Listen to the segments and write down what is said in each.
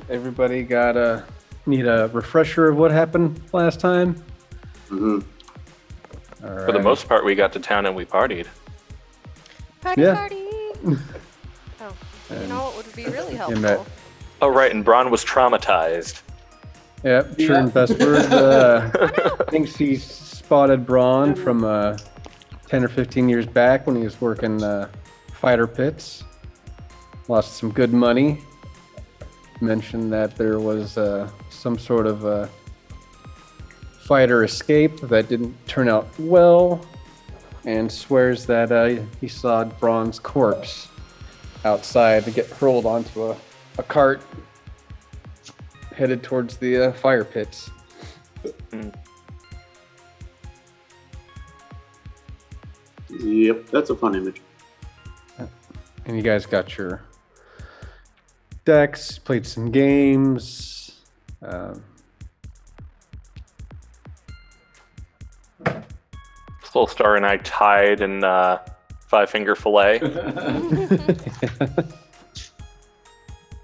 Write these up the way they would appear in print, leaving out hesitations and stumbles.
Everybody need a refresher of what happened last time? Mm-hmm. All For the right. most part, we got to town and we partied. Party, Yeah. party! Oh, you know what would be really met. helpful? Oh, right, and Braun was traumatized. Yep, Churn Bestward thinks he spotted Braun from 10 or 15 years back when he was working fighter pits. Lost some good money. Mentioned that there was some sort of fighter escape that didn't turn out well, and swears that he saw Braun's corpse outside to get hurled onto a cart headed towards the fire pits. Yep, that's a fun image. And you guys got your decks, played some games. Soulstar and I tied in five-finger fillet.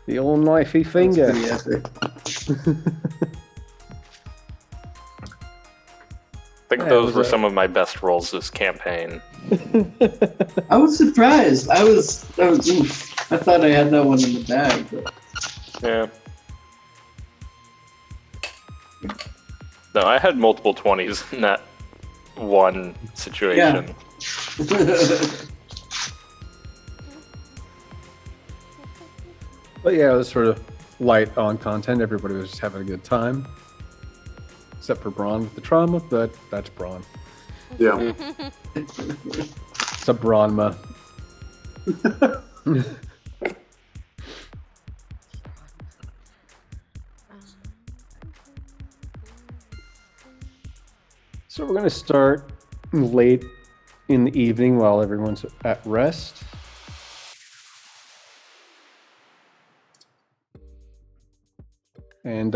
The old knifey finger. That's pretty epic. I think Yeah, it those was were a- some of my best rolls this campaign. I was surprised. I thought I had that one in the bag, but Yeah. No, I had multiple 20s in that one situation. But yeah, it was sort of light on content. Everybody was just having a good time. Except for Braun with the trauma, but that's Braun. yeah. It's a Braunma. So we're going to start late in the evening while everyone's at rest. And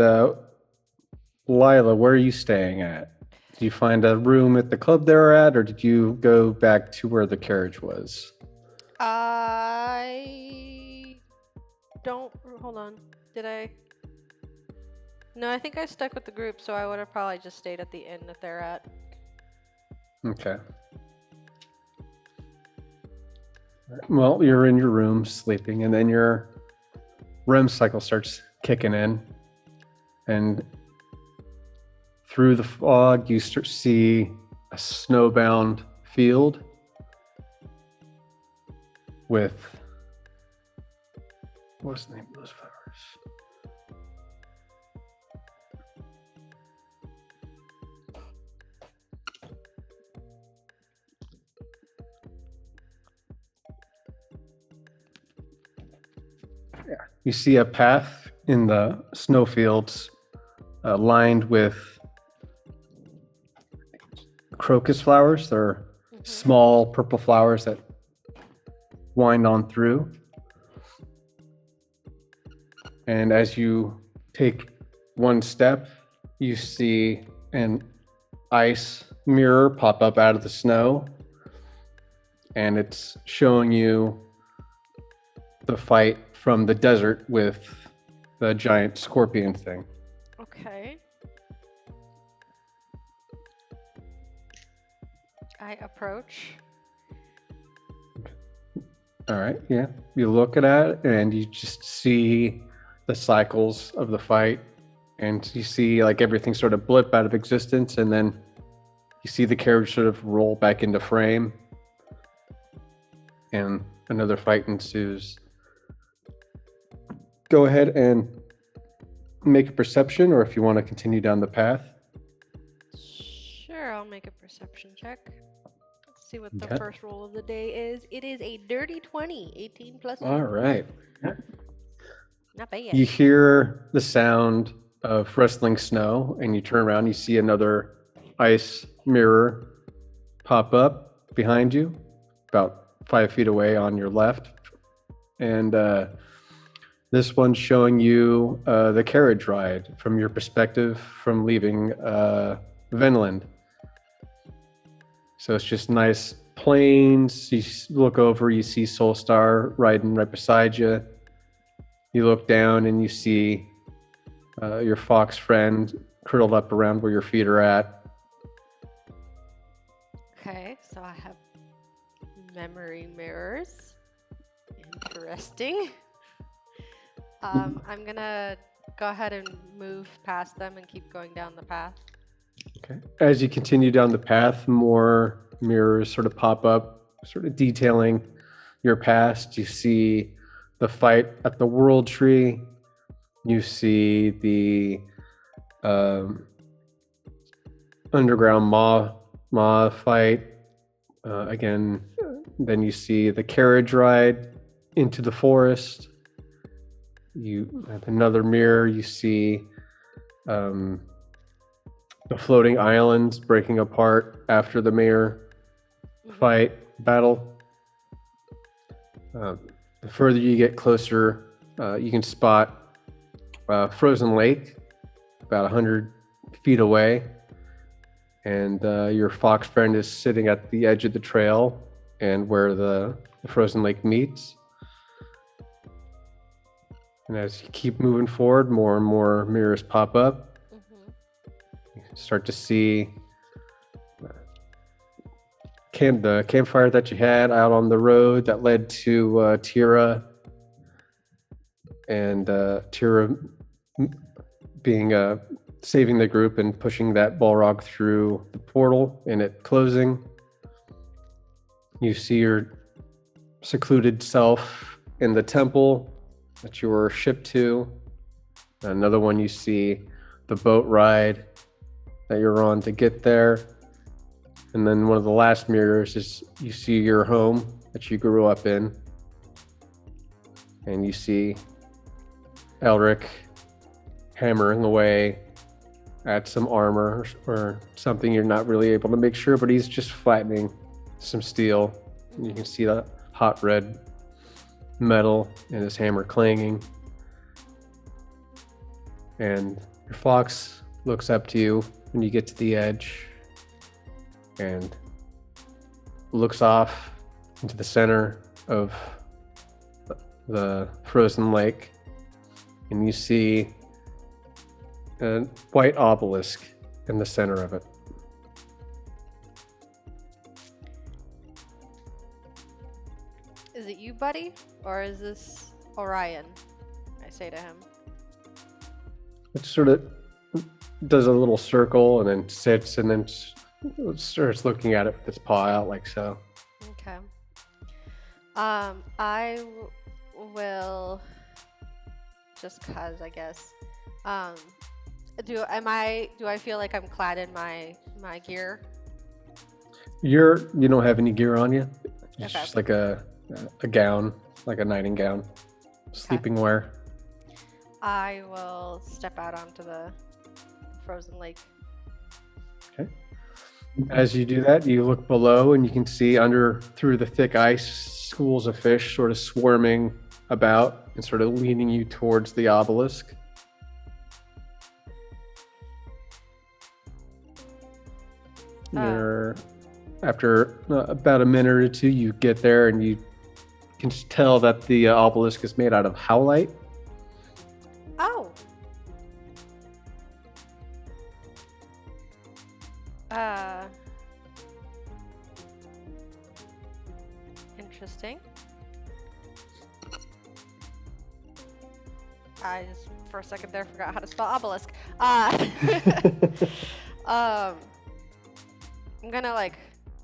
Lila, where are you staying at? Did you find a room at the club they're at, or did you go back to where the carriage was? I don't. Hold on. Did I? No, I think I stuck with the group, so I would have probably just stayed at the inn that they're at. Okay. Well, you're in your room sleeping, and then your REM cycle starts kicking in. And through the fog, you start to see a snowbound field with, what's the name of those flowers? Yeah, you see a path in the snowfields lined with crocus flowers. They're small purple flowers that wind on through. And as you take one step, you see an ice mirror pop up out of the snow. And it's showing you the fight from the desert with the giant scorpion thing. Okay. I approach. All right, yeah. You look at it and you just see the cycles of the fight, and you see like everything sort of blip out of existence, and then you see the carriage sort of roll back into frame, and another fight ensues. Go ahead and make a perception, or if you want to continue down the path. Sure, I'll make a perception check. Let's see what the Okay. first roll of the day is. It is a dirty 20, 18 plus 1. All right. Not bad. You hear the sound of rustling snow, and you turn around, you see another ice mirror pop up behind you, about 5 feet away on your left. And this one's showing you the carriage ride from your perspective from leaving Vinland. So it's just nice plains. You look over, you see Soulstar riding right beside you. You look down and you see your fox friend curled up around where your feet are at. Okay, so I have memory mirrors. Interesting. I'm gonna go ahead and move past them and keep going down the path. Okay. As you continue down the path, more mirrors sort of pop up, sort of detailing your past. You see the fight at the World Tree. You see the underground maw fight. Again, then you see the carriage ride into the forest. You have another mirror. You see the floating islands breaking apart after the mirror fight battle. The further you get closer, you can spot frozen lake about 100 feet away, and your fox friend is sitting at the edge of the trail and where the frozen lake meets. And as you keep moving forward, more and more mirrors pop up. You start to see the campfire that you had out on the road that led to Tira, and Tira being saving the group and pushing that Balrog through the portal and it closing. You see your secluded self in the temple that you were shipped to. Another one, you see the boat ride that you're on to get there. And then one of the last mirrors is you see your home that you grew up in. And you see Elric hammering away at some armor or something. You're not really able to make sure, but he's just flattening some steel. And you can see the hot red metal and his hammer clanging. And your fox looks up to you when you get to the edge and looks off into the center of the frozen lake, and you see a white obelisk in the center of it. Is it you, buddy? Or is this Orion? I say to him. It sort of does a little circle and then sits and then starts looking at it with its paw out like so. Okay. I will, just cause I guess. Do I feel like I'm clad in my gear? You don't have any gear on you. It's Okay. just like a gown, like a nighting gown, sleeping wear. I will step out onto the frozen lake. Okay. As you do that, you look below and you can see through the thick ice, schools of fish sort of swarming about and sort of leading you towards the obelisk. After about a minute or two, you get there and you can tell that the obelisk is made out of howlite. Oh. Interesting. I just for a second there forgot how to spell obelisk. I'm gonna like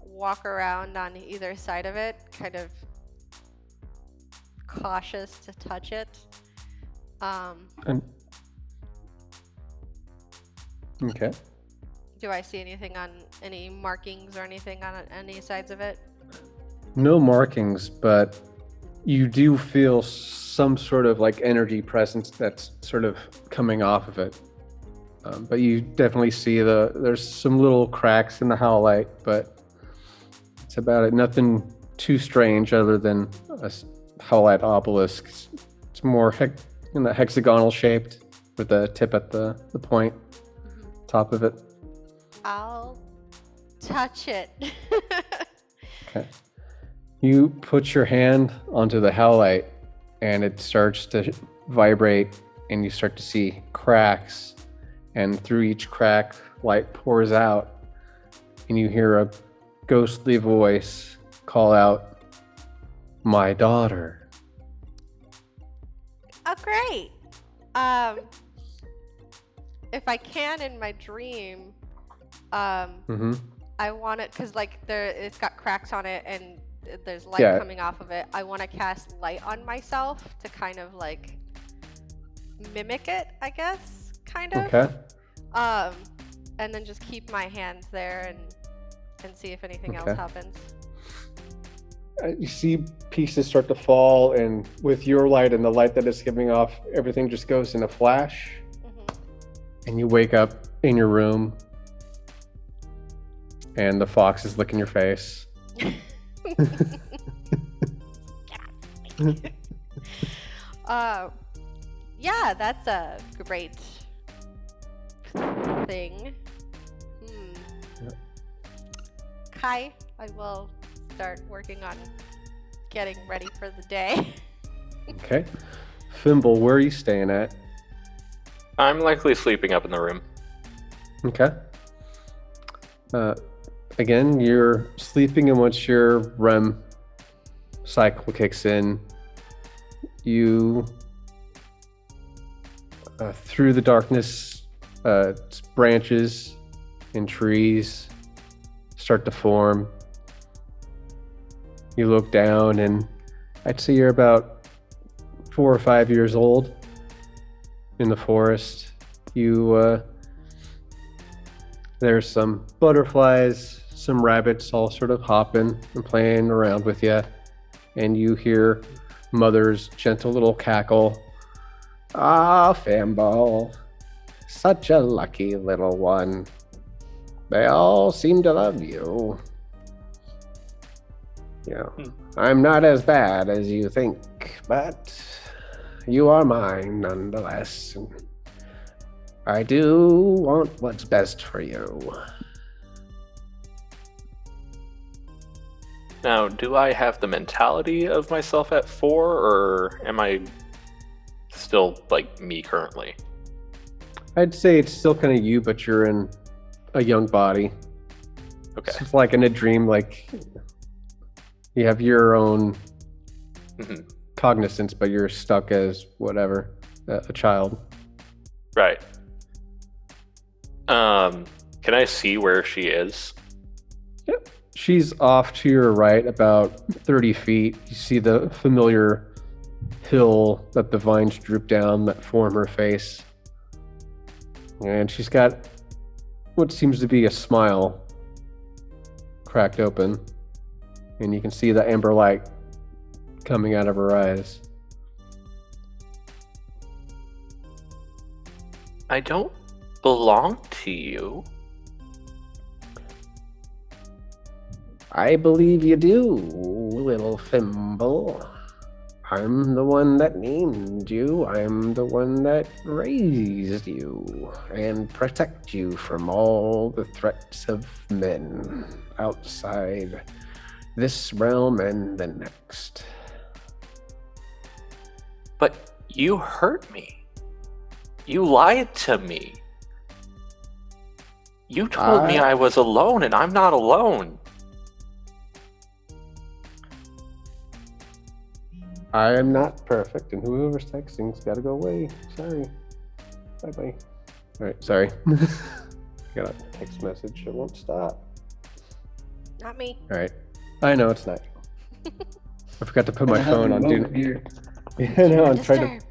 walk around on either side of it, kind of cautious to touch it. Okay. Do I see anything on any markings or anything on any sides of it? No markings, but you do feel some sort of like energy presence that's sort of coming off of it. But you definitely see there's some little cracks in the howlite, but that's about it. Nothing too strange other than a howlite obelisk. It's more in the hexagonal shaped with the tip at the point, top of it. I'll touch it. Okay. You put your hand onto the howlite and it starts to vibrate and you start to see cracks, and through each crack, light pours out, and you hear a ghostly voice call out, "My daughter." Oh, great. If I can in my dream, Mm-hmm. I want it because like it's got cracks on it and there's light Yeah. coming off of it. I want to cast light on myself to kind of like mimic it, I guess, kind of. Okay. And then just keep my hands there and see if anything else Okay. happens. You see pieces start to fall, and with your light and the light that it's giving off, everything just goes in a flash, and you wake up in your room, and the fox is licking your face. Yeah, that's a great thing. Yep. Kai, I will start working on getting ready for the day. Okay. Fimble, where are you staying at? I'm likely sleeping up in the room. Okay. Again, you're sleeping, and once your REM cycle kicks in, you, through the darkness, branches and trees start to form. You look down, and I'd say you're about 4 or 5 years old in the forest. There's some butterflies, some rabbits all sort of hopping and playing around with you, and you hear Mother's gentle little cackle. "Ah, Fimble, such a lucky little one. They all seem to love you. I'm not as bad as you think, but you are mine nonetheless. And I do want what's best for you." Now, do I have the mentality of myself at 4, or am I still like me currently? I'd say it's still kind of you, but you're in a young body. Okay. It's like in a dream, like you have your own Mhm. cognizance, but you're stuck as whatever, a child. Right. Can I see where she is? Yep. She's off to your right about 30 feet. You see the familiar hill that the vines droop down that form her face. And she's got what seems to be a smile cracked open. And you can see the amber light coming out of her eyes. I don't belong to you. I believe you do, little Fimble. I'm the one that named you. I'm the one that raised you and protect you from all the threats of men outside this realm and the next. But you hurt me. You lied to me. You told me I was alone, and I'm not alone. I am not perfect, and whoever's texting's gotta go away. Sorry. Bye-bye. Alright, sorry. Got a text message. It won't stop. Not me. Alright. I know it's not. I forgot to put my I have phone a on remote do. here. Yeah, no, I'm trying to. Disturb.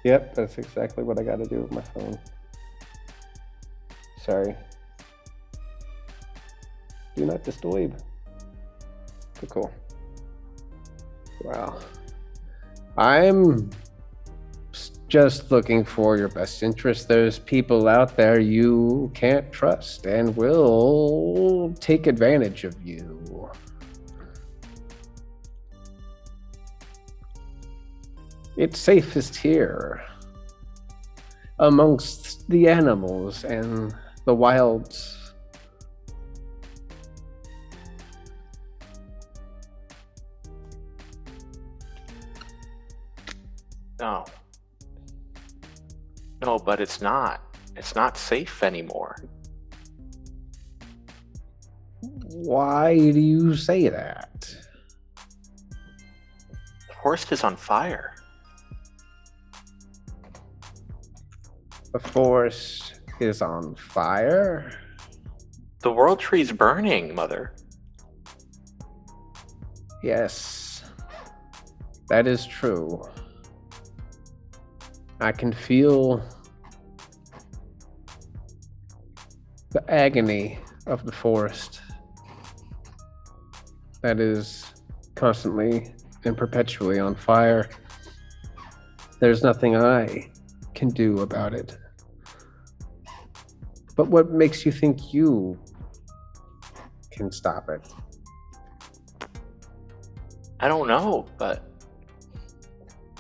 Yep, that's exactly what I gotta do with my phone. Sorry. Do not disturb. Cool. Wow. I'm just looking for your best interest. There's people out there you can't trust and will take advantage of you. It's safest here, amongst the animals and the wilds. No. No, but it's not. It's not safe anymore. Why do you say that? The forest is on fire. The forest is on fire? The world tree's burning, Mother. Yes, that is true. I can feel the agony of the forest that is constantly and perpetually on fire. There's nothing I can do about it. But what makes you think you can stop it? I don't know, but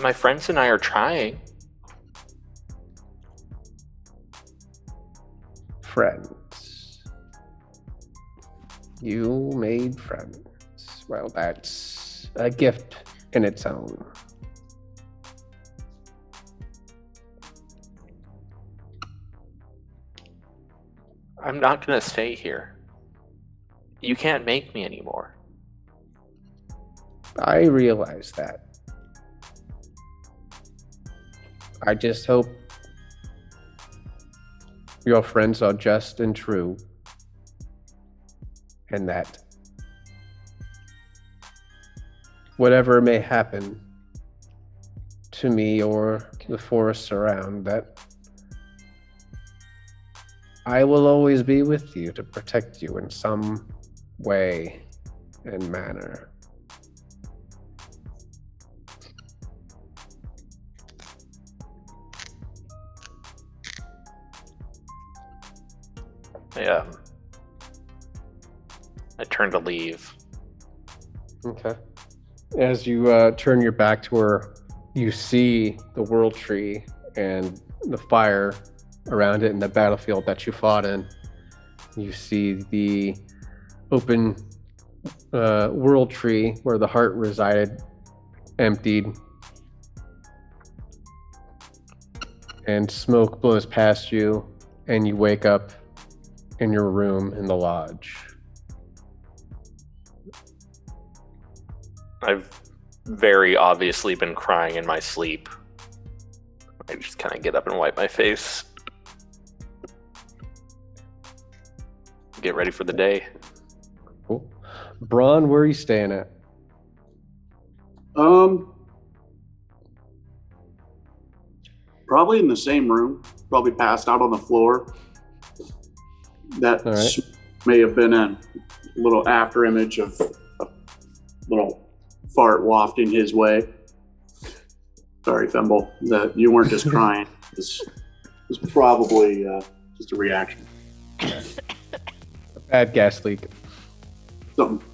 my friends and I are trying. Friends. You made friends. Well, that's a gift in its own. I'm not gonna stay here. You can't make me anymore. I realize that. I just hope your friends are just and true, and that whatever may happen to me or the forests around, that I will always be with you to protect you in some way and manner. Yeah. I turn to leave. Okay. As you turn your back to her, you see the world tree and the fire around it in the battlefield that you fought in. You see the open world tree where the heart resided, emptied, and smoke blows past you, and you wake up in your room in the lodge. I've very obviously been crying in my sleep. I just kind of get up and wipe my face. Get ready for the day. Cool. Braun, where are you staying at? Probably in the same room. Probably passed out on the floor. That All right. may have been a little after image of a little fart wafting his way. Sorry, Thimble, that you weren't just crying. It's probably just a reaction. A bad gas leak. Something.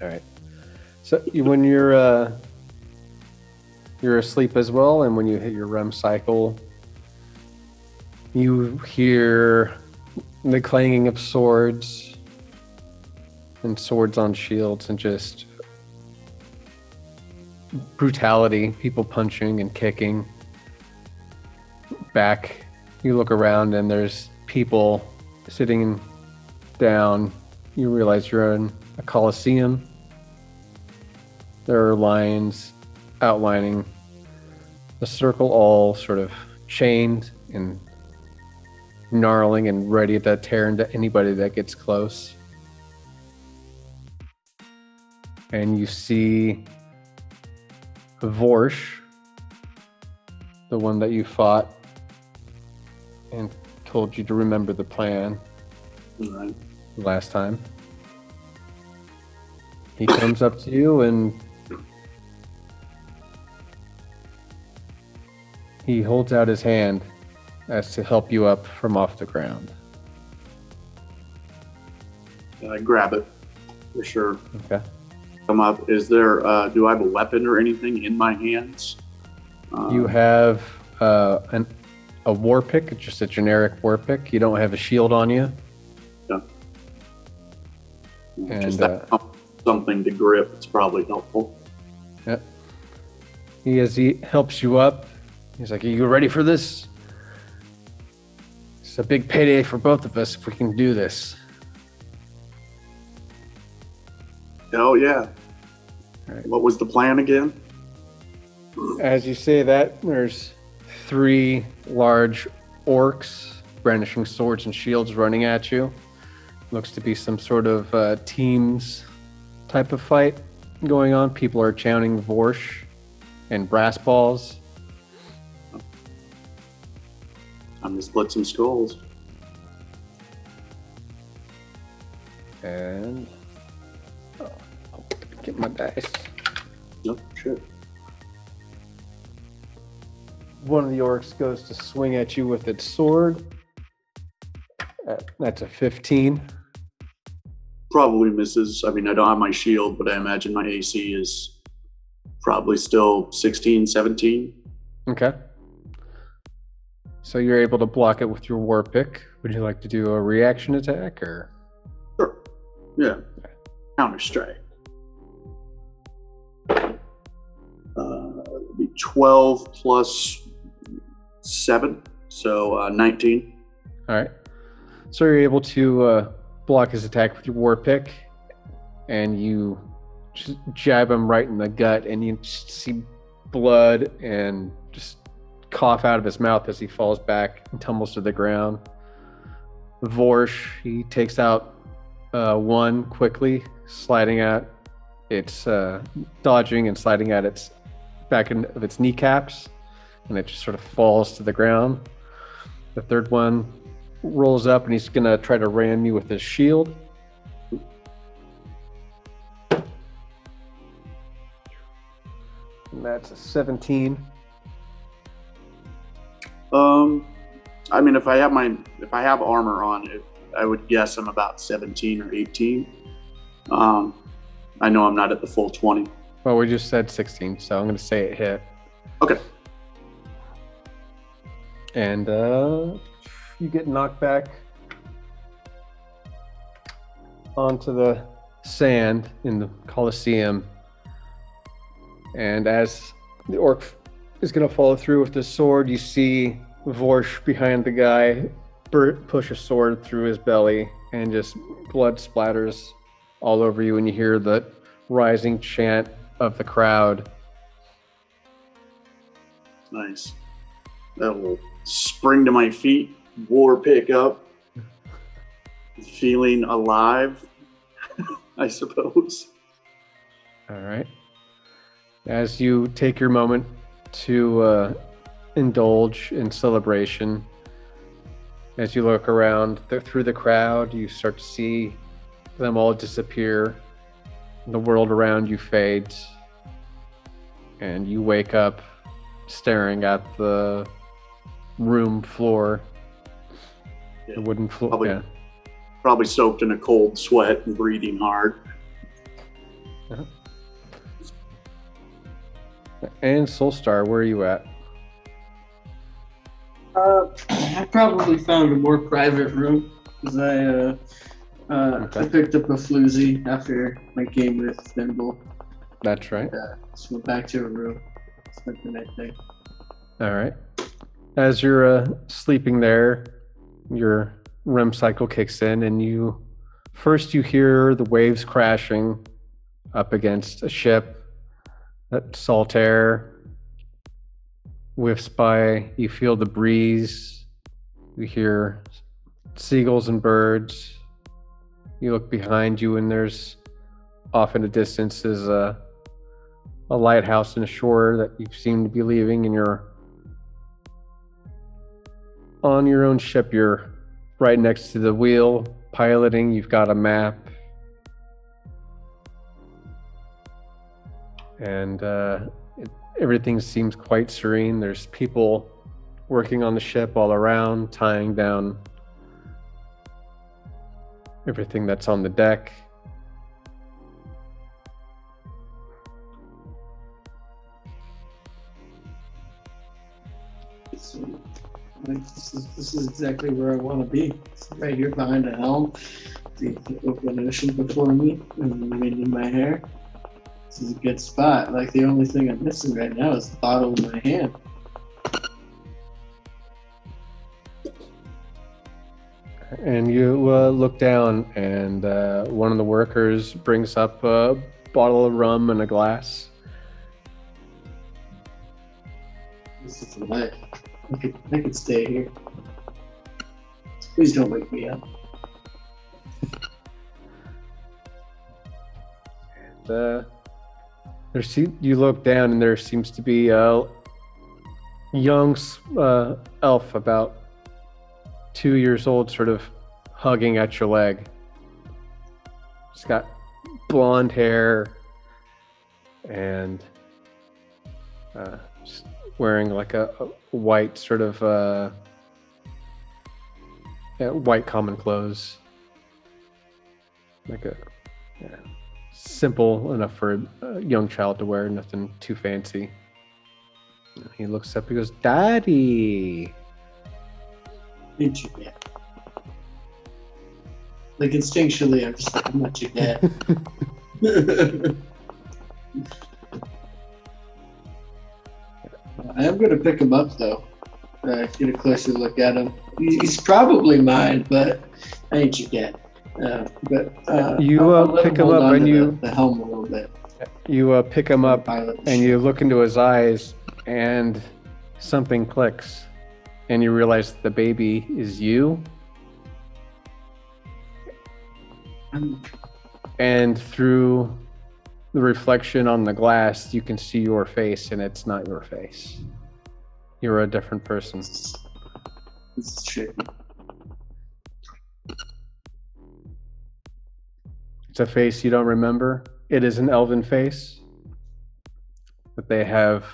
All right. So when you're asleep as well, and when you hit your REM cycle, you hear the clanging of swords and swords on shields and just brutality, people punching and kicking. Back, you look around and there's people sitting down. You realize you're in a coliseum. There are lines outlining a circle, all sort of chained and gnarling and ready to tear into anybody that gets close. And you see Vorsh, the one that you fought and told you to remember the plan All right. last time. He comes up to you and he holds out his hand as to help you up from off the ground. I grab it for sure. Okay. Come up. Is there? Do I have a weapon or anything in my hands? You have a war pick, just a generic war pick. You don't have a shield on you. And, Just that something to grip. It's probably helpful. He helps you up. He's like, "Are you ready for this?" It's a big payday for both of us if we can do this. Hell yeah. All right. What was the plan again? As you say that, there's 3 large orcs brandishing swords and shields running at you. Looks to be some sort of teams type of fight going on. People are chanting Vorsh and brass balls. Time to split some skulls. And I'll get my dice. Nope, shit. One of the orcs goes to swing at you with its sword. That's a 15. Probably misses. I mean, I don't have my shield, but I imagine my AC is probably still 16, 17. Okay. So you're able to block it with your war pick. Would you like to do a reaction attack or? Sure. Yeah. Counter strike. 12 plus 7, so 19. All right. So you're able to block his attack with your war pick, and you just jab him right in the gut, and you just see blood and just cough out of his mouth as he falls back and tumbles to the ground. Vorsh, he takes out one quickly, sliding at its dodging and sliding at its back of its kneecaps, and it just sort of falls to the ground. The third one rolls up and he's gonna try to ram you with his shield. And that's a 17. I mean, if I have armor on it, I would guess I'm about 17 or 18. I know I'm not at the full 20. Well, we just said 16, so I'm gonna say it hit. Okay. And you get knocked back onto the sand in the Colosseum. And as the orc is going to follow through with the sword, you see Vorsh behind the guy push a sword through his belly, and just blood splatters all over you, and you hear the rising chant of the crowd. Nice. That will spring to my feet, war pick up, feeling alive, I suppose. All right. As you take your moment to indulge in celebration, as you look around through the crowd, you start to see them all disappear. The world around you fades, and you wake up staring at the room floor, the wooden floor. Probably, yeah. probably soaked in a cold sweat and breathing hard. Uh-huh. And Soulstar, where are you at? I probably found a more private room because I picked up a floozy after my game with Thimble. That's right. So went back to a room. Spent the night there. All right. As you're sleeping there, your REM cycle kicks in, and you hear the waves crashing up against a ship. That salt air whiffs by. You feel the breeze. You hear seagulls and birds. You look behind you, and there's off in the distance is a lighthouse and a shore that you seem to be leaving, and you're on your own ship. You're right next to the wheel, piloting. You've got a map. And everything seems quite serene. There's people working on the ship all around, tying down everything that's on the deck. So, this is exactly where I want to be. It's right here behind the helm, the open ocean before me, and the wind in my hair. This is a good spot. Like, the only thing I'm missing right now is the bottle in my hand. and you look down, and one of the workers brings up a bottle of rum and a glass. This is life. I could stay here. Please don't wake me up. You look down, and there seems to be a young elf about 2 years old, sort of hugging at your leg. She's got blonde hair and just wearing like a white sort of white common clothes, like a simple enough for a young child to wear, nothing too fancy. He looks up, he goes, "Daddy." Ain't you dad? Like instinctually, I'm just like, I'm not your dad. I am going to pick him up though. Get a closer look at him. He's probably mine, but I ain't your dad. You I'll let pick him hold up on and to the helm a little bit. you pick him up Pilot and you look into his eyes, and something clicks, and you realize the baby is you. And through the reflection on the glass, you can see your face, and it's not your face. You're a different person. This is tricky. It's a face you don't remember. It is an elven face, but they have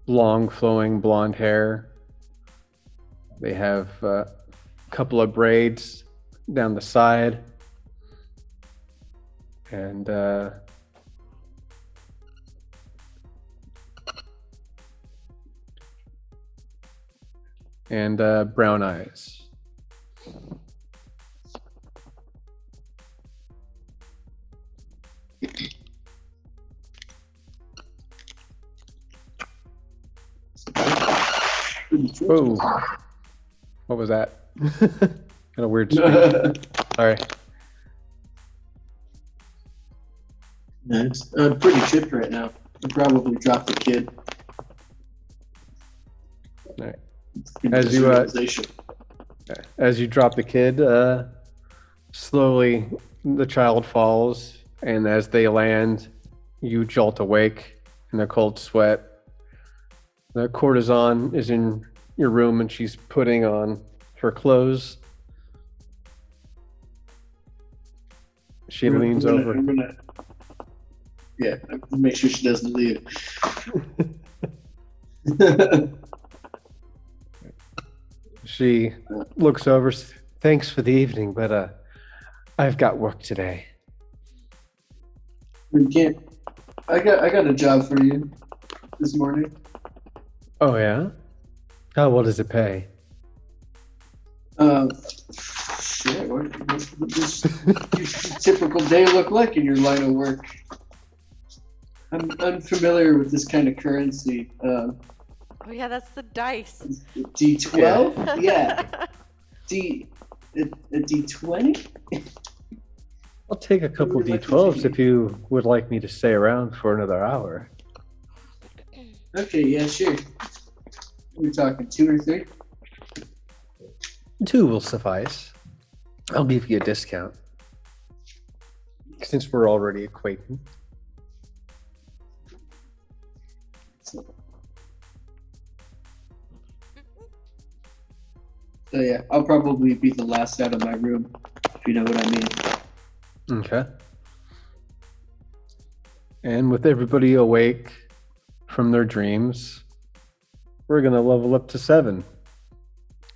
long flowing blonde hair. They have a couple of braids down the side, and brown eyes. Whoa. What was that? Kind of weird speech. Sorry. Nice. I'm pretty chipped right now. I probably dropped the kid. All right. Visualization. As you drop the kid, slowly the child falls, and as they land, you jolt awake in a cold sweat. The courtesan is in your room, and she's putting on her clothes. She leans over. Yeah, make sure she doesn't leave. She looks over. "Thanks for the evening, but I've got work today." We can't. I got a job for you this morning. Oh yeah? How well does it pay? Shit. What does your typical day look like in your line of work? I'm unfamiliar with this kind of currency. Oh yeah, that's the dice. D12? Yeah. A D20? I'll take a couple D12s if you would like me to stay around for another hour. Okay, yeah, sure. We're talking 2 or 3? 2 will suffice. I'll give you a discount, since we're already acquainted. So yeah, I'll probably be the last out of my room, if you know what I mean. Okay. And with everybody awake from their dreams, we're gonna level up to 7.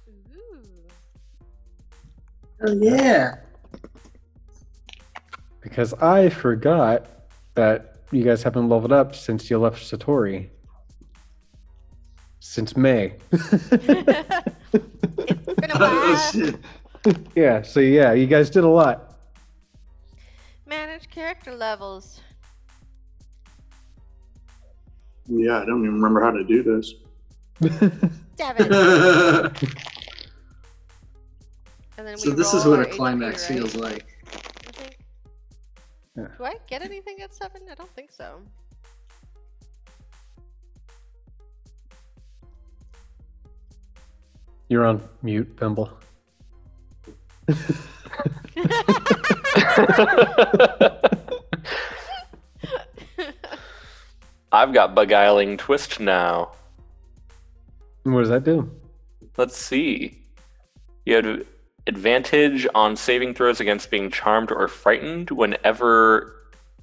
Ooh. Oh yeah. Because I forgot that you guys haven't leveled up since you left Satori. Since May. It's been a Oh while. shit. Yeah, so yeah, you guys did a lot. Manage character levels. Yeah, I don't even remember how to do this. Damn it. And then So we this is roll what our a climax HP, right? feels like. I think. Yeah. Do I get anything at 7? I don't think so. You're on mute, Pimble. I've got beguiling twist now. What does that do? Let's see. You have advantage on saving throws against being charmed or frightened whenever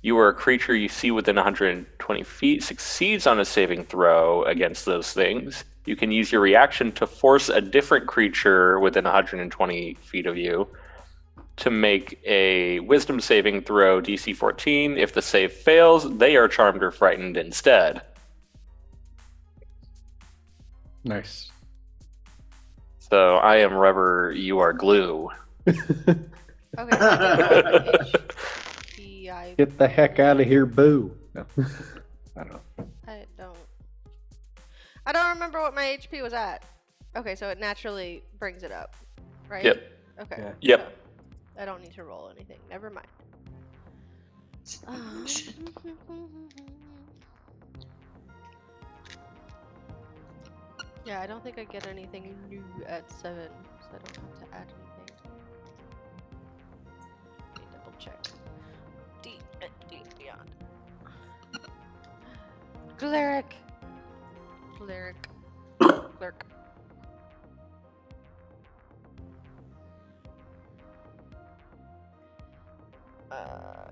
you or a creature you see within 120 feet succeeds on a saving throw against those things. You can use your reaction to force a different creature within 120 feet of you to make a wisdom saving throw DC 14. If the save fails, they are charmed or frightened instead. Nice. So I am rubber, you are glue. Okay, so I get HP, I Get the heck out of here, boo. No. I don't know. I don't remember what my HP was at. Okay, so it naturally brings it up, right? Yep. Okay. Yeah. Yep. So I don't need to roll anything. Never mind. Yeah, I don't think I get anything new at 7, so I don't have to add anything. Let me double check. D beyond. Cleric. Cleric. Clerk.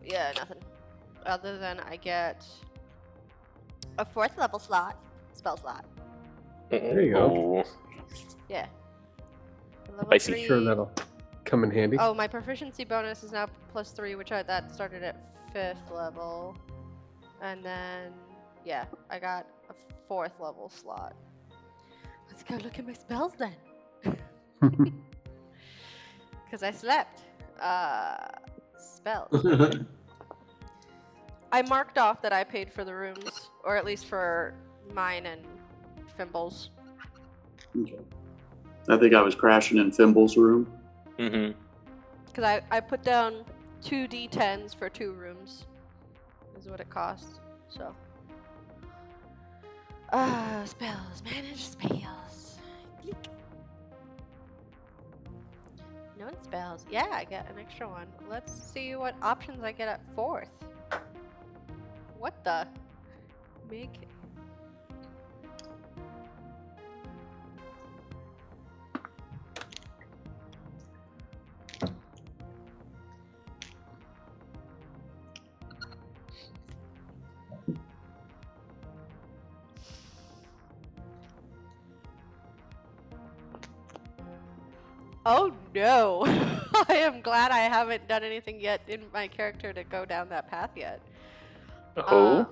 Yeah, nothing. Other than I get a 4th level slot, spell slot. There you go. Ooh. Yeah. Level Spicy. 3. Sure, that'll come in handy. Oh, my proficiency bonus is now +3, which that started at 5th level. And then, yeah, I got a 4th level slot. Let's go look at my spells then. Because I slept. Spells. I marked off that I paid for the rooms, or at least for mine and Fimble's. Okay. I think I was crashing in Fimble's room. Mm-hmm. Because I put down 2 d10s for 2 rooms, is what it costs. So. Spells. Manage spells. Click. No spells. Yeah, I get an extra one. Let's see what options I get at 4th. What the? Make. Oh no! I am glad I haven't done anything yet in my character to go down that path yet. Oh.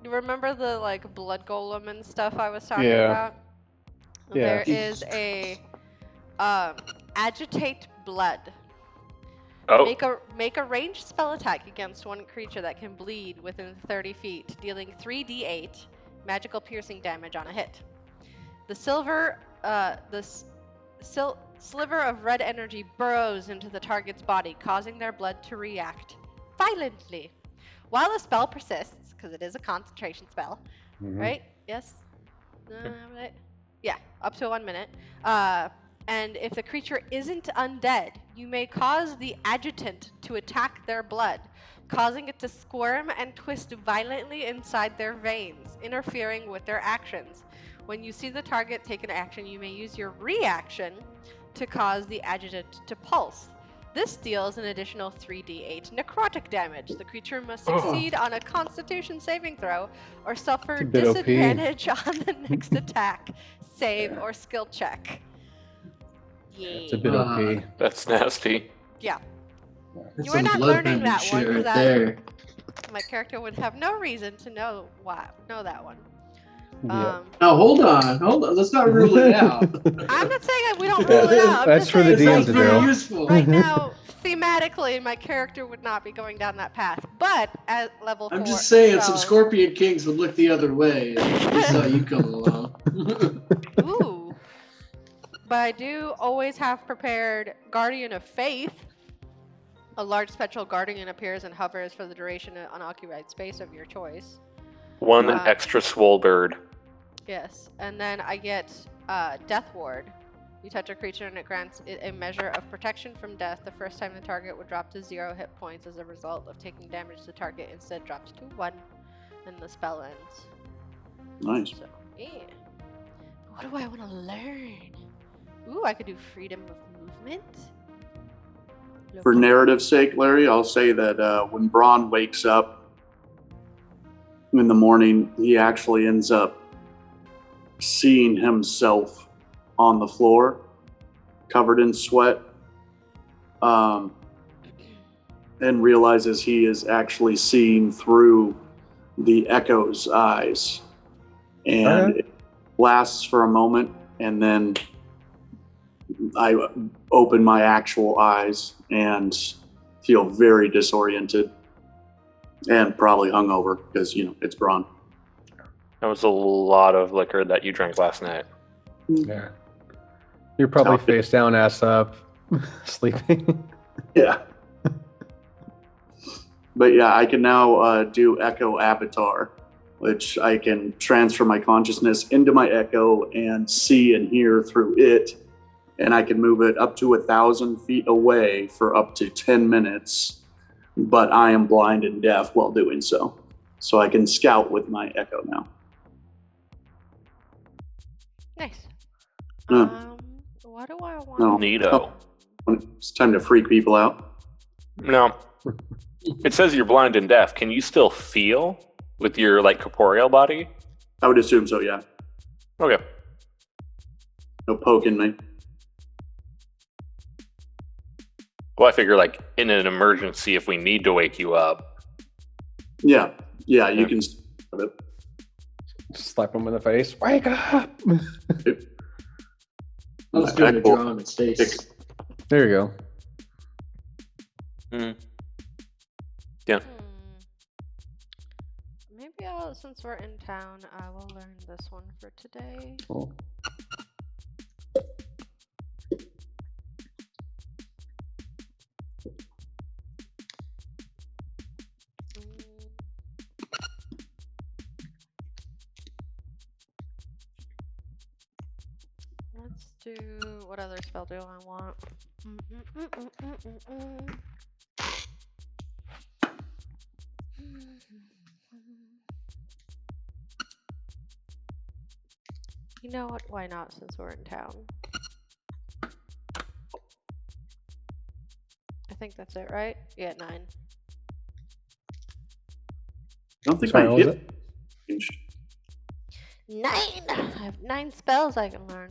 You remember the like blood golem and stuff I was talking Yeah. about? Yeah. There is a agitate blood. Oh. Make a ranged spell attack against one creature that can bleed within 30 feet, dealing 3d8 magical piercing damage on a hit. The sliver of red energy burrows into the target's body, causing their blood to react violently. While the spell persists, because it is a concentration spell, right? Yes? Right? Yeah, up to 1 minute. And if the creature isn't undead, you may cause the adjutant to attack their blood, causing it to squirm and twist violently inside their veins, interfering with their actions. When you see the target take an action, you may use your reaction to cause the adjutant to pulse. This deals an additional 3d8 necrotic damage. The creature must succeed on a constitution saving throw or suffer It's a bit OP. disadvantage on the next attack, save, or skill check. It's a bit OP. That's nasty. Yeah. That's You were some not blood learning that shit one, 'cause right there. My character would have no reason to know that one. Yeah. Now hold on. Let's not rule it out. I'm not saying that we don't rule it out. I'm That's just for the saying, DM It's to very do. useful. right now, thematically, my character would not be going down that path. But at level 4, I'm just saying, some spells- Scorpion Kings would look the other way if they saw you come along. Ooh. But I do always have prepared Guardian of Faith. A large spectral guardian appears and hovers for the duration in unoccupied space of your choice. One extra swole bird. Yes, and then I get Death Ward. You touch a creature and it grants it a measure of protection from death. The first time the target would drop to 0 hit points as a result of taking damage. The target instead drops to 1, and the spell ends. Nice. So, yeah. What do I want to learn? Ooh, I could do freedom of movement. For narrative's sake, Larry, I'll say that when Braun wakes up in the morning, he actually ends up seeing himself on the floor, covered in sweat, and realizes he is actually seeing through the Echo's eyes. And it lasts for a moment, and then I open my actual eyes and feel very disoriented and probably hungover because, it's Braun. That was a lot of liquor that you drank last night. Yeah. You're probably face down, ass up, sleeping. Yeah. But yeah, I can now do Echo Avatar, which I can transfer my consciousness into my Echo and see and hear through it. And I can move it up to 1,000 feet away for up to 10 minutes, but I am blind and deaf while doing so. So I can scout with my Echo now. Nice. No. What do I want? No. Neato. It's time to freak people out. No. It says you're blind and deaf. Can you still feel with your corporeal body? I would assume so, yeah. Okay. No poking me. Well, I figure in an emergency, if we need to wake you up. Yeah, you can. Slap him in the face. Wake up! I was doing a draw on his face. There you go. Yeah. Maybe since we're in town, I will learn this one for today. Cool. Let's do, what other spell do I want? You know what? Why not, since we're in town? I think that's it, right? Yeah, 9. I don't think Sorry, my what was hit it? changed. 9! I have 9 spells I can learn.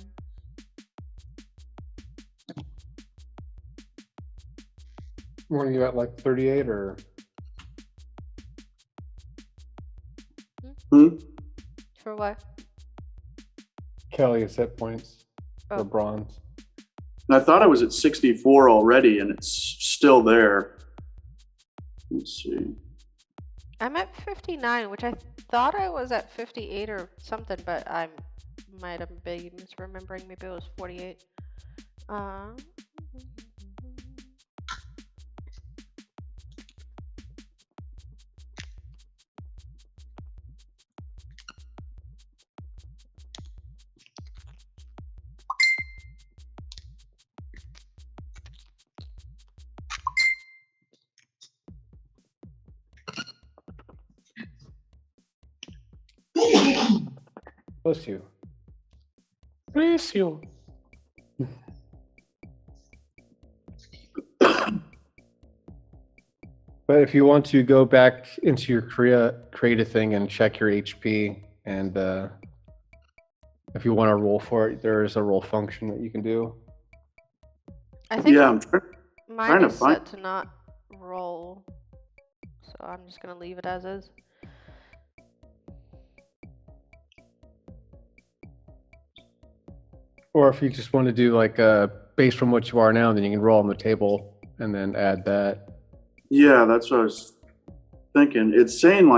What are you at, 38 or? For what? Kelly's hit points Oh. for bronze. I thought I was at 64 already, and it's still there. Let's see. I'm at 59, which I thought I was at 58 or something, but I might have been misremembering. Maybe it was 48. Bless you. Bless you. But if you want to go back into your create a thing and check your HP, and if you want to roll for it, there is a roll function that you can do. I think Yeah, I'm trying mine to is find- set to not roll, so I'm just gonna leave it as is. Or if you just want to do based from what you are now, then you can roll on the table and then add that. Yeah, that's what I was thinking. It's saying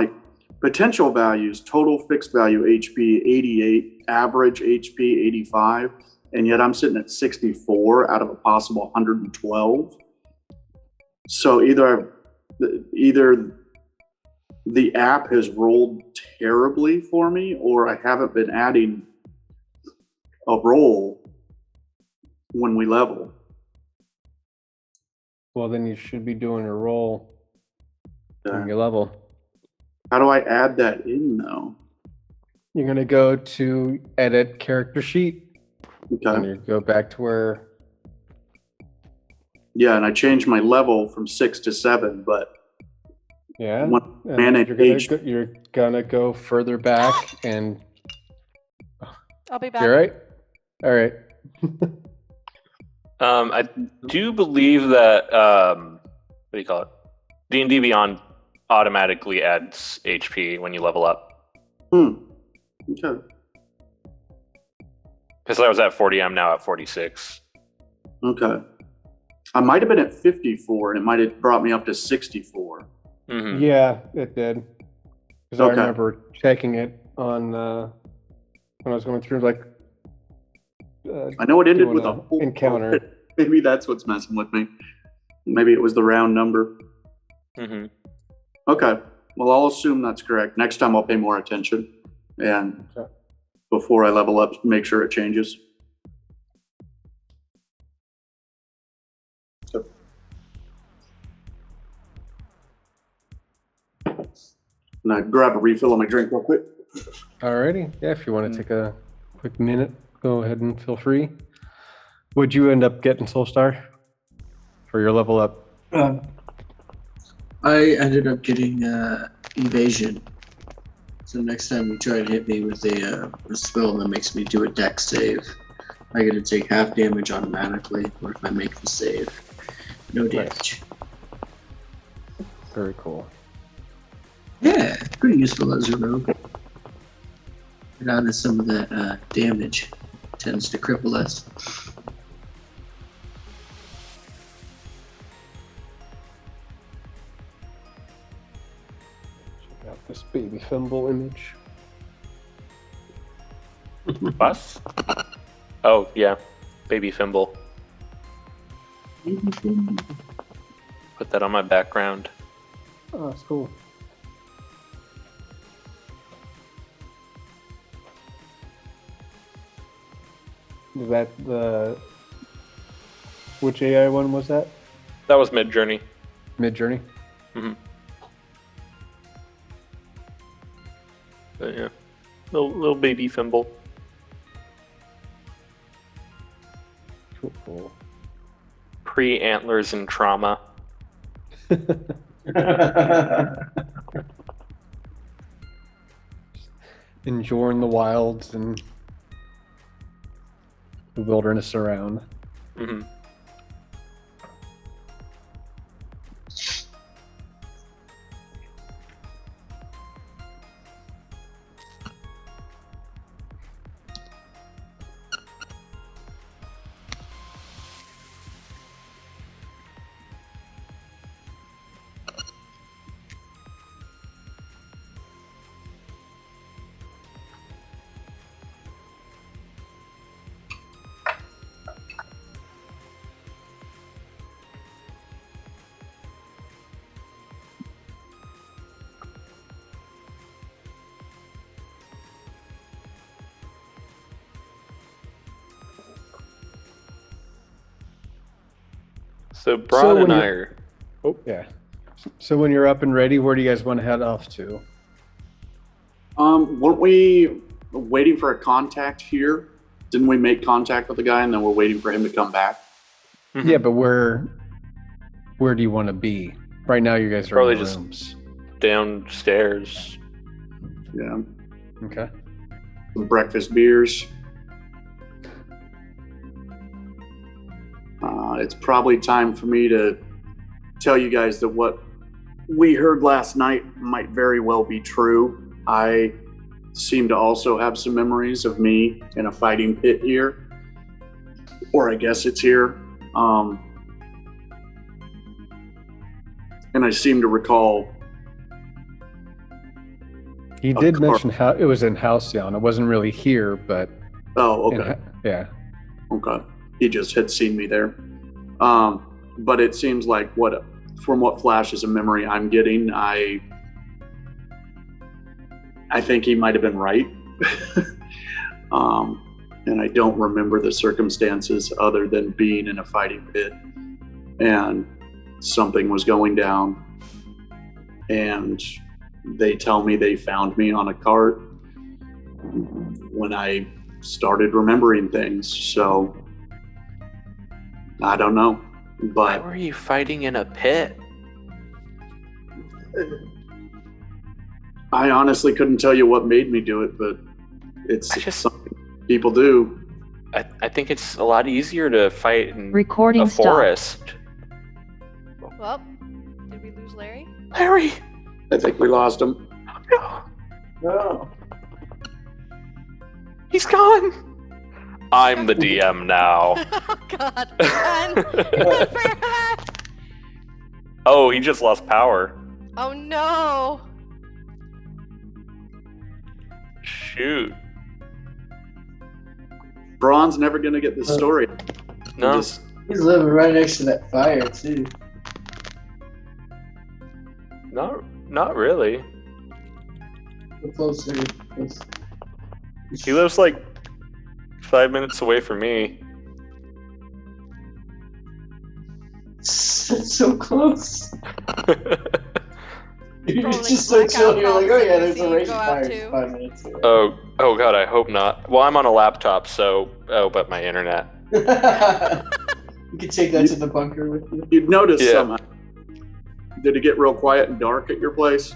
potential values, total fixed value HP 88, average HP 85, and yet I'm sitting at 64 out of a possible 112. So either the app has rolled terribly for me, or I haven't been adding a roll when we level. Well, then you should be doing a roll Yeah. when you level. How do I add that in though? You're going to go to edit character sheet, and Okay. you go back to where, Yeah, and I changed my level from 6 to 7, but yeah, When and manage age- you're gonna go further back, and I'll be back. you're right. All right. I do believe that what do you call it? D&D Beyond automatically adds HP when you level up. Okay. Because I was at 40, I'm now at 46. Okay. I might have been at 54, and it might have brought me up to 64. Mm-hmm. Yeah, it did. Because I Okay. remember checking it on when I was going through, like, I know it ended doing with a a full encounter. Maybe that's what's messing with me. Maybe it was the round number. Mm-hmm. Okay. Well, I'll assume that's correct. Next time I'll pay more attention. And Okay. before I level up, make sure it changes. So. And I grab a refill on my drink real quick. Alrighty. Yeah, if you want to take a quick minute, go ahead and feel free. Would you end up getting Soul Star for your level up? I ended up getting evasion. So next time you try to hit me with a spell that makes me do a dex save, I get to take half damage automatically, or if I make the save, no damage. Very cool. Yeah, pretty useful as a rogue. Get out of some of that damage. Tends to cripple us. Check out this baby Fimble image. Bus? Oh, yeah. Baby Fimble. Put that on my background. Oh, that's cool. Is that the... Which AI one was that? That was Mid Journey. Mid-Journey? Mm-hmm. But yeah. Little baby Fimble. Cool, cool. Pre-antlers and trauma. Enjoying the wilds and the wilderness around. Mm-hmm. So Braun when and I you- are... Oh, yeah. So when you're up and ready, where do you guys want to head off to? Weren't we waiting for a contact here? Didn't we make contact with the guy and then we're waiting for him to come back? Mhm. Yeah, but where do you want to be? Right now, you guys are Probably in the just- rooms. downstairs. Yeah. Okay. Some breakfast beers. It's probably time for me to tell you guys that what we heard last night might very well be true. I seem to also have some memories of me in a fighting pit here, or I guess it's here. And I seem to recall. He Of did course. mention how it was in Halcyon. It wasn't really here, but Oh, in okay. yeah. Okay. He just had seen me there. But it seems like from what flashes of memory I'm getting, I think he might have been right. And I don't remember the circumstances other than being in a fighting pit and something was going down. And they tell me they found me on a cart when I started remembering things. So I don't know. Why But were you fighting in a pit? I honestly couldn't tell you what made me do it, but it's something people do. I think it's a lot easier to fight in Recording a stopped. forest. Well, did we lose Larry? Larry! I think we lost him. No, No. he's gone! I'm the DM now. Oh God! Run! Run for your life! Oh, he just lost power. Oh no! Shoot. Braun's never going to get this story. No. Just- He's living right next to that fire too. Not really. The closer, He lives like 5 minutes away from me. It's so close. You're Rolling just so chill. blackout You're like, calls oh so yeah, you there's see a you raging go out fire too. 5 minutes away. Oh God, I hope not. Well, I'm on a laptop, but my internet. You can take that to the bunker with you. You'd notice Yeah. somehow. Did it get real quiet and dark at your place?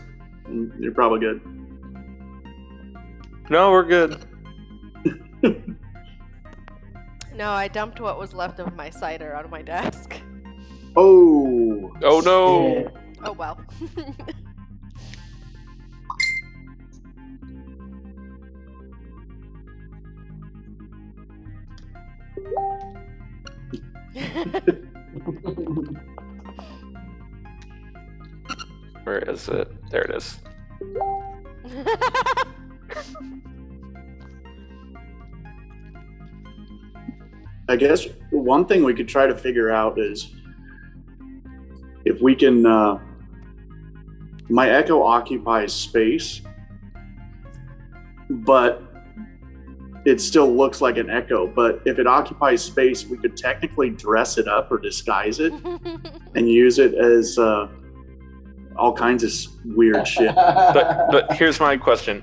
You're probably good. No, we're good. No, I dumped what was left of my cider on my desk. Oh. Oh no! Yeah. Oh well. Where is it? There it is. I guess one thing we could try to figure out is if we can. My echo occupies space, but it still looks like an echo. But if it occupies space, we could technically dress it up or disguise it and use it as all kinds of weird shit. But here's my question: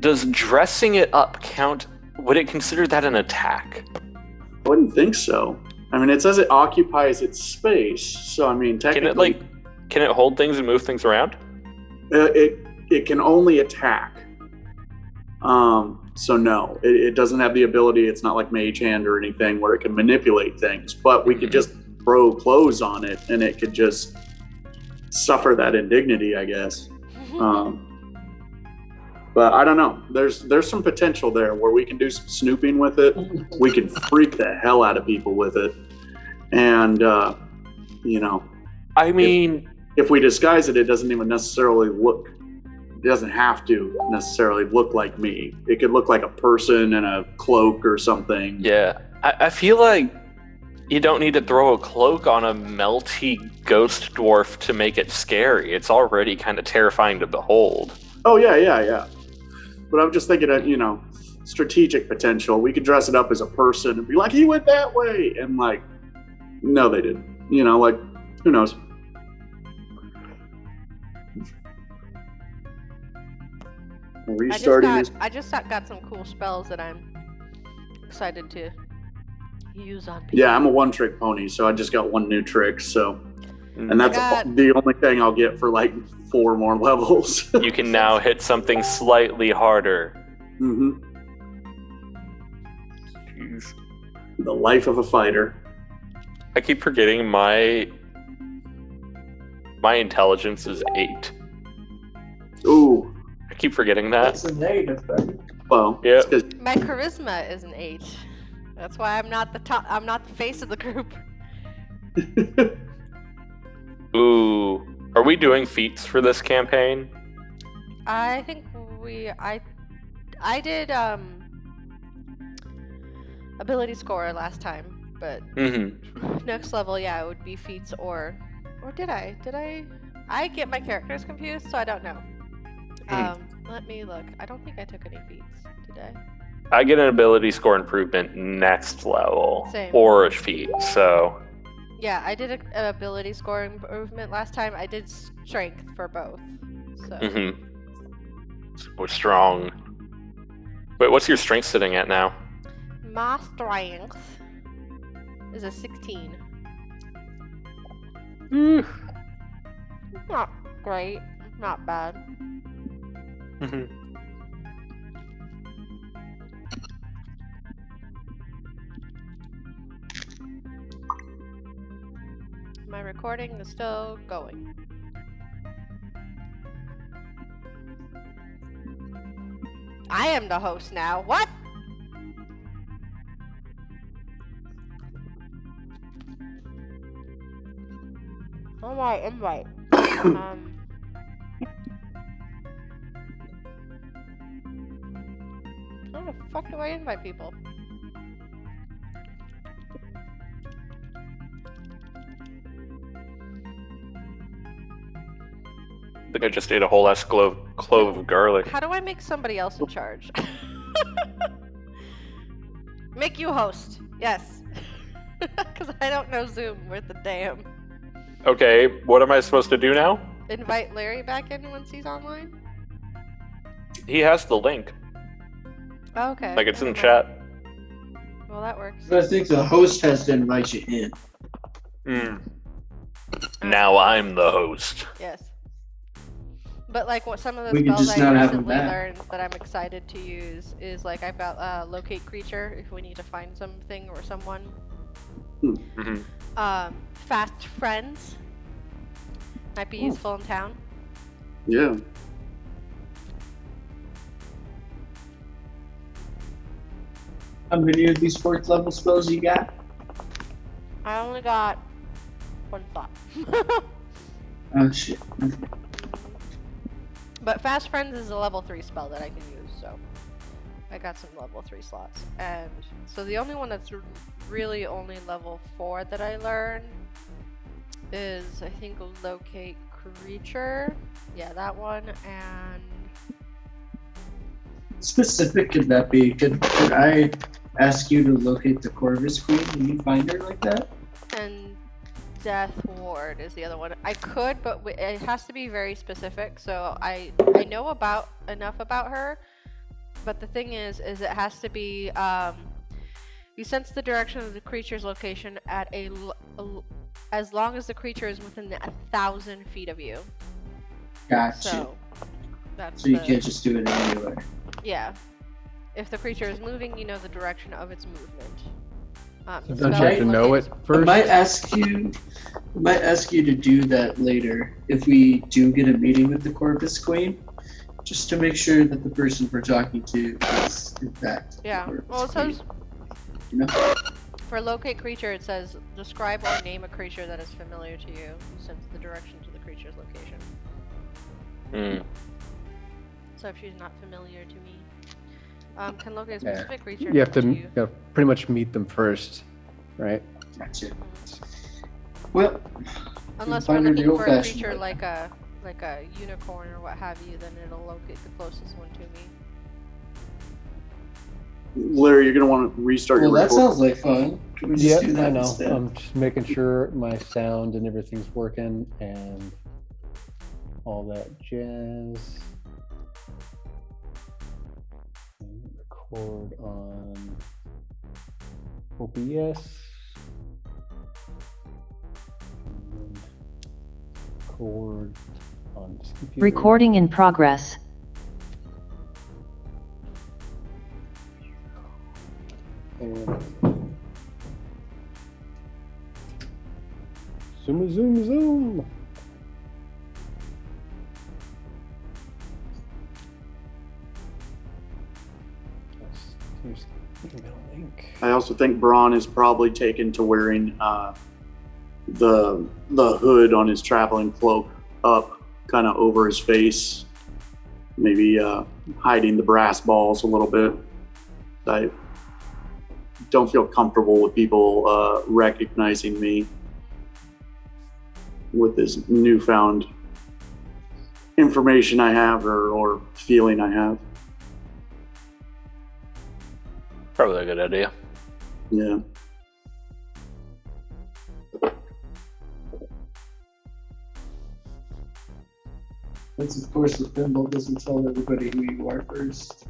does dressing it up count? Would it consider that an attack? I wouldn't think so. I mean, it says it occupies its space, so I mean, technically, Can it hold things and move things around? it can only attack. So no, it doesn't have the ability. It's not like Mage Hand or anything where it can manipulate things. But we could just throw clothes on it, and it could just suffer that indignity, I guess. But I don't know. There's some potential there where we can do some snooping with it. We can freak the hell out of people with it, and I mean, if we disguise it, it doesn't even necessarily look. It doesn't have to necessarily look like me. It could look like a person in a cloak or something. yeah. I feel like you don't need to throw a cloak on a melty ghost dwarf to make it scary. It's already kind of terrifying to behold. Oh yeah. But I'm just thinking of strategic potential. We could dress it up as a person and be like, he went that way, and like, no, they didn't. Who knows? Restarting. I just got some cool spells that I'm excited to use on people. Yeah, I'm a one-trick pony, so I just got one new trick. So, and that's got- the only thing I'll get for like 4 more levels. You can now hit something slightly harder. hmm Jeez. The life of a fighter. I keep forgetting my intelligence is 8. Ooh, I keep forgetting that. That's a negative, buddy. well, Yeah. it's 'cause- My charisma is an 8. That's why I'm not the top. I'm not the face of the group. Ooh. Are we doing feats for this campaign? I think I did ability score last time, but Mm-hmm. next level, yeah, it would be feats or did I? I get my characters confused, so I don't know. Let me look. I don't think I took any feats, did I? I get an ability score improvement next level. Same. Or a feat, so. Yeah, I did an ability score improvement last time. I did strength for both. So Mm-hmm. We're strong. Wait, what's your strength sitting at now? my strength is a 16. Not great, not bad. Mm-hmm. My recording is still going. I am the host now. What? All right, invite. How the fuck do I invite people? I think I just ate a whole ass clove of garlic. How do I make somebody else in charge? Make you host. Yes. Because I don't know Zoom worth a damn. Okay, what am I supposed to do now? Invite Larry back in once he's online? He has the link. Oh, okay. Like, it's in never chat. mind. Well, that works. But I think the host has to invite you in. Now I'm the host. Yes. But like what some of the We could spells just I not have him recently back. learned that I'm excited to use is like I've got locate creature if we need to find something or someone. Mm-hmm. Fast friends might be useful in town. Yeah. How many of these 4th level spells you got? I only got one slot. Oh shit. But Fast Friends is a level 3 spell that I can use, so I got some level 3 slots. And so the only one that's really only level 4 that I learned is, I think, Locate Creature. Yeah, that one. And Specific could that be? Could I ask you to locate the Corvus Queen and you find her like that? Death Ward is the other one. I could, but it has to be very specific. So I know enough about her, but the thing is it has to be you sense the direction of the creature's location at as long as the creature is within 1,000 feet of you. Gotcha. So that's So you can't just do it anywhere. Yeah. If the creature is moving, you know the direction of its movement. So the don't you spell have to know it locates- I first? might ask you to do that later if we do get a meeting with the Corvus Queen, just to make sure that the person we're talking to is in fact the Yeah. Corvus Well, it Queen. says You know? for locate creature, it says describe or name a creature that is familiar to you. You sense the direction to the creature's location. So if she's not familiar to me, can locate a Yeah. specific creature. You have to near you. pretty much meet them first, right? Gotcha. Well, Unless we're find her the looking for a old-fashioned creature way. like a unicorn or what have you, then it'll locate the closest one to me. Larry, you're gonna want to restart well, your that record. sounds like fun. Can we just do that I know. instead? I'm just making sure my sound and everything's working and all that jazz. And record on OBS. And record on this computer. Recording in progress. And zoom. Here's the email link. I also think Braun is probably taken to wearing the hood on his traveling cloak up kind of over his face, maybe hiding the brass balls a little bit. I don't feel comfortable with people recognizing me with this newfound information I have or feeling I have. Probably a good idea. Yeah. That's of course the thimble doesn't tell everybody who you are first.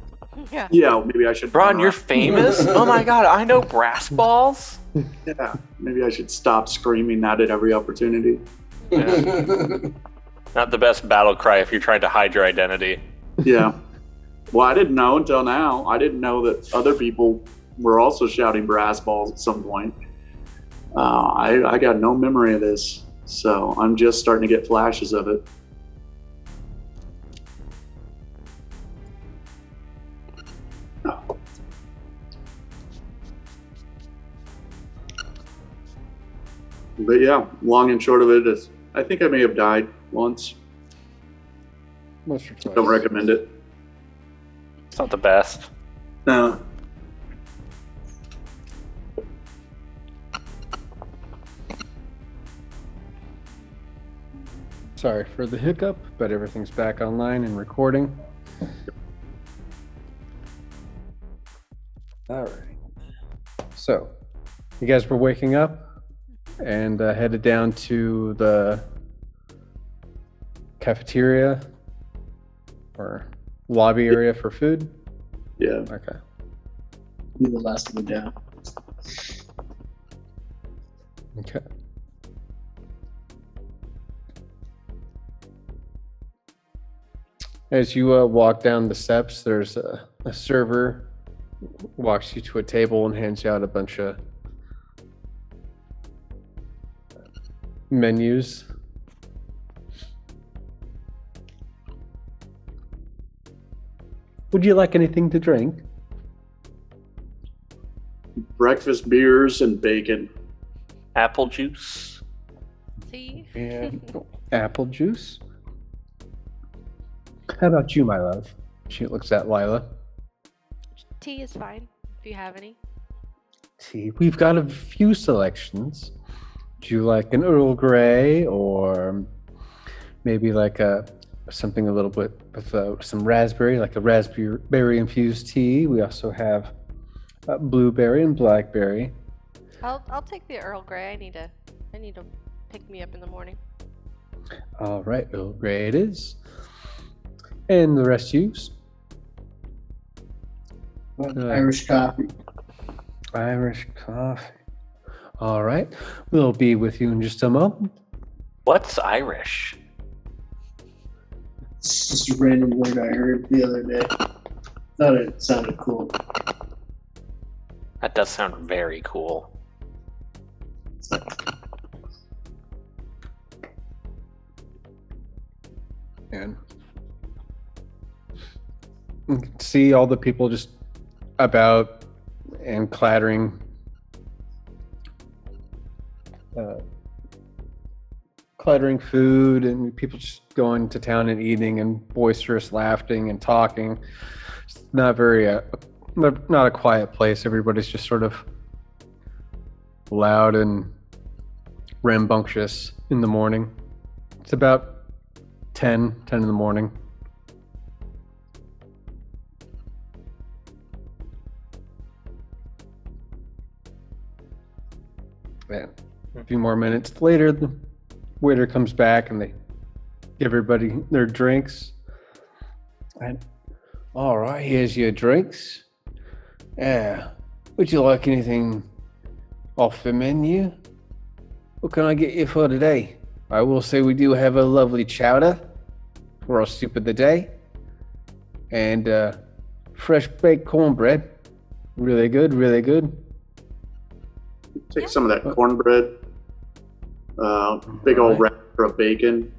Yeah. Yeah, maybe I should. Braun, you're famous? Oh my god, I know brass balls. Yeah, maybe I should stop screaming that at every opportunity. Yeah. Not the best battle cry if you're trying to hide your identity. Yeah. Well, I didn't know until now. I didn't know that other people were also shouting brass balls at some point. I got no memory of this, so I'm just starting to get flashes of it. But yeah, long and short of it is, I think I may have died once. Once or twice. Don't recommend it. It's not the best. No. Sorry for the hiccup, but everything's back online and recording. All right. So, you guys were waking up and headed down to the cafeteria or lobby area for food? Yeah. Okay. Be the last one down. Okay. As you walk down the steps, there's a server walks you to a table and hands you out a bunch of menus. Would you like anything to drink? Breakfast beers and bacon. Apple juice. See? Yeah. Apple juice. How about you, my love? She looks at Lila. Tea is fine if you have any. See, we've got a few selections. Do you like an Earl Grey or maybe like something a little bit with some raspberry, like a raspberry infused tea? We also have blueberry and blackberry. I'll take the Earl Grey. I need to pick me up in the morning. All right, Earl Grey it is. And the rest use Irish coffee. Irish coffee. All right, we'll be with you in just a moment. What's Irish? It's just a random word I heard the other day. Thought it sounded cool. That does sound very cool. It's like, And you can see all the people just about and clattering. Cluttering food and people just going to town and eating and boisterous laughing and talking. It's not very, not a quiet place. Everybody's just sort of loud and rambunctious in the morning. It's about 10 in the morning. And a few more minutes later, the waiter comes back and they give everybody their drinks. And all right, here's your drinks. Yeah, would you like anything off the menu? What can I get you for today? I will say we do have a lovely chowder for our soup of the day, and fresh baked cornbread. Really good, really good. Take some of that cornbread. Big old wrapper of bacon,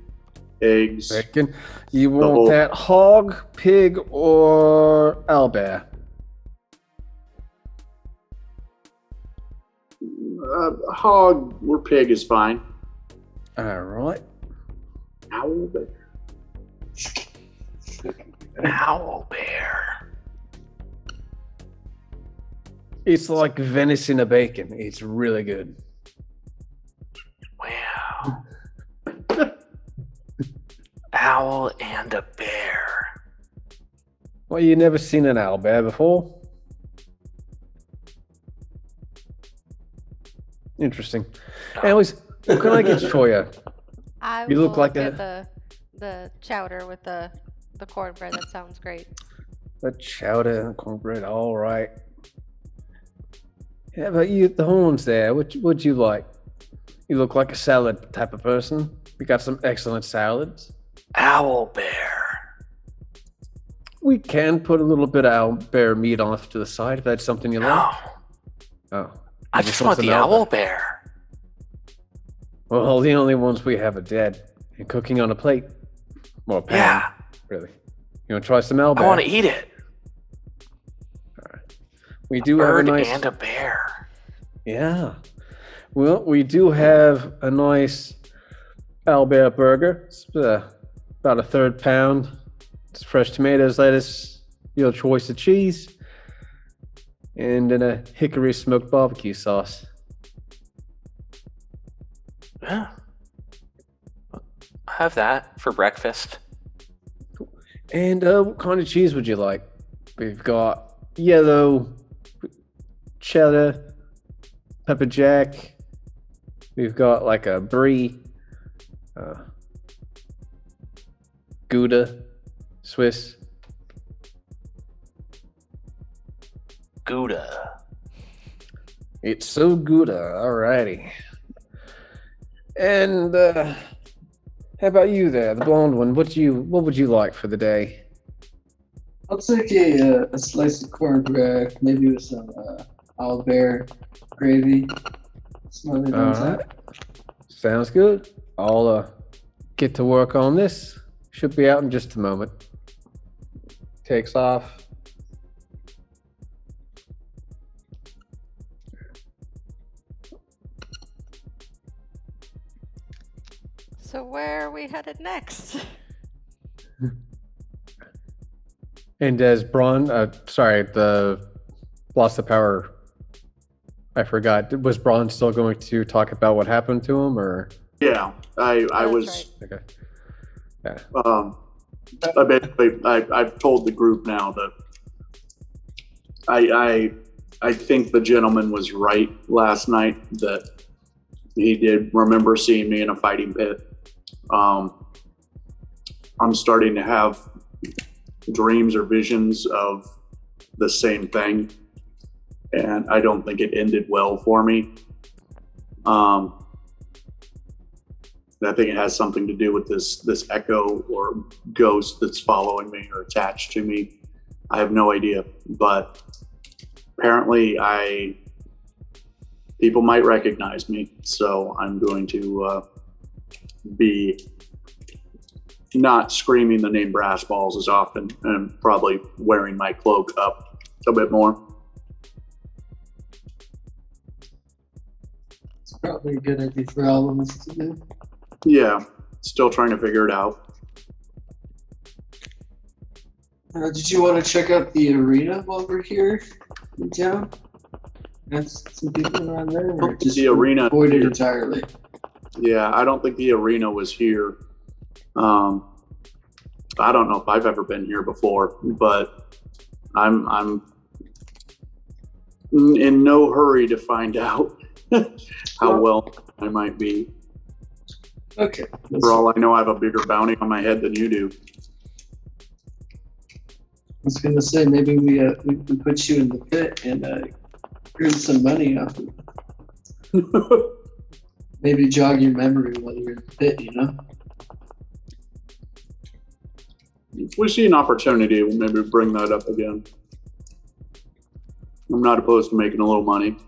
eggs. Bacon. You want whole- that hog, pig, or owlbear? Hog or pig is fine. All right. Owl bear. Owl bear. It's like venison and bacon. It's really good. Wow. Owl and a bear. Well, you never seen an owl bear before? Interesting. Anyways, what can I get for you? I You look will like get the chowder with the cornbread. That sounds great. The chowder and cornbread. All right. How about you at the horns there? What'd you like? You look like a salad type of person. We got some excellent salads. Owl bear. We can put a little bit of owl bear meat off to the side if that's something you like. No. Oh. I just want the owl bear. Well, the only ones we have are dead and cooking on a plate. Or a pan, Yeah. really. You want to try some owl bear? I want to eat it. We do have a Bird nice... and a bear. Yeah. Well, we do have a nice owlbear burger. It's about a third pound. It's fresh tomatoes, lettuce, your choice of cheese, and then a hickory smoked barbecue sauce. Yeah. I'll have that for breakfast. And what kind of cheese would you like? We've got yellow, cheddar, pepper jack. We've got like a brie, Gouda, Swiss. Gouda. It's so Gouda, alrighty. And how about you there, the blonde one? What would you like for the day? I'll take a slice of cornbread, maybe with some owlbear gravy. Smelly All right. Sounds good. I'll get to work on this. Should be out in just a moment. Takes off. So where are we headed next? And as Braun, the lost the power. I forgot. Was Braun still going to talk about what happened to him, or? Yeah, I That's was. Okay. I basically, I've told the group now that I think the gentleman was right last night that he did remember seeing me in a fighting pit. I'm starting to have dreams or visions of the same thing, and I don't think it ended well for me. I think it has something to do with this echo or ghost that's following me or attached to me. I have no idea, but apparently people might recognize me, so I'm going to be not screaming the name Brass Balls as often, and probably wearing my cloak up a bit more. It's probably a good idea for all of us to do. Yeah, still trying to figure it out. Did you want to check out the arena while we're here in town? That's some people around there, or just The arena- avoid it entirely? Yeah, I don't think the arena was here. I don't know if I've ever been here before, but I'm in no hurry to find out how well I might be. Okay. For all I know, I have a bigger bounty on my head than you do. I was gonna say maybe we put you in the pit and earn some money off it. Maybe jog your memory while you're in the pit, you know? If we see an opportunity, we'll maybe bring that up again. I'm not opposed to making a little money.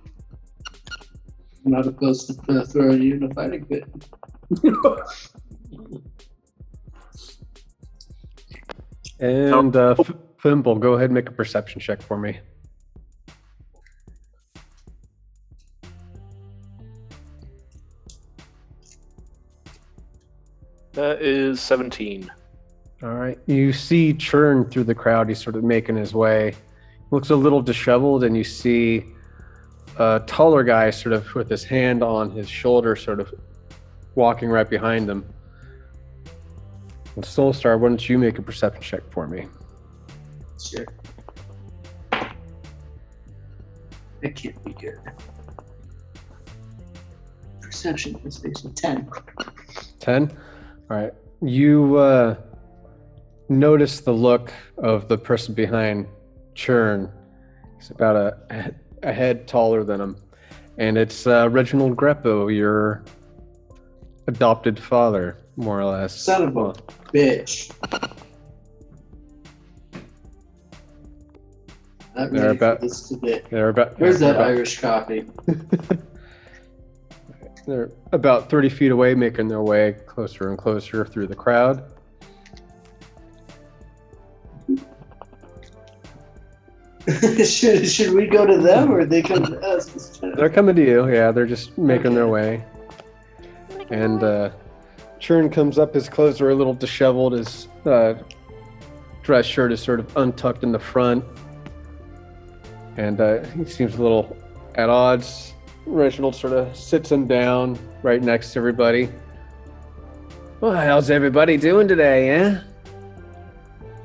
I'm not opposed to throwing you in a fighting pit. And Thimble, go ahead and make a perception check for me. That is 17. All right. You see Churn through the crowd. He's sort of making his way. Looks a little disheveled, and you see a taller guy sort of with his hand on his shoulder, sort of walking right behind him. And Soulstar, why don't you make a perception check for me? Sure. That can't be good. Perception is 10. 10? All right. You notice the look of the person behind Churn. He's about a head taller than him. And it's Reginald Greppo, your adopted father, more or less. Son of a bitch. Not They're ready about- for this today. they're Where's that about- Irish coffee? They're about 30 feet away, making their way closer and closer through the crowd. should we go to them or they come to us? They're coming to you, yeah. They're just making their way. And Churn comes up. His clothes are a little disheveled. His dress shirt is sort of untucked in the front. And he seems a little at odds. Reginald sort of sits him down right next to everybody. Well, how's everybody doing today, eh?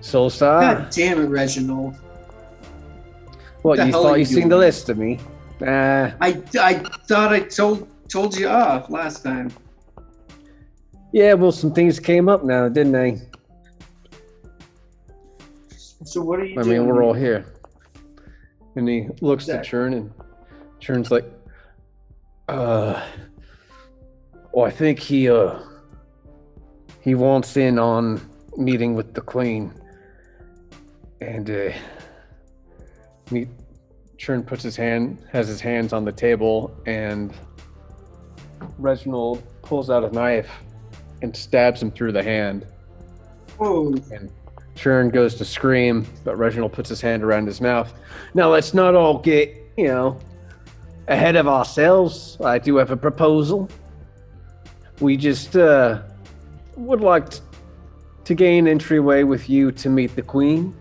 Soulstar? God damn it, Reginald. What, the you hell thought are you you seen the doing? list of me? I thought I told you off last time. Yeah, well, some things came up now, didn't they? So what are you I doing? mean, we're all here. And he looks to Exactly. Churn, and Churn's like, well, I think he wants in on meeting with the Queen. And Churn has his hands on the table, and Reginald pulls out a knife and stabs him through the hand. Whoa. And Churn goes to scream, but Reginald puts his hand around his mouth. Now, let's not all get, ahead of ourselves. I do have a proposal. We just would like to gain entryway with you to meet the Queen.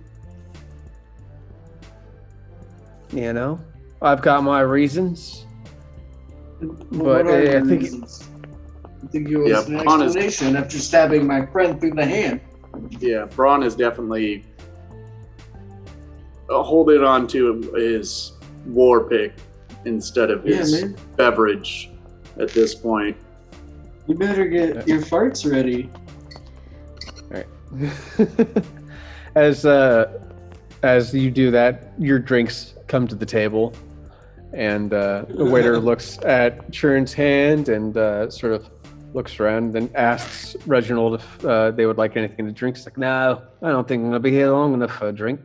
I've got my reasons. What are I your think- reasons? I think you Yeah, was an Braun is- explanation after stabbing my friend through the hand. Yeah, Braun is definitely holding on to his war pick instead of Yeah, his man. beverage at this point. You better get your farts ready. As you do that, your drinks come to the table, and the waiter looks at Churn's hand and sort of looks around, and then asks Reginald if they would like anything to drink. He's like, "No, I don't think I'm gonna be here long enough for a drink.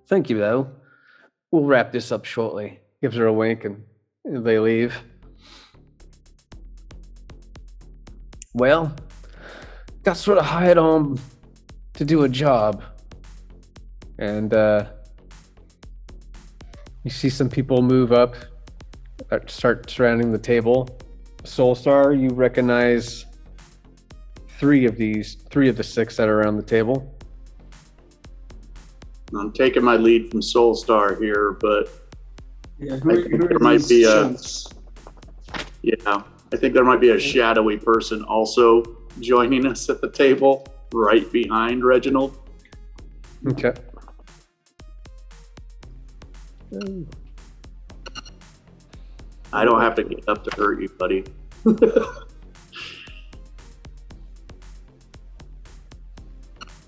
Thank you, though. We'll wrap this up shortly." Gives her a wink, and they leave. Well, got sort of hired on to do a job. And you see some people move up, start surrounding the table. Soulstar, you recognize three of the 6 that are around the table. I'm taking my lead from Soulstar here, but Yeah, I who think are there might these be a- chumps? yeah, I think there might be a shadowy person also joining us at the table right behind Reginald. Okay. I don't have to get up to hurt you, buddy.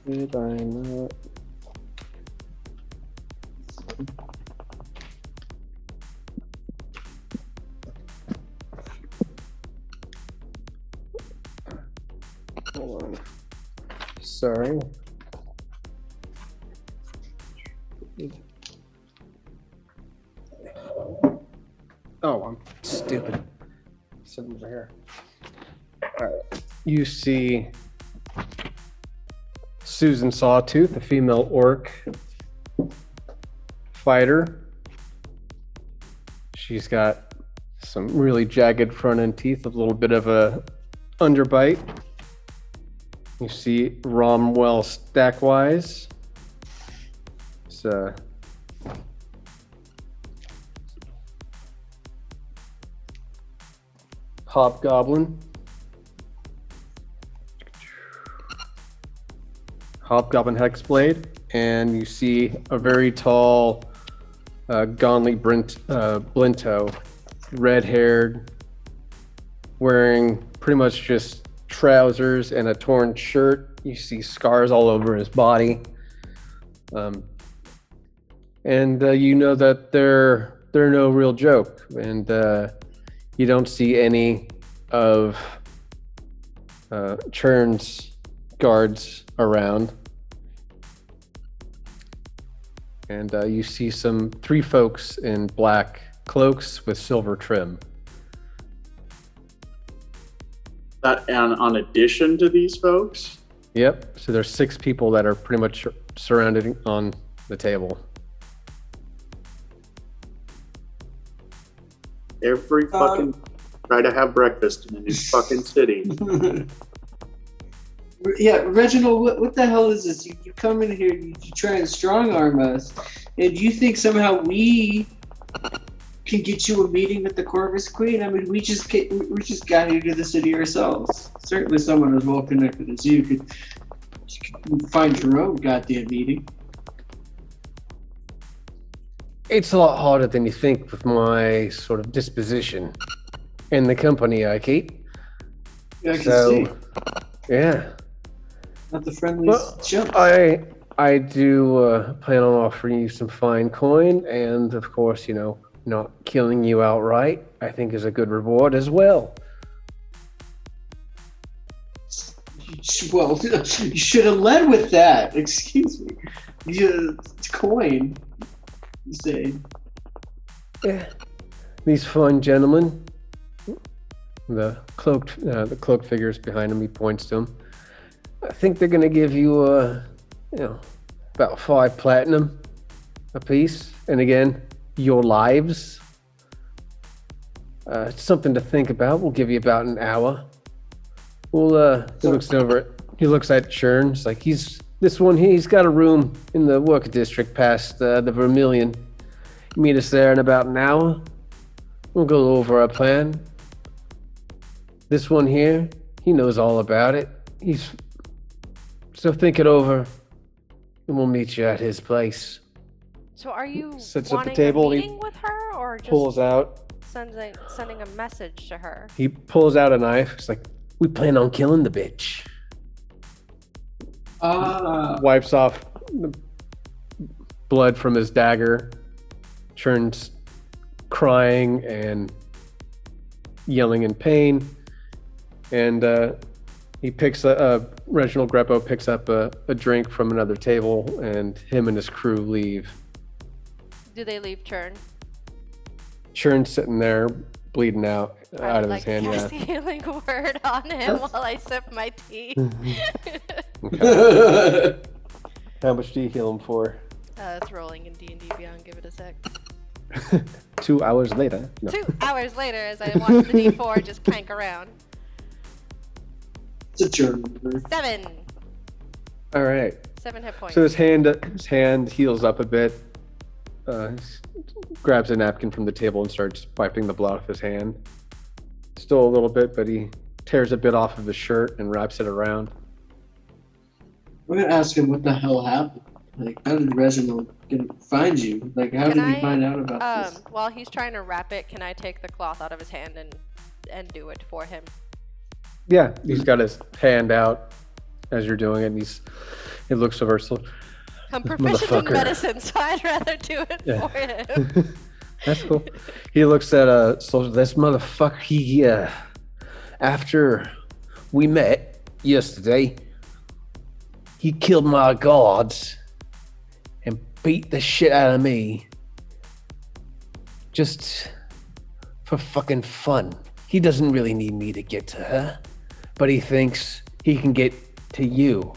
Did I not? Hold on. Sorry. Oh, I'm stupid. Sitting over here. All right. You see Susan Sawtooth, a female orc fighter. She's got some really jagged front end teeth, a little bit of a underbite. You see Romwell Stackwise. It's Hobgoblin. Hobgoblin Hexblade, and you see a very tall, Gonley Blinto, red-haired, wearing pretty much just trousers and a torn shirt. You see scars all over his body, and you know that they're no real joke, and you don't see any of Churn's guards around. And you see three folks in black cloaks with silver trim. That on addition to these folks? Yep. So there's 6 people that are pretty much surrounded on the table. Every fucking try to have breakfast in a new fucking city. Yeah, Reginald, what the hell is this? You come in here, you try and strong arm us, and you think somehow we can get you a meeting with the Corvus Queen? I mean, we just got here to the city ourselves. Certainly, someone as well connected as you could find your own goddamn meeting. It's a lot harder than you think with my sort of disposition and the company I keep. Yeah, I can see. Yeah. Not the friendliest jump. I do plan on offering you some fine coin, and of course, not killing you outright, I think is a good reward as well. Well, you should have led with that. Excuse me. Coin, you say. Yeah. These fine gentlemen, the cloaked figures behind him, he points to them. I think they're going to give you, about 5 platinum apiece. And again, your lives. It's something to think about. We'll give you about an hour. He looks at Churn. It's like, he's got a room in the work district past the Vermilion. Meet us there in about an hour. We'll go over our plan. This one here, he knows all about it. So think it over, and we'll meet you at his place. So are you Sits at the wanting table, a he meeting with her, or just Pulls out. sending a message to her? He pulls out a knife. It's like, we plan on killing the bitch. Wipes off the blood from his dagger. Churn's crying and yelling in pain. And Reginald Greppo picks up a drink from another table, and him and his crew leave. Do they leave Churn? Churn's sitting there, bleeding out of his hand. Cast healing word on him while I sip my tea. Okay. How much do you heal him for? It's rolling in D&D Beyond. Give it a sec. 2 hours later. No. 2 hours later, as I watch the D4 just crank around. It's a German. 7. All right. 7 hit points. So his hand heals up a bit. Grabs a napkin from the table and starts wiping the blood off his hand. Still a little bit, but he tears a bit off of his shirt and wraps it around. We're gonna ask him what the hell happened. Like, how did Reginald find you? Like, how did he find out about this? While he's trying to wrap it, can I take the cloth out of his hand and do it for him? Yeah, he's got his hand out as you're doing it, and he looks over. So, I'm proficient in medicine, so I'd rather do it for him. That's cool. He looks at so this motherfucker. He after we met yesterday, he killed my guards and beat the shit out of me just for fucking fun. He doesn't really need me to get to her, but he thinks he can get to you.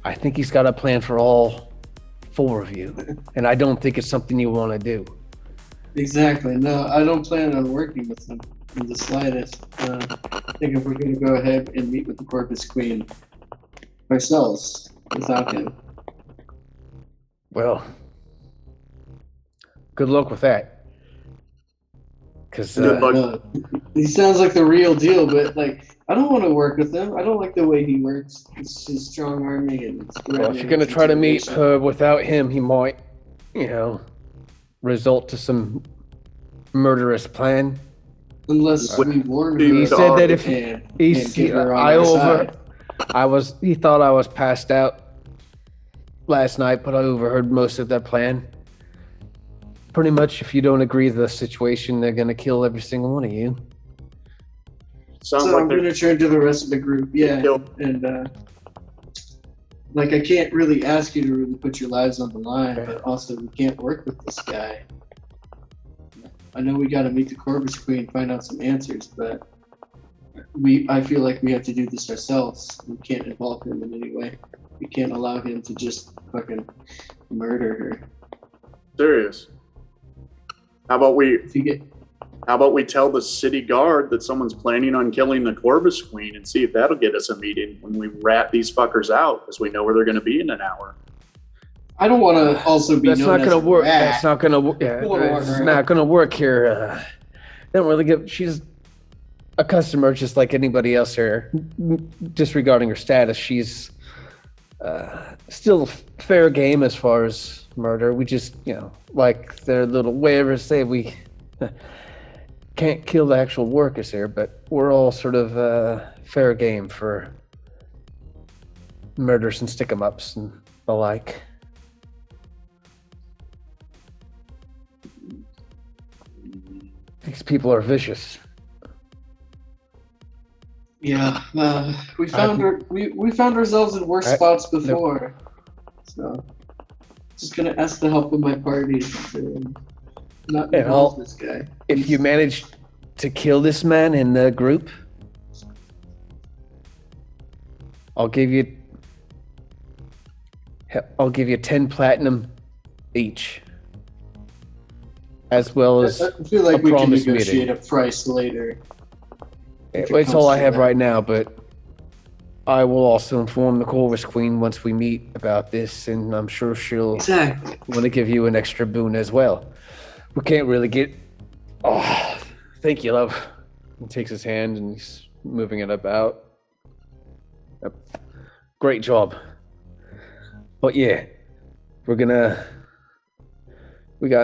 I think he's got a plan for all 4 of you, and I don't think it's something you want to do. Exactly. No, I don't plan on working with him in the slightest. I think if we're going to go ahead and meet with the Corvus Queen ourselves without him. Well, good luck with that. Because No, He sounds like the real deal, but like I don't want to work with him. I don't like the way he works. It's just strong arming and Well, if you're gonna try to meet her without him, he might, result to some murderous plan. Unless we warn her. He said that if and he get her on our side. he thought I was passed out last night, but I overheard most of their plan. Pretty much, if you don't agree with the situation, they're gonna kill every single one of you. Sounds So like I'm gonna turn to the rest of the group, and like I can't really ask you to really put your lives on the line, but also we can't work with this guy. I know we got to meet the Corvus Queen, find out some answers, but I feel like we have to do this ourselves. We can't involve him in any way. We can't allow him to just fucking murder her. serious. How about we If you get tell the city guard that someone's planning on killing the Corvus Queen and see if that'll get us a meeting when we rat these fuckers out, because we know where they're going to be in an hour. I don't want to also be That's known not as gonna a work. rat. That's not gonna. Yeah, it's not gonna work here. Don't really give. She's a customer just like anybody else here. Disregarding her status, she's still fair game as far as murder. We just, like their little waivers say, we can't kill the actual workers here, but we're all sort of fair game for murders and stick 'em ups and the like. These people are vicious. Yeah, we found we found ourselves in worse spots before, so just gonna ask the help of my party to not involve this guy. If you manage to kill this man in the group, I'll give you 10 platinum each, as well as I feel like a we can promise negotiate meeting. a price later. It's all I have right now, but I will also inform the Corvus Queen once we meet about this, and I'm sure she'll Exactly. want to give you an extra boon as well. We can't really get. Oh, thank you, love. He takes his hand and he's moving it about. Yep. Great job. But yeah, we got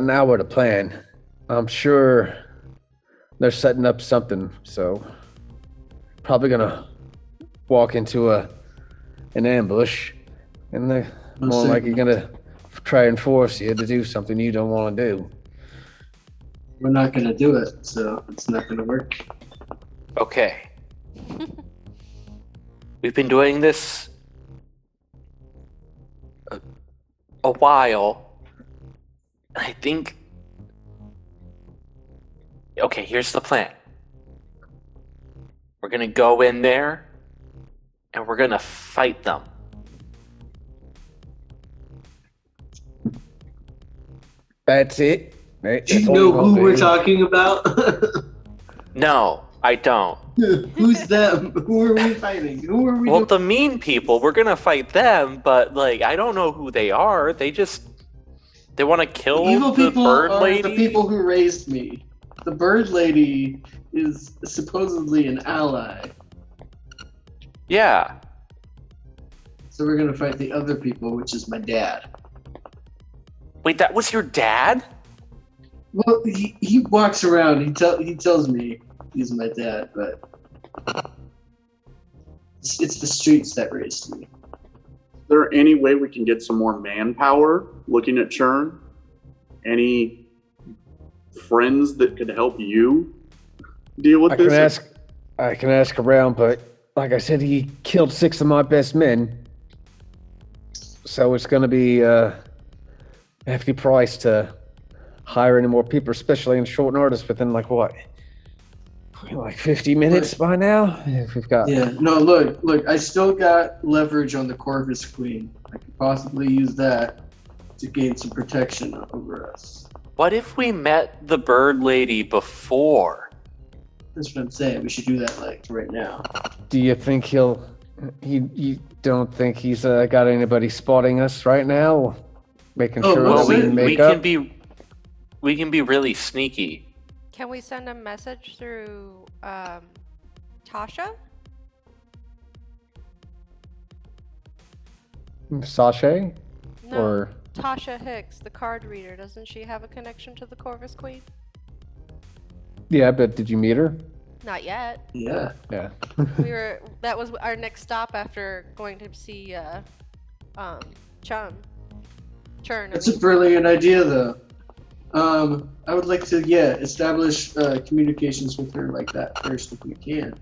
an hour to plan. I'm sure they're setting up something, so probably gonna walk into an ambush, and they're more likely gonna try and force you to do something you don't want to do. We're not gonna do it, so it's not gonna work. Okay. We've been doing this a while. I think. Okay, here's the plan. We're gonna go in there and we're gonna fight them. That's it. Do you know who we're talking about? No, I don't. Who's them? Who are we fighting? Who are we? Well, the mean people, we're gonna fight them, but I don't know who they are. They want to kill The evil the people bird are lady. the people who raised me. The bird lady is supposedly an ally. Yeah. So we're gonna fight the other people, which is my dad. Wait, that was your dad? Well, he walks around. He tells me he's my dad, but it's the streets that raised me. Is there any way we can get some more manpower looking at Churn? Any friends that could help you deal with this? I can ask around, but like I said, he killed 6 of my best men. So it's going to be a hefty price to hire any more people, especially in short notice within like 50 minutes by now? If we've got... Yeah, no, look, I still got leverage on the Corvus Queen. I could possibly use that to gain some protection over us. What if we met the bird lady before? That's what I'm saying. We should do that right now. Do you think you don't think he's got anybody spotting us right now? Making sure well, that we can make we up? can be really sneaky. Can we send a message through Tasha? Sashay? No, Or Tasha Hicks, the card reader. Doesn't she have a connection to the Corvus Queen? yeah, but did you meet her? Not yet. Yeah. Yeah. That was our next stop after going to see Churn. That's a brilliant idea, though. I would like to, establish communications with her like that first if we can.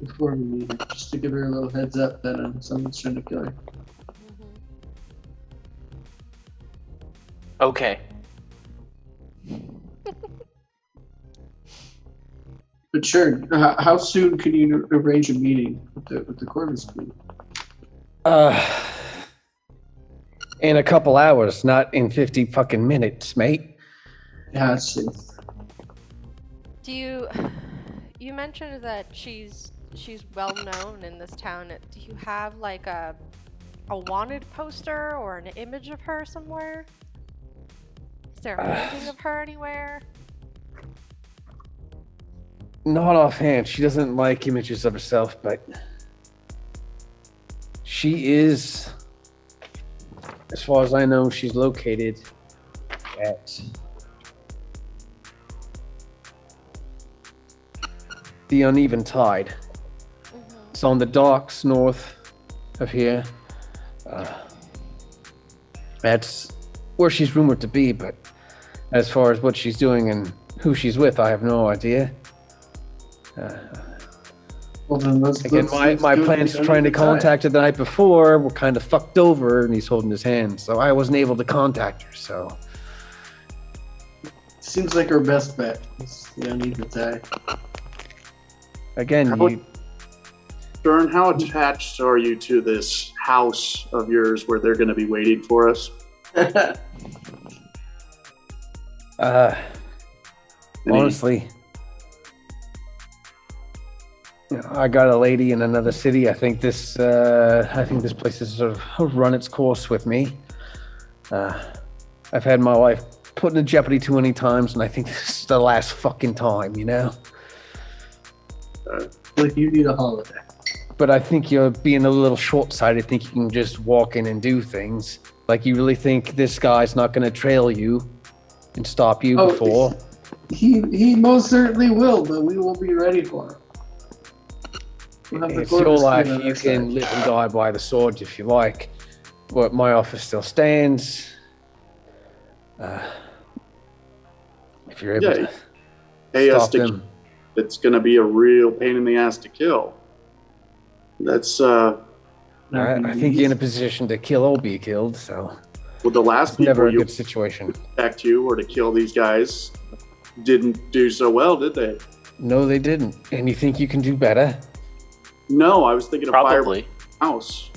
Before we meet her, just to give her a little heads up that someone's trying to kill her. Okay. But sure, how soon can you arrange a meeting with the Corvus Queen? In a couple hours, not in 50 fucking minutes, mate. Yeah, I see. Do you mentioned that she's well known in this town. Do you have like a wanted poster or an image of her somewhere? Is there a painting of her anywhere? Not offhand. She doesn't like images of herself, but she is, as far as I know, she's located at the Uneven Tide. It's on the docks north of here. That's where she's rumored to be, but as far as what she's doing and who she's with, I have no idea. Well, then Again, my plans for trying to contact her the night before were kind of fucked over, and he's holding his hand, so I wasn't able to contact her, so... Seems like our best bet. It's the Uneven Tide. Again, Churn, how attached are you to this house of yours where they're going to be waiting for us? Honestly, you know, I got a lady in another city. I think this place has sort of run its course with me. I've had my life put in jeopardy too many times, and I think this is the last fucking time, you know? Like you need a holiday. But I think you're being a little short-sighted, think you can just walk in and do things. Like, you really think this guy's not going to trail you and stop you before? He most certainly will, but we will be ready for him. It's your life. You can live and die by the sword if you like. But my offer still stands. If you're able to stop them. It's going to be a real pain in the ass to kill. That's I think you're in a position to kill or be killed, so well, the last people never a you good situation. attacked you or to kill these guys didn't do so well, did they? No, they didn't. And you think you can do better? No, I was thinking of Probably. Fire House.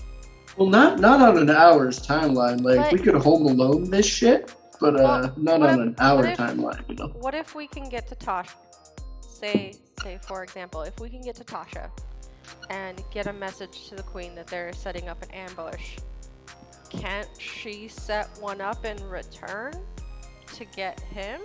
Well, not on an hour's timeline. Like But- we could Home Alone this shit, but Well, not what on if- an hour what if- timeline. You know. What if we can get to Tasha? Say for example, if we can get to Tasha and get a message to the Queen that they're setting up an ambush, can't she set one up in return to get him?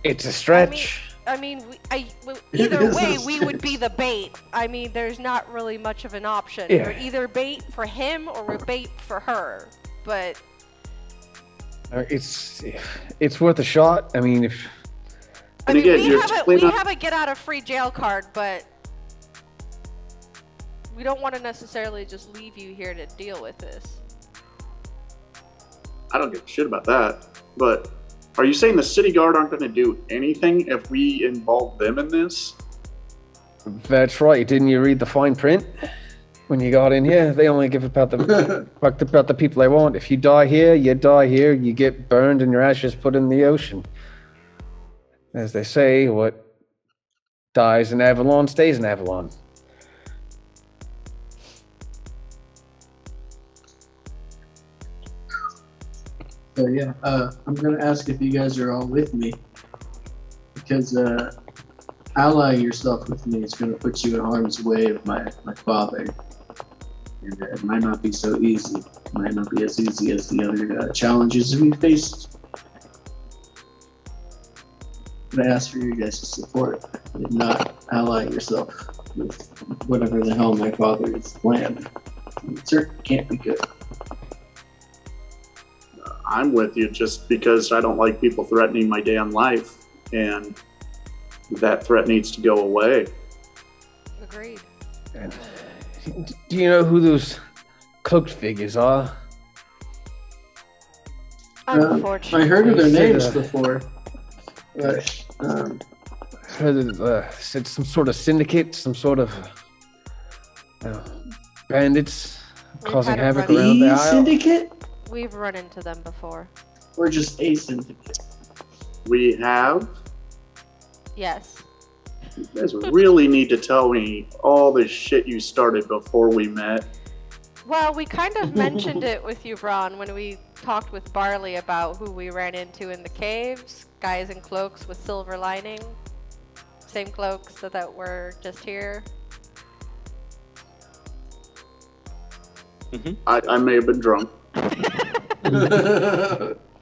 It's a stretch. I mean, either is way, a we would be the bait. I mean, there's not really much of an option. Yeah. We're either bait for him or we're bait for her. But It's worth a shot. I mean, if I And mean, again, you're we clean up- have a get out of free jail card, but we don't want to necessarily just leave you here to deal with this. I don't give a shit about that. But are you saying the city guard aren't going to do anything if we involve them in this? that's right, didn't you read the fine print when you got in here? They only give about the people they want. If you die here, you die here. You get burned and your ashes put in the ocean. As they say, what dies in Avalon stays in Avalon. So yeah, I'm gonna ask if you guys are all with me, because allying yourself with me is gonna put you in harm's way of my father, and it might not be so easy. It might not be as easy as the other challenges we faced. But I ask for your guys' support and not ally yourself with whatever the hell my father has planned. It certainly can't be good. I'm with you just because I don't like people threatening my damn life, and that threat needs to go away. Agreed. And do you know who those cloaked figures are? Unfortunately. I heard of their You said, names before, but Heard it, said some sort of syndicate, some sort of bandits We've causing had a havoc run- around the the isle. syndicate, We've run into them before. or just a syndicate? We have. Yes. You guys really need to tell me all the shit you started before we met. Well, we kind of mentioned it with you, Braun, when we talked with Barley about who we ran into in the caves. Guys in cloaks with silver lining. Same cloaks so that we're just here. I may have been drunk.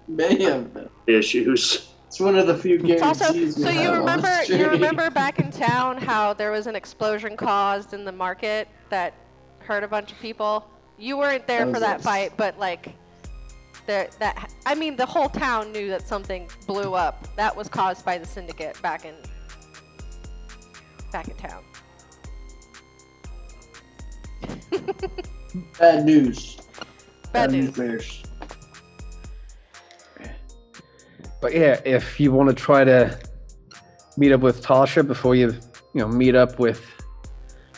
May have been. Issues. It's one of the few It's also, guarantees we so you have on remember this you journey. remember back in town how there was an explosion caused in the market that hurt a bunch of people? You weren't there That for was that us. fight, but like the whole town knew that something blew up. That was caused by the syndicate back in town. Bad news. Bad news. bears. But yeah, if you want to try to meet up with Tasha before you meet up with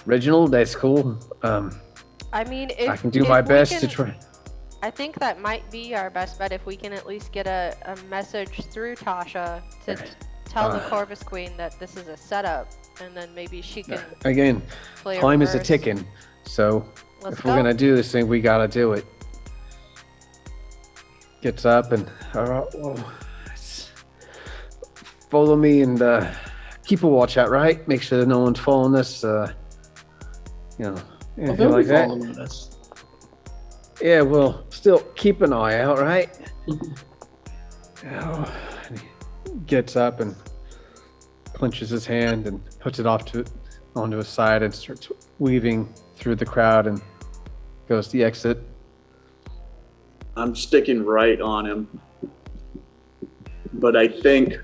Reginald, that's cool. I mean, if I can do if my we best to can- try. I think that might be our best bet if we can at least get a message through Tasha to tell the Corvus Queen that this is a setup, and then maybe she can Again, play a time is a reverse. ticking. So Let's if we're go. gonna do this thing, we gotta do it. Gets up and follow me and keep a watch out, right? Make sure that no one's following us. Well, Anything they'll like be that. following us. Yeah, well, still keep an eye out, right? And he gets up and clenches his hand and puts it onto his side and starts weaving through the crowd and goes to the exit. I'm sticking right on him. But I think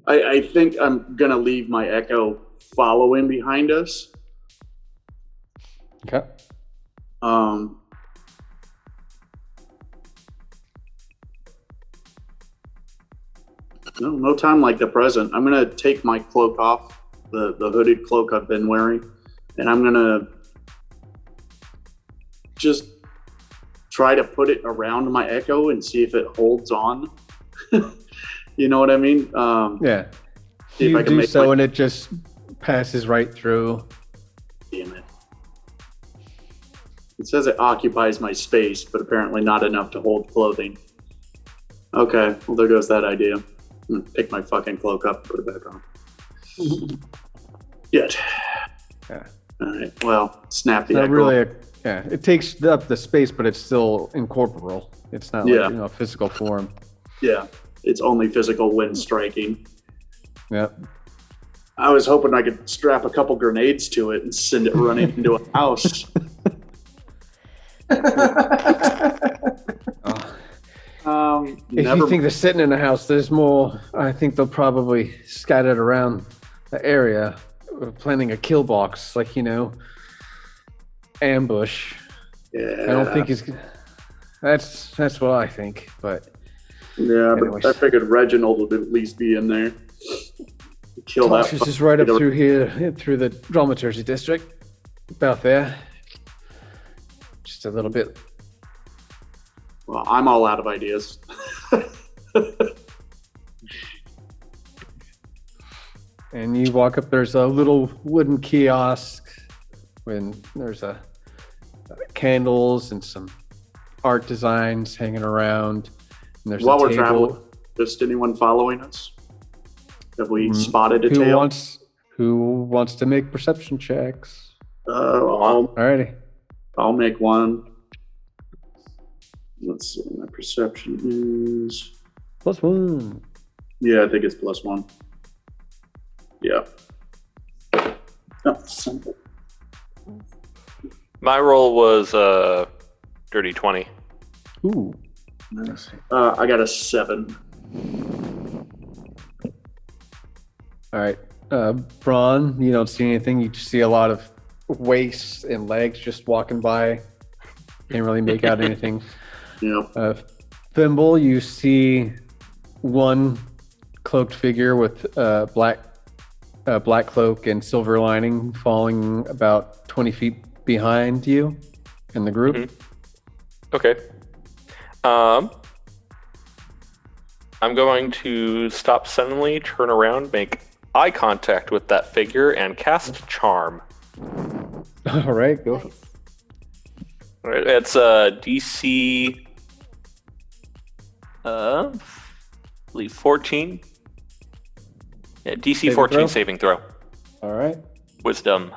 I think I'm gonna leave my echo following behind us. Okay. No time like the present. I'm gonna take my cloak off, the hooded cloak I've been wearing, and I'm gonna just try to put it around my echo and see if it holds on. You know what I mean? Yeah. See if You I can do make so, my- and it just passes right through. Damn it. It says it occupies my space, but apparently not enough to hold clothing. Okay, well, there goes that idea. I'm gonna pick my fucking cloak up and put it back on. Good. Yeah. All right, well, snap the Not echo. really. It takes up the space, but it's still incorporeal. It's not Yeah. like physical form. Yeah, it's only physical wind striking. Yeah. I was hoping I could strap a couple grenades to it and send it running into a house. If you think they're sitting in a house, there's more. I think they'll probably scatter it around the area, planning a kill box, ambush. Yeah, I don't think it's. That's what I think. But Yeah, but anyways. I figured Reginald would at least be in there. Kill that. Tasha's just right up through here, through the dramaturgy district, about there. Just a little bit. Well, I'm all out of ideas. And you walk up. There's a little wooden kiosk, when there's candles and some art designs hanging around. And there's While a we're table. traveling, just anyone following us? Have we spotted a Who tail? wants to make perception checks? Alrighty. I'll make one. Let's see, my perception is +1. Yeah, I think it's +1. Yeah. Oh, simple. My roll was dirty 20. Ooh. Nice. I got a 7. All right. Braun, you don't see anything. You just see a lot of waists and legs just walking by. Can't really make out anything. Yeah. Thimble, you see one cloaked figure with black cloak and silver lining falling about 20 feet behind you in the group. Mm-hmm. Okay. I'm going to stop suddenly, turn around, make eye contact with that figure, and cast Charm. All right, go. Nice. All right, it's DC, I believe 14. Yeah, DC Saving 14 throw? saving throw. All right. Wisdom.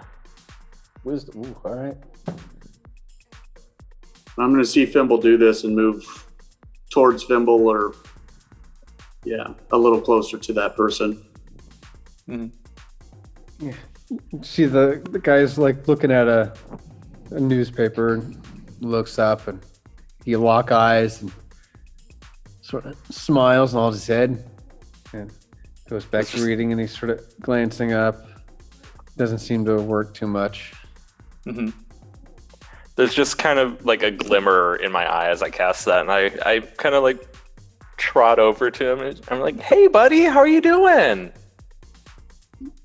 Wisdom. Ooh, all right. I'm going to see Fimble do this and move towards Fimble or, a little closer to that person. Yeah. See the guy's like looking at a newspaper and looks up and he lock eyes and sort of smiles and nods his head and goes back to reading and he's sort of glancing up. Doesn't seem to work too much. Mm-hmm. There's just kind of like a glimmer in my eye as I cast that, and I kind of like trot over to him and I'm like, "Hey, buddy, how are you doing?"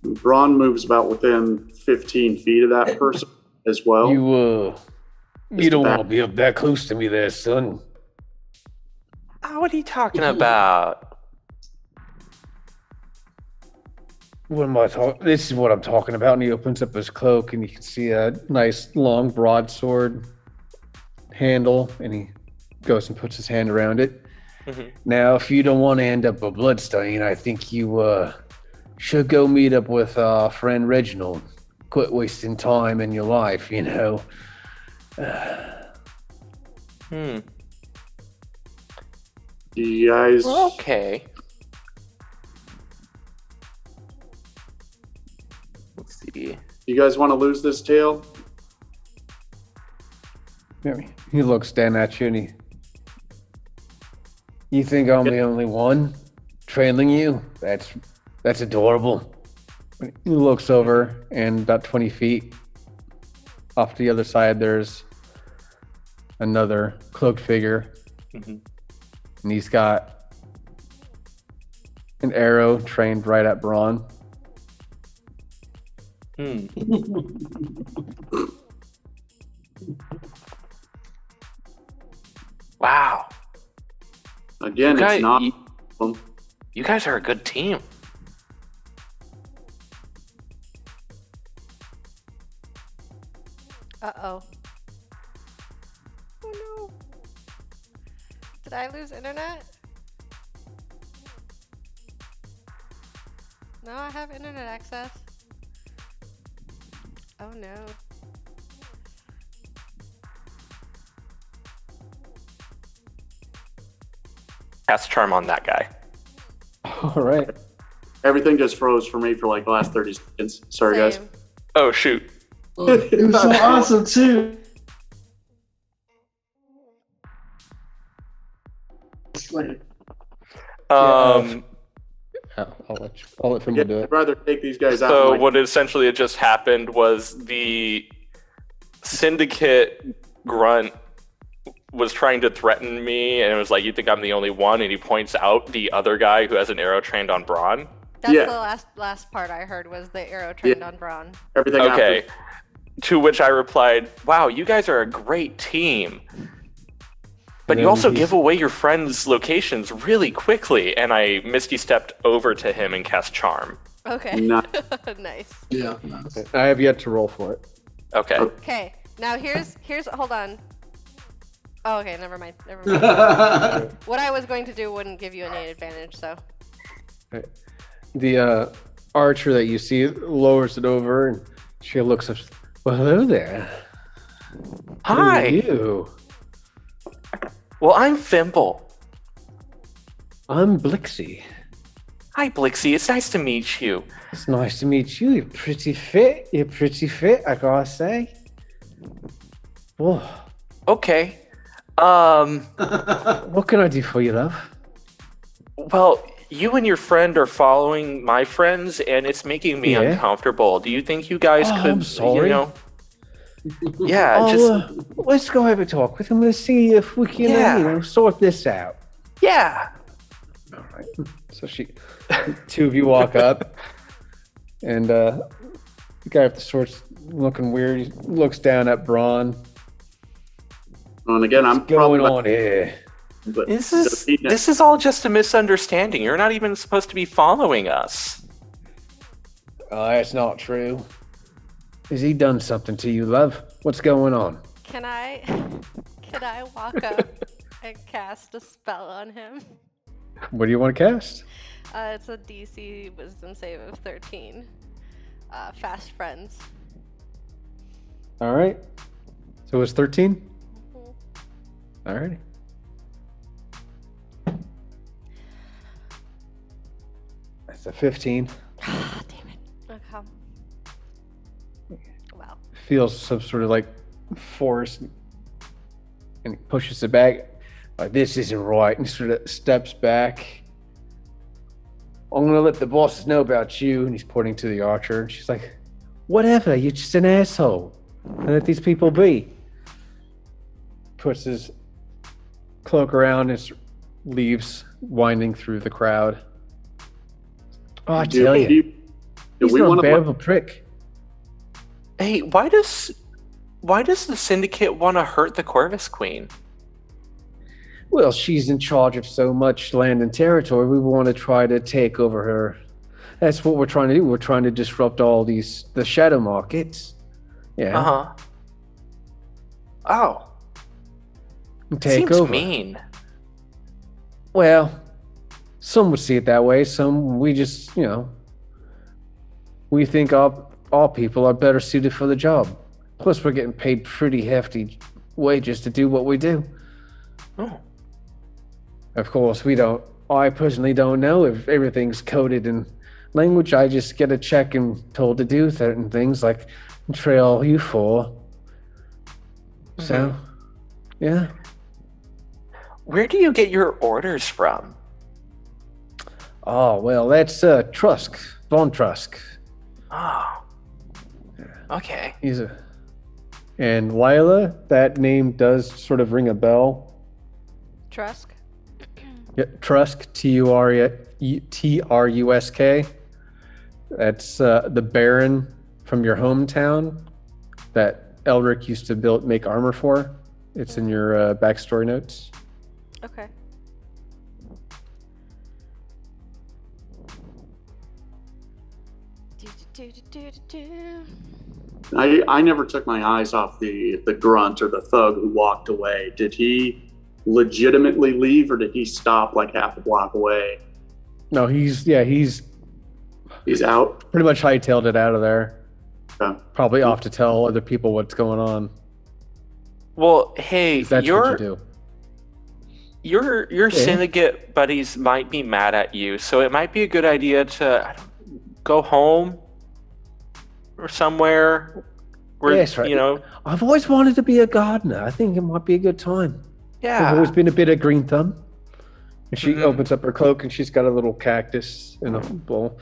Braun moves about within 15 feet of that person as well. You don't want to be up that close to me there, son. Oh, what are you talking about? What am I talking? This is what I'm talking about. And he opens up his cloak, and you can see a nice long broadsword handle, and he goes and puts his hand around it. Mm-hmm. Now, if you don't want to end up a bloodstain, I think you should go meet up with our friend Reginald. Quit wasting time in your life, you know. Do you guys? Okay. Let's see. You guys want to lose this tail? He looks down at you, and you think I'm the only one trailing you? That's adorable. He looks over, and about 20 feet off to the other side, there's another cloaked figure. Mm-hmm. And he's got an arrow trained right at Braun. Wow. Again, You it's not. You guys are a good team. Uh-oh. Oh no. Did I lose internet? No, I have internet access. Oh no. Cast Charm on that guy. All right. Everything just froze for me for like the last 30 seconds. Sorry, guys. Same. Oh, shoot. It was so awesome too. Explain. I'll let Fimble do I'd it. rather take these guys out. So like, what essentially had just happened was the syndicate grunt was trying to threaten me, and it was like, "You think I'm the only one?" And he points out the other guy who has an arrow trained on Braun. That's Yeah. the last part I heard was the arrow trained on Braun. everything Okay. after. To which I replied, "Wow, you guys are a great team. But you then also he's- give away your friends' locations really quickly." And I misty stepped over to him and cast Charm. Okay. Nice. Nice. Yeah. Nice. I have yet to roll for it. Okay. Okay. Now here's hold on. Oh, okay, never mind. What I was going to do wouldn't give you any advantage, so. The archer that you see lowers it over, and she looks up. Well, hello there. Who are Hi. you? Well, I'm Fimble. I'm Blixie. Hi, Blixie. It's nice to meet you. It's nice to meet you. You're pretty fit. I gotta say. Whoa. Okay. What can I do for you, love? Well, you and your friend are following my friends, and it's making me Yeah. uncomfortable. Do you think you guys could, I'm sorry. Yeah, Let's go have a talk with him. Let's see if we can, sort this out. yeah. All right. So two of you walk up, and the guy with the sword's looking weird. He looks down at Braun. And again, I'm What's going on here? But This is all just a misunderstanding. You're not even supposed to be following us. Oh, that's not true. Has he done something to you, love? What's going on? Can I walk up and cast a spell on him? What do you want to cast? It's a DC Wisdom save of 13. Fast friends. All right. So it's 13? All righty. That's a 15. Ah, damn it. Okay. Wow. Feels some sort of like force and he pushes it back. Like, this isn't right. And sort of steps back. I'm going to let the bosses know about you. And he's pointing to the archer. And she's like, whatever. You're just an asshole. And let these people be. Puts his cloak around and leaves, winding through the crowd. Oh, I tell you. He's an unbearable prick. Hey, why does the Syndicate want to hurt the Corvus Queen? Well, she's in charge of so much land and territory. We want to try to take over her. That's what we're trying to do. We're trying to disrupt all the shadow markets. Yeah. Uh-huh. Oh. Take Seems over. mean. Well, some would see it that way. Some, we just, we think all people are better suited for the job. Plus, we're getting paid pretty hefty wages to do what we do. Oh. Of course, I personally don't know if everything's coded in language. I just get a check and told to do certain things like trail you for. So, yeah. Where do you get your orders from? Oh, well, that's Trusk, Von Trusk. Oh. Okay. And Lila, that name does sort of ring a bell. Trusk? Yeah, Trusk, Trusk. That's the Baron from your hometown that Elric used to make armor for. It's in your backstory notes. Okay. I never took my eyes off the grunt or the thug who walked away. Did he legitimately leave, or did he stop like half a block away? No, he's out. pretty much hightailed it out of there. Okay. Probably off to tell other people what's going on. Well, hey, That's what you do. Your Syndicate buddies might be mad at you, so it might be a good idea to go home or somewhere where, Yes, right. I've always wanted to be a gardener. I think it might be a good time. Yeah. I've always been a bit of green thumb. And she opens up her cloak and she's got a little cactus in a bowl.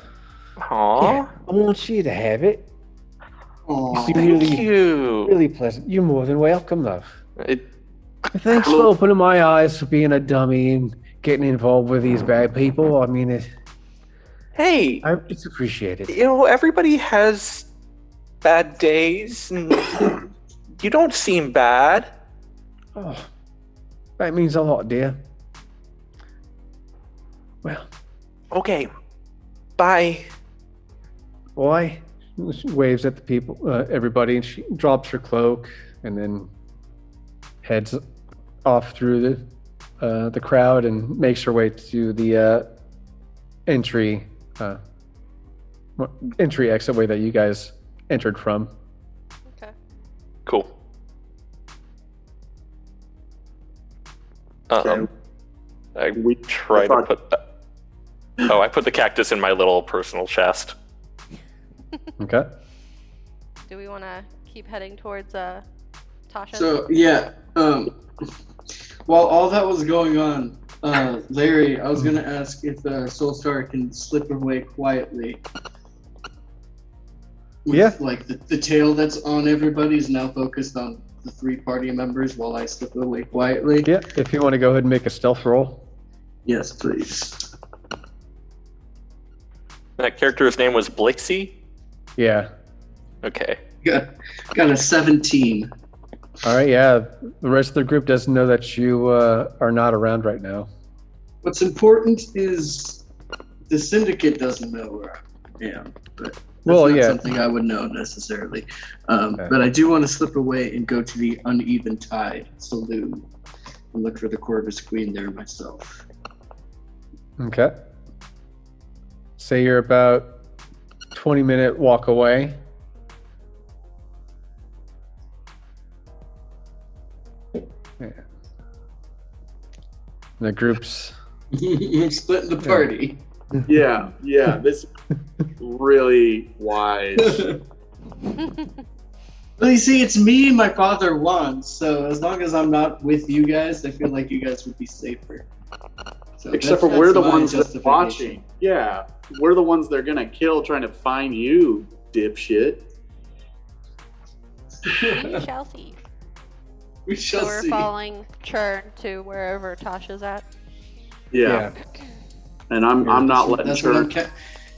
Aww. Yeah, I want you to have it. Aw. Thank you. Really pleasant. You're more than welcome, love. Thanks for opening my eyes for being a dummy and getting involved with these bad people. I mean, it's appreciated. Everybody has bad days, and you don't seem bad. Oh, that means a lot, dear. Well, okay. Bye. why? She waves at the people, everybody, and she drops her cloak and then heads off through the crowd and makes her way to the entry exit way that you guys entered from. Okay. Cool. Okay. We try to put that. Oh, I put the cactus in my little personal chest. Okay. Do we want to keep heading towards Tasha? So yeah, while all that was going on, Larry, I was gonna ask if Soulstar can slip away quietly. Yeah. Like the tail that's on everybody is now focused on the 3 party members while I slip away quietly. Yeah, if you want to go ahead and make a stealth roll. Yes, please. That character's name was Blixie? Yeah. Okay. Got a 17. All right, yeah. The rest of the group doesn't know that you are not around right now. What's important is the syndicate doesn't know where I am, but that's not something I would know necessarily. Okay. But I do want to slip away and go to the Uneven Tide saloon and look for the Corvus Queen there myself. Okay. Say you're about 20-minute walk away. Yeah. The group's I'm splitting the party. Yeah, this is really wise. Well, you see, it's me and my father 1's, so as long as I'm not with you guys, I feel like you guys would be safer. So Except for we're the ones that are watching. Yeah, we're the ones they're gonna kill trying to find you, dipshit. We shall see. We shall So we're see. following Churn to wherever Tasha's at. Yeah. And I'm not letting That's Churn.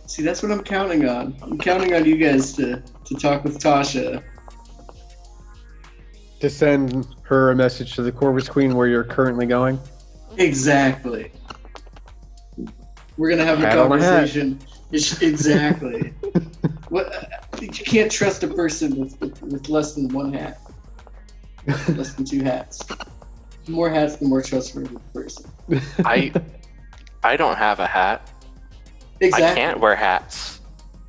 See, that's what I'm counting on. I'm counting on you guys to talk with Tasha. to send her a message to the Corvus Queen where you're currently going. Exactly. We're gonna have a Hat on a hat. conversation. Exactly. What? You can't trust a person with less than 1 hat. Less than 2 hats. The more hats, the more trustworthy the person. I don't have a hat. Exactly. I can't wear hats.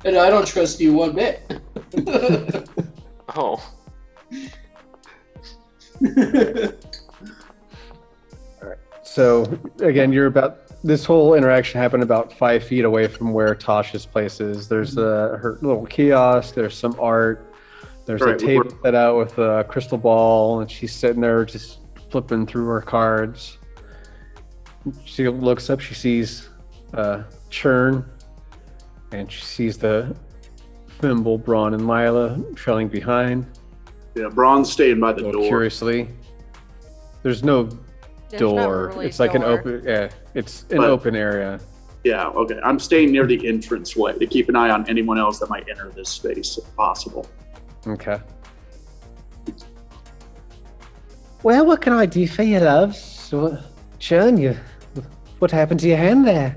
And I don't trust you 1 bit. Oh. So again, this whole interaction happened about 5 feet away from where Tasha's place is. There's her little kiosk. There's some art. There's a Right, table set out with a crystal ball, and she's sitting there just flipping through her cards. She looks up. She sees Churn, and she sees the Thimble, Braun, and Lila trailing behind. Yeah, Braun's staying by the So door. curiously, there's no There's no door. really It's like an door. open. Yeah, it's an But- open area. Yeah, okay. I'm staying near the entranceway to keep an eye on anyone else that might enter this space if possible. Okay. Well, what can I do for you, love? So, Churn, what happened to your hand there?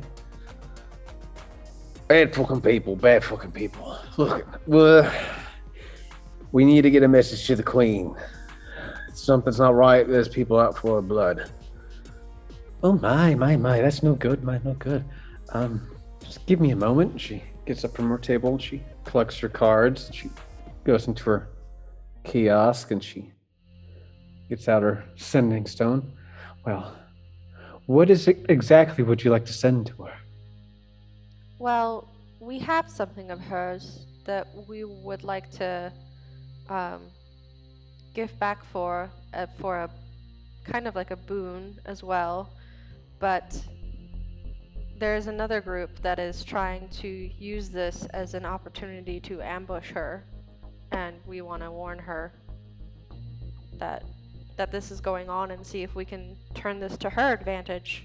Bad fucking people. Look, we need to get a message to the Queen. Something's not right. There's people out for her blood. Oh my, that's no good, no good. Just give me a moment. She gets up from her table and she collects her cards. She goes into her kiosk and she gets out her sending stone. Well, what is it exactly would you like to send to her? Well, we have something of hers that we would like to give back for a kind of like a boon as well. But there's another group that is trying to use this as an opportunity to ambush her, and we want to warn her that this is going on and see if we can turn this to her advantage,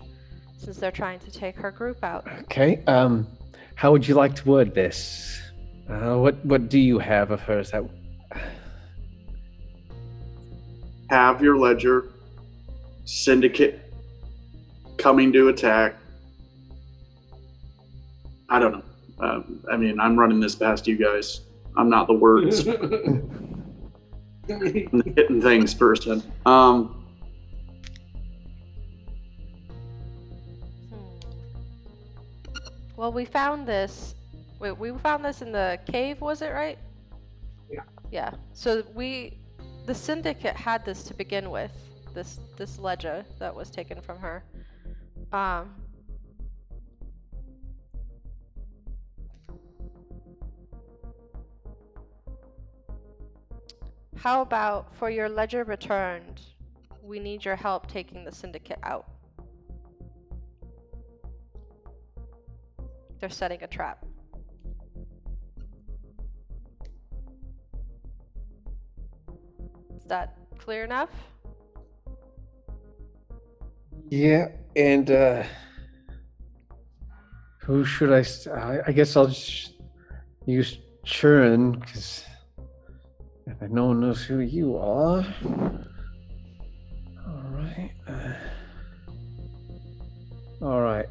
since they're trying to take her group out. Okay. How would you like to word this? What do you have of hers that? Have your ledger, syndicate coming to attack. I don't know. I mean, I'm running this past you guys. I'm not the words. I'm the hitting things person. Well, we found this. Wait, we found this in the cave, was it right? Yeah. Yeah. So the syndicate had this to begin with. This ledger that was taken from her. How about for your ledger returned, we need your help taking the syndicate out. They're setting a trap. Is that clear enough? Yeah, and who should I guess I'll just use Churn, because no one knows who you are. All right.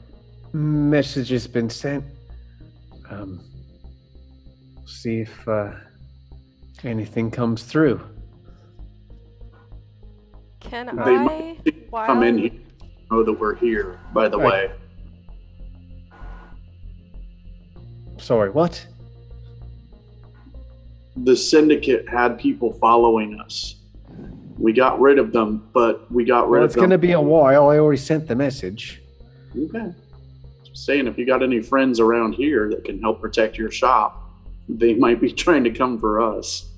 Message has been sent. See if anything comes through. Can They I? Come in here. Know that we're here, by the way. Sorry, what? The syndicate had people following us. We got rid of them, but we got rid Well, of it's them. going to be a while. I already sent the message. Okay. Just saying, if you got any friends around here that can help protect your shop, they might be trying to come for us.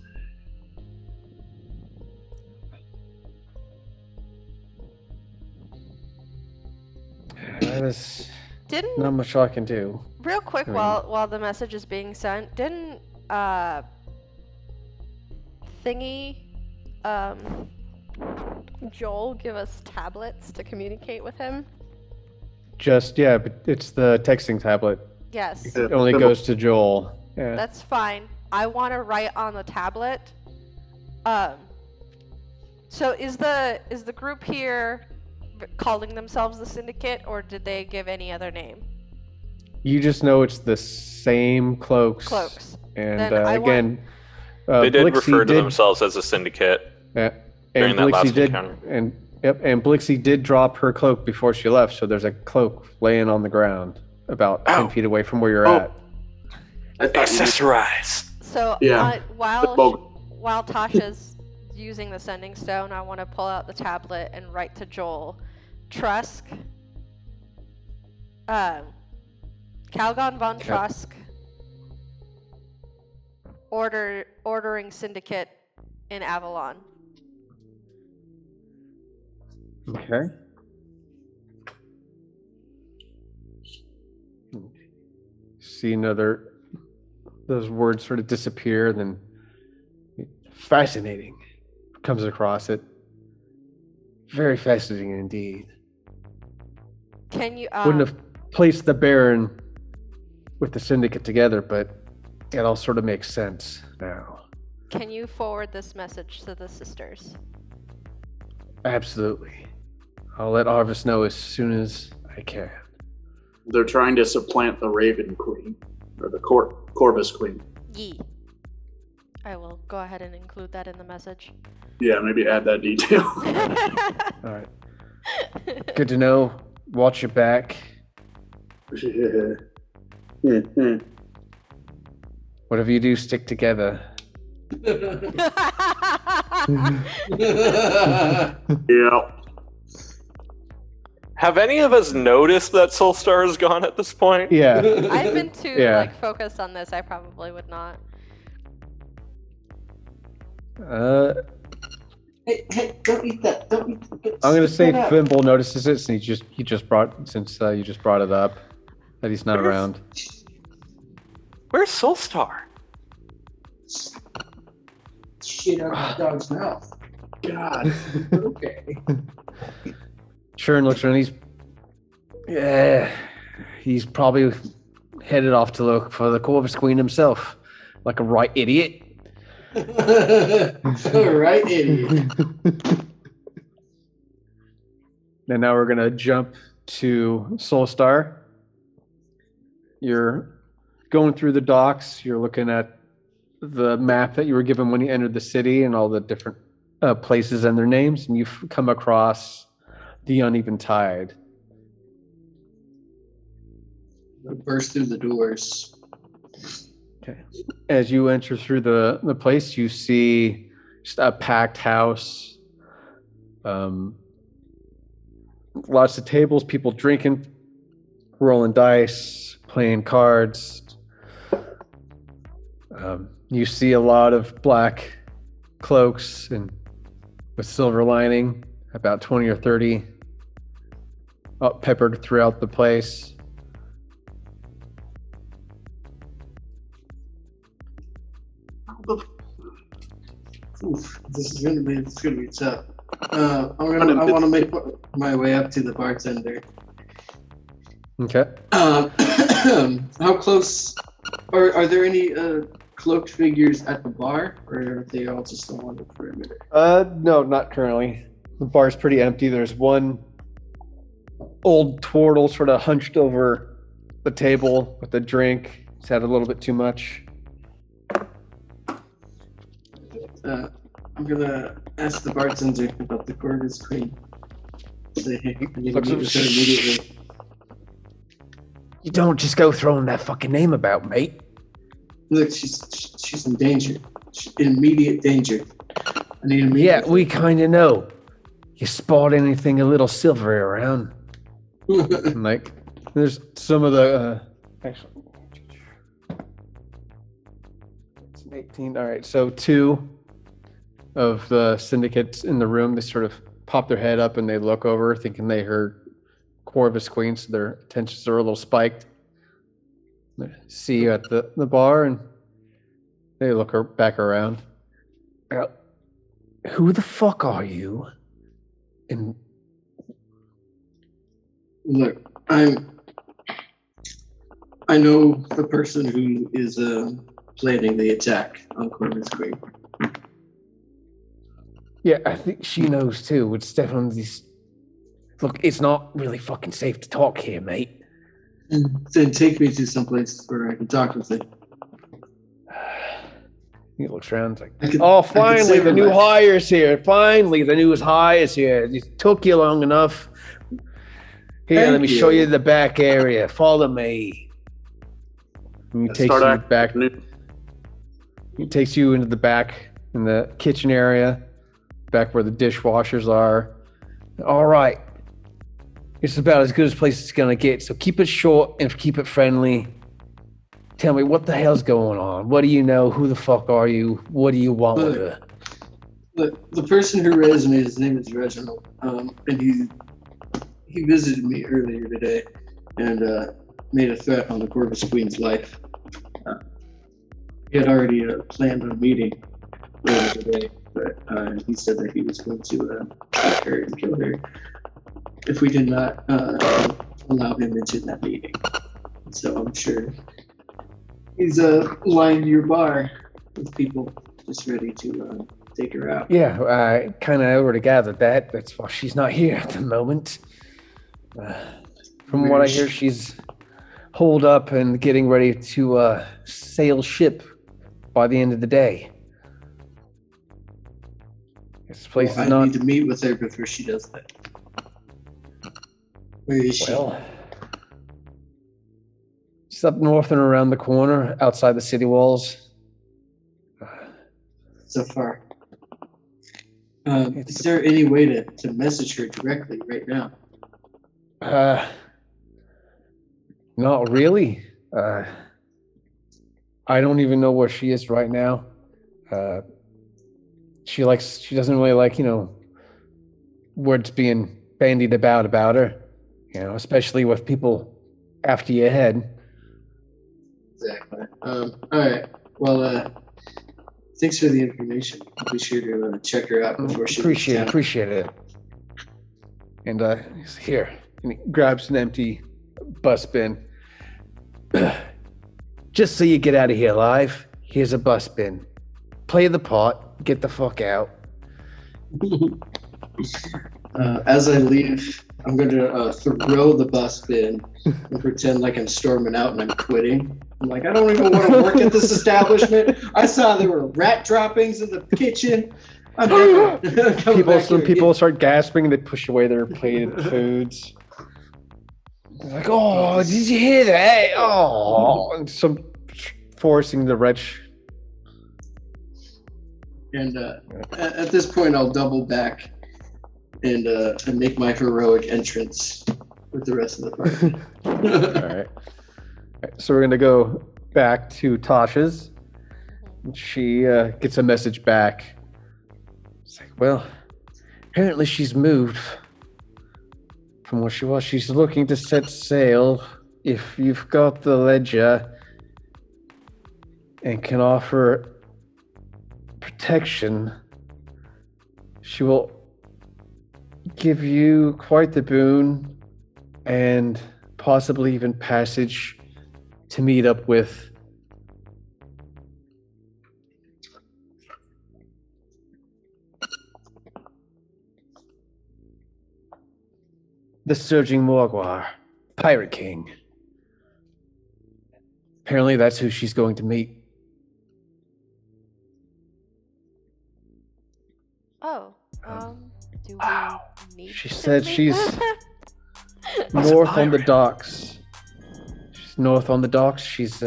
There's Didn't not much I can do. real quick I mean- while the message is being sent, didn't thingy Joel give us tablets to communicate with him? Yeah, but it's the texting tablet. Yes. Yeah. It only goes to Joel. Yeah. That's fine. I want to write on the tablet. So is the group here calling themselves the Syndicate, or did they give any other name? You just know it's the same cloaks. Cloaks. And Then I again, They did Blixie refer to did- themselves as a syndicate and during that Blixie last did, encounter. and Blixie did drop her cloak before she left, so there's a cloak laying on the ground about 10 feet away from where you're Oh. at. I thought you Accessorize. So Yeah. while Tasha's using the sending stone, I want to pull out the tablet and write to Joel. Trusk. Calgon von Okay. Trusk. Ordering Syndicate in Avalon. Okay. See those words sort of disappear, then fascinating comes across it. Very fascinating indeed. Can you Wouldn't have placed the Baron with the Syndicate together, but it all sort of makes sense now. can you forward this message to the sisters? Absolutely. I'll let Arvis know as soon as I can. They're trying to supplant the Raven Queen, or the Corvus Queen. Yee. I will go ahead and include that in the message. Yeah, maybe add that detail. All right. Good to know. Watch your back. Whatever you do, stick together. Yeah. Have any of us noticed that Soulstar is gone at this point? Yeah. I've been too Yeah. focused on this. I probably would not. Hey, don't eat that. Don't eat that. I'm gonna say Get up. Fimble notices it, since you just brought it up, that he's not Where's- around. Where's Soulstar? Shit out of the dog's mouth. God. Okay. Churn looks around. He's probably headed off to look for the Corvus Queen himself, like a right idiot. Right, idiot. And now we're gonna jump to Soulstar. You're going through the docks. You're looking at the map that you were given when you entered the city and all the different places and their names, and you've come across the Uneven Tide. Burst through the doors. Okay. As you enter through the place, you see just a packed house. Lots of tables, people drinking, rolling dice, playing cards. You see a lot of black cloaks and with silver lining, about 20 or 30 peppered throughout the place. Oof, this is gonna be tough. I want to make my way up to the bartender. Okay. How close are there any cloaked figures at the bar, or are they all just along the perimeter? No, not currently. The bar's pretty empty. There's one old turtle sort of hunched over the table with a drink. He's had a little bit too much. I'm gonna ask the bartender about the Corvus Queen. Say, hey, I need to Looks meet with her immediately. You don't just go throwing that fucking name about, mate. Look, she's in danger. She's in immediate danger. I need to meet Yeah, with we kind of know. You spot anything a little silvery around? her. Like, there's some of the actually. It's an 18. All right, so 2 of the syndicates in the room, they sort of pop their head up and they look over, thinking they heard Corvus Queen, so their attentions are a little spiked. They see you at the bar and they look back around. Who the fuck are you? And Look, I know the person who is planning the attack on Corvus Queen. yeah, I think she knows too. It's definitely look, it's not really fucking safe to talk here, mate. And then take me to someplace where I can talk with him. He looks around like, I could- oh, I could finally, save the her new life. hire's here. Finally, the new hire is here. It took you long enough. Here, let Thank me show you. you the back area. Follow me. And he Let's takes start you acting back. new. He takes you into the back, in the kitchen area, back where the dishwashers are. All right. It's about as good as place it's gonna get. So keep it short and keep it friendly. Tell me, what the hell's going on? What do you know? Who the fuck are you? What do you want with her? The person who raised me, his name is Reginald, and he visited me earlier today and made a threat on the Corvus Queen's life. He had already planned a meeting earlier today, but he said that he was going to attack her and kill her if we did not allow him into that meeting. So I'm sure he's lined your bar with people just ready to take her out. Yeah, I kind of already gathered that. That's why she's not here at the moment. From what I hear, she's holed up and getting ready to sail ship by the end of the day. This place Well, is I not... need to meet with her before she does that. Where is she? Well, she's up north and around the corner, outside the city walls. So far. Is there any way to message her directly right now? Not really. I don't even know where she is right now. She doesn't really like, words being bandied about her, especially with people after your head. Exactly. All right. Well, thanks for the information. I'll be sure to check her out before she leaves town. Appreciate it. And he's here. And he grabs an empty bus bin. Just so you get out of here alive, here's a bus bin. Play the part, get the fuck out. As I leave, I'm going to throw the bus bin and pretend like I'm storming out and I'm quitting. I'm like, I don't even want to work at this establishment. I saw there were rat droppings in the kitchen. I'm never coming back Some here people start gasping and they push away their plated foods. They're like, oh, did you hear that? Oh, and some forcing the wretch. And at this point, I'll double back and make my heroic entrance with the rest of the party. All right. So we're going to go back to Tasha's. She gets a message back It's like, well, apparently she's moved from where she was. She's looking to set sail. If you've got the ledger and can offer protection, she will give you quite the boon and possibly even passage to meet up with the Surging Morgwar, Pirate King. Apparently that's who she's going to meet. Oh, do we need She to said meet she's her? north on the docks. She's north on the docks. She's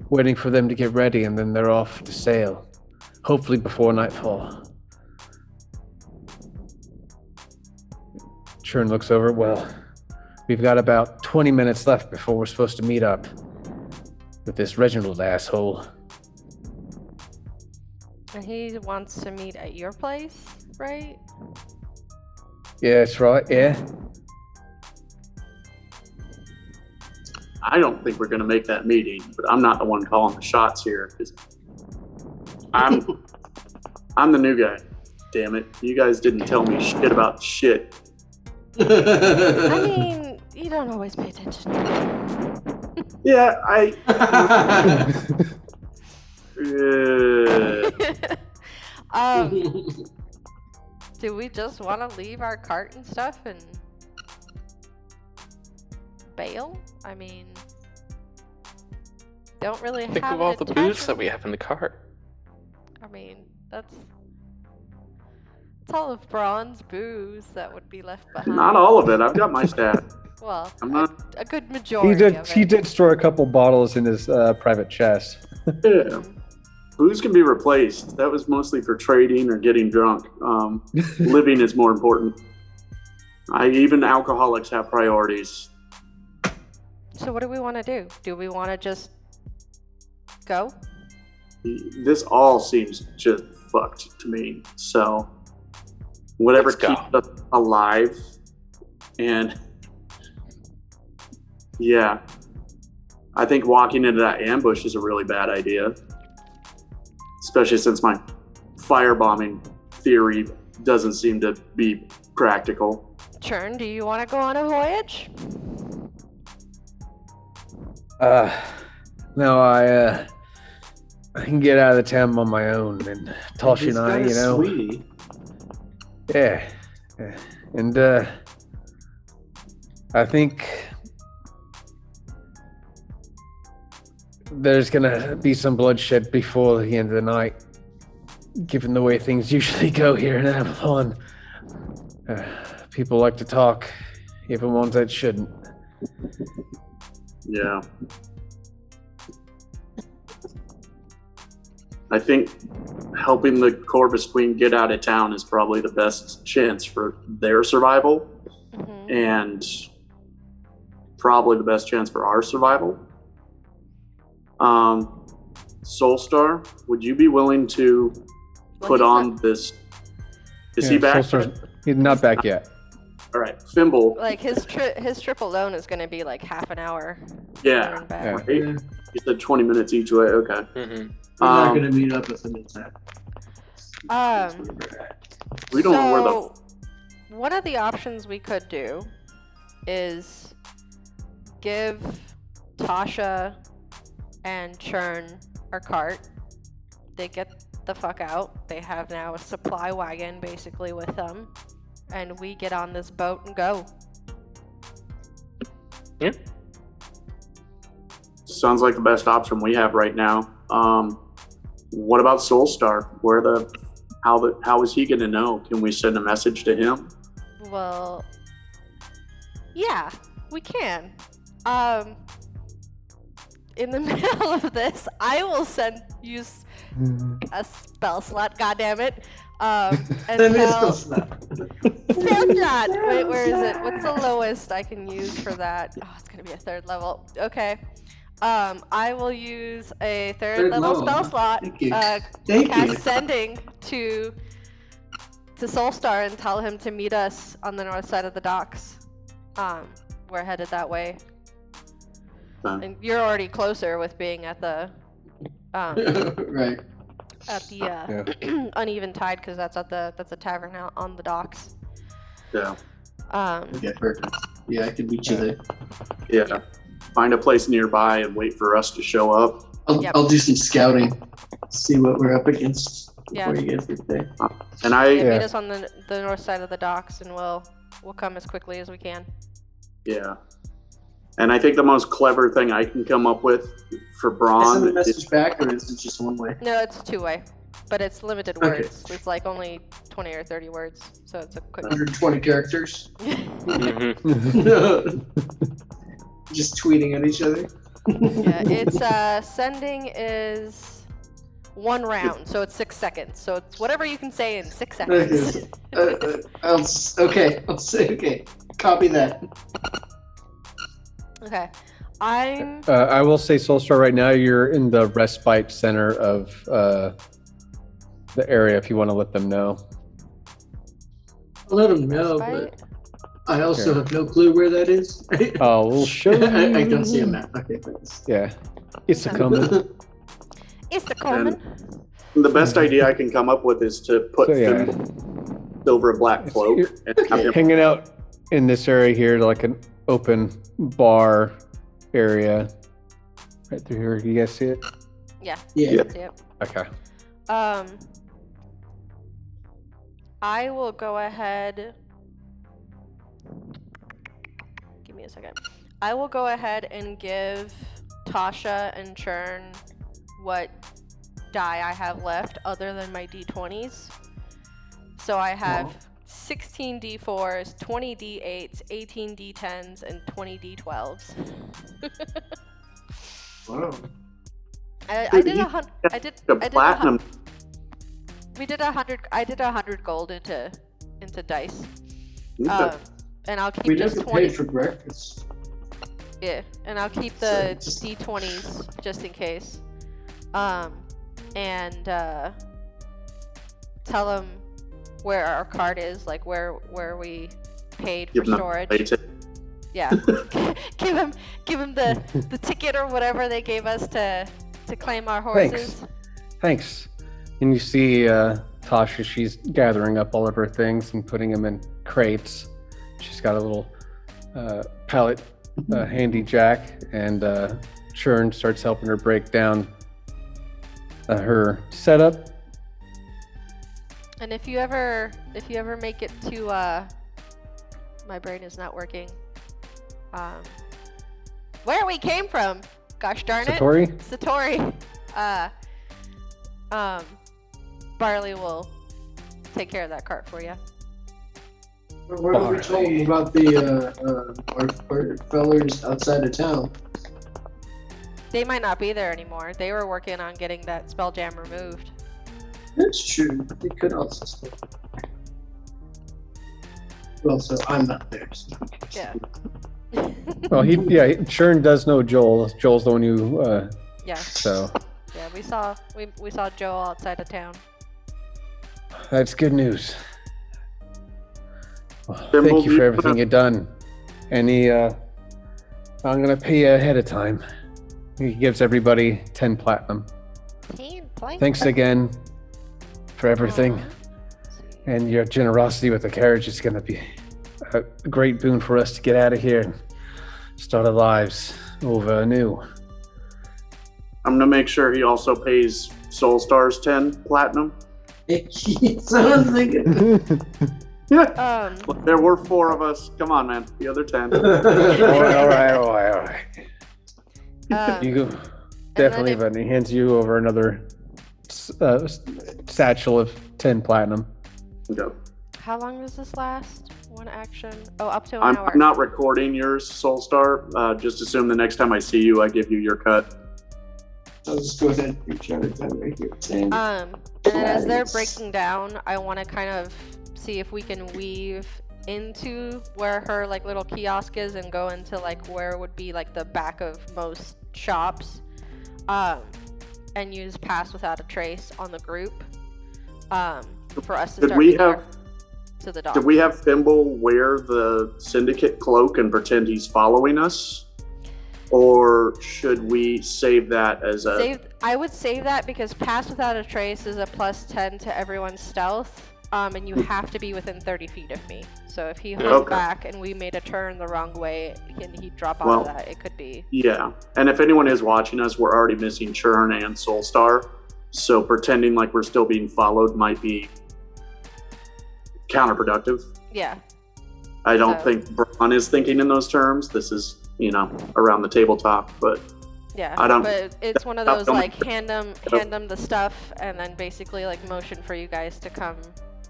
waiting for them to get ready, and then they're off to sail. Hopefully before nightfall. Churn looks over. Well, we've got about 20 minutes left before we're supposed to meet up with this Reginald asshole. And he wants to meet at your place, right? Yeah, that's right. Yeah. I don't think we're going to make that meeting, but I'm not the one calling the shots here. 'Cause I'm the new guy. Damn it. You guys didn't tell me shit about shit. I mean, you don't always pay attention. Yeah, Do we just want to leave our cart and stuff and bail? I mean, don't really Think have of all an the booze attachment. that we have in the cart. I mean, it's all of Braun's booze that would be left behind. not all of it. I've got my stat. Well, I'm not. a good majority of it. He did store a couple bottles in his private chest. Yeah. Booze can be replaced. That was mostly for trading or getting drunk. Living is more important. Even alcoholics have priorities. So what do we want to do? Do we want to just go? This all seems just fucked to me. So, whatever Let's go. keeps us alive, and yeah, I think walking into that ambush is a really bad idea, especially since my firebombing theory doesn't seem to be practical. Churn, do you want to go on a voyage? No, I can get out of the town on my own, and Toshi and I, Sweetie. yeah. And I think there's gonna be some bloodshed before the end of the night, given the way things usually go here in Avalon. People like to talk, even ones that shouldn't. Yeah. I think helping the Corvus Queen get out of town is probably the best chance for their survival, Mm-hmm. and probably the best chance for our survival. Soulstar, would you be willing to put on this? Is he back? He's not back yet. All right, Fimble. Like his trip alone is going to be like half an hour. there Yeah, and back. Yeah. right? You said 20 minutes each way. Okay. Mm-hmm. We're not gonna meet up with him in time. We don't know where the. So, one of the options we could do is give Tasha and Churn our cart. They get the fuck out. They have now a supply wagon basically with them. And we get on this boat and go. Yeah. Sounds like the best option we have right now. What about Soulstar? How is he gonna know? Can we send a message to him? Well, yeah, we can. In the middle of this, I will use a spell slot, goddammit. And tell spell slot. Wait, where is it? What's the lowest I can use for that? Oh, it's gonna be a 3rd level. Okay. I will use a third level spell slot. Thank you. Cast Thank you. sending to to Soulstar and tell him to meet us on the north side of the docks. We're headed that way. And you're already closer with being at the Right. at the Uneven Tide, because that's a tavern out on the docks. Yeah. Okay, perfect. Yeah, I can meet you there. Yeah. Find a place nearby and wait for us to show up. I'll do some scouting, see what we're up against before you guys get there. And meet us on the north side of the docks, and we'll come as quickly as we can. Yeah. And I think the most clever thing I can come up with for Is Braun the message back, or is it just one way? No, it's two-way, but it's limited Okay. words. It's like only 20 or 30 words, so it's a quick. 120 characters. Mhm. Just tweeting at each other. Yeah, it's sending is 1 round, so it's 6 seconds. So it's whatever you can say in 6 seconds. I'll say okay. Copy that. Okay, I'm. I will say, Soulstar, right now you're in the respite center of the area. If you want to let them know. I'll let them know, Respite? but I also have no clue where that is. Oh, we'll show you. I don't see a map. Okay, thanks. Yeah, it's a coming. It's the common. The best idea I can come up with is to put So, yeah. Finn over a black cloak You're and have him hanging out in this area here, like an open bar area, right through here. You guys see it? Yeah. Yeah. See it. Okay. I will go ahead. Give me a second. I will go ahead and give Tasha and Churn what die I have left other than my d20s. So I have 16 d4s, 20 d8s, 18 d10s, and 20 d12s. Wow. I did 100. I did platinum. We did 100. I did 100 gold into dice. Okay. And I'll keep We just never 20. paid for breakfast. Yeah, and I'll keep the So just- d20s just in case. And tell them where our card is, like where we paid for Give them storage. the Yeah, give him the ticket or whatever they gave us to claim our horses. Thanks. And you see Tasha, she's gathering up all of her things and putting them in crates. She's got a little pallet handy jack, and Churn starts helping her break down her setup. And if you ever make it to my brain is not working. Where we came from, gosh darn it, Satori? Barley will take care of that cart for you. What are we told about the our fellers outside of town? They might not be there anymore. They were working on getting that spell jam removed. That's true. They could also stay. Well, so I'm not there. So. Yeah. Well, Churn does know Joel. Joel's the one who, Yeah. so Yeah, we saw Joel outside of town. that's good news. Well, Then thank we'll you be- for everything you've done. Any, I'm gonna pay you ahead of time. He gives everybody 10 platinum. Thanks again for everything. And your generosity with the carriage is gonna be a great boon for us to get out of here and start our lives over anew. I'm gonna make sure he also pays Soulstar's 10 platinum. So I was thinking. Yeah. There were 4 of us. Come on, man. The other 10. all right. You definitely, if- but he hands you over another satchel of 10 platinum. Okay. How long does this last? One action? Oh, up to an hour. I'm not recording yours, Soulstar. Just assume the next time I see you, I give you your cut. I'll just go ahead and recharge that right here. 10. And then as they're breaking down, I want to kind of see if we can weave into where her like little kiosk is and go into like where would be like the back of most shops, and use pass without a trace on the group, for us to Could start. we being there. have to the dock. Did we have Thimble wear the syndicate cloak and pretend he's following us? Or should we save that as a... I would save that because Pass Without a Trace is a +10 to everyone's stealth, and you have to be within 30 feet of me. So if he hung back and we made a turn the wrong way, and he'd drop out of that, it could be... Yeah, and if anyone is watching us, we're already missing Churn and Soulstar, so pretending like we're still being followed might be counterproductive. Yeah. I don't think Braun is thinking in those terms. This is, around the tabletop, but yeah, I don't. But it's one of those like hand them the stuff, and then basically like motion for you guys to come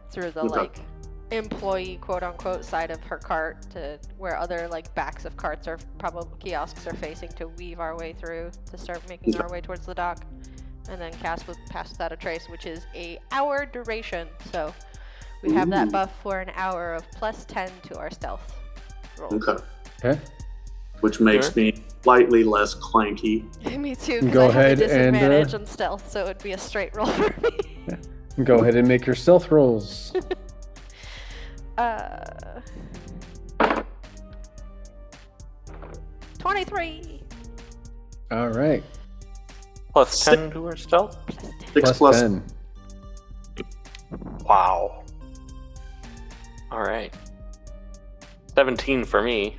through the like employee quote unquote side of her cart to where other like backs of carts are probably kiosks are facing to weave our way through to start making our way towards the dock, and then Pass Without a Trace, which is a hour duration. So we have that buff for an hour of +10 to our stealth rolls. Okay. Which makes me slightly less clanky. Me too, because Go I have a ahead disadvantage and, on stealth, so it would be a straight roll for me. Go ahead and make your stealth rolls. 23. All right. +10 to our stealth? 6 plus 10. Wow. All right. 17 for me.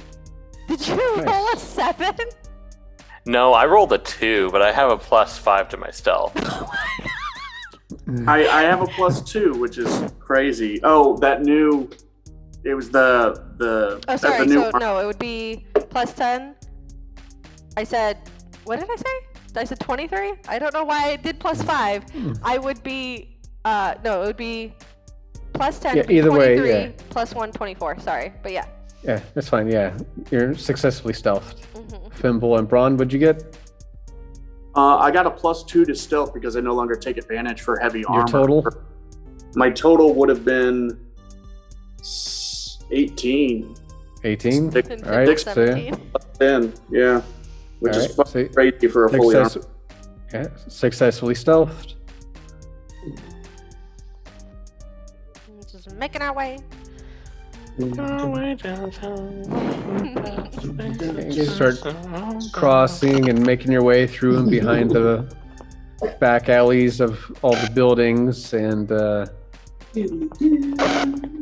Did you roll a 7? No, I rolled a 2, but I have a +5 to my stealth. Oh my god. I have a +2, which is crazy. Oh, that new. It was the. Oh, sorry. the new So no, it would be +10. I said, what did I say? I said 23. I don't know why I did +5. I would be. No, it would be +10. Yeah, either 23, way, yeah. +1, 24. Sorry, but yeah. Yeah, that's fine. Yeah, you're successfully stealthed. Mm-hmm. Fimble and Braun, what'd you get? I got a +2 to stealth because I no longer take advantage for heavy armor. Your total? My total would have been 18. 18? Six- And All right, Fimble, so 17. 10, yeah. Which All is right, fucking so crazy for a fully armed. successfully stealthed. Just making our way. You start crossing and making your way through and behind the back alleys of all the buildings, and do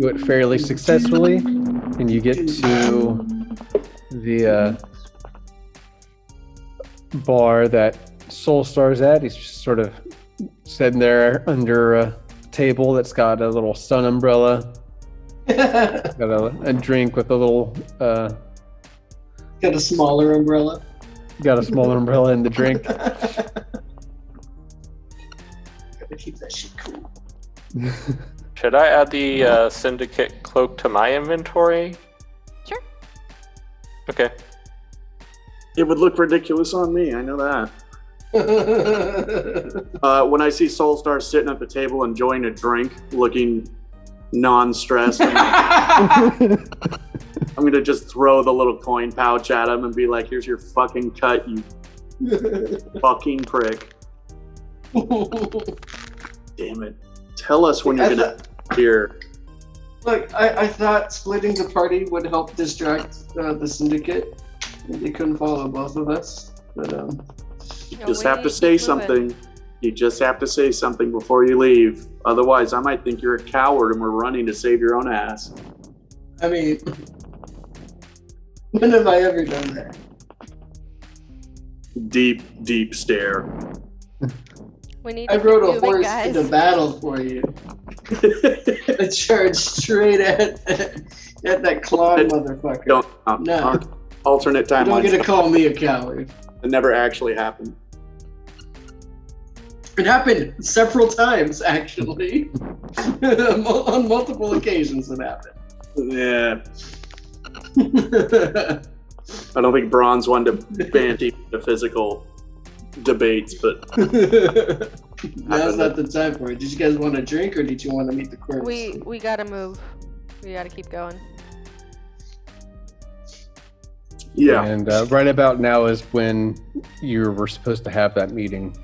it fairly successfully, and you get to the bar that Soulstar's at. He's just sort of sitting there under a table that's got a little sun umbrella. Got a drink with a little Got a smaller umbrella. got a smaller umbrella in the drink. Gotta keep that shit cool. Should I add the syndicate cloak to my inventory? Sure. Okay. It would look ridiculous on me, I know that. When I see Soulstar sitting at the table enjoying a drink, looking non-stressed, I'm gonna just throw the little coin pouch at him and be like, "Here's your fucking cut, you fucking prick." Damn it! Tell us when you're gonna hear. Look, I thought splitting the party would help distract the syndicate. They couldn't follow both of us, but You just have to say something. You just have to say something before you leave. Otherwise, I might think you're a coward and we're running to save your own ass. I mean, when have I ever done that? Deep, deep stare. We need I to rode keep a moving, horse guys. into battle for you. I charged straight at that claw motherfucker. Don't. No. Alternate You don't get to timelines. call me a coward. It never actually happened. It happened several times, actually. On multiple occasions it happened. Yeah. I don't think Braun's one to banty the physical debates, but Now's not the time for it. Did you guys want a drink or did you want to meet the corpse? We gotta move. We gotta keep going. yeah. And right about now is when you were supposed to have that meeting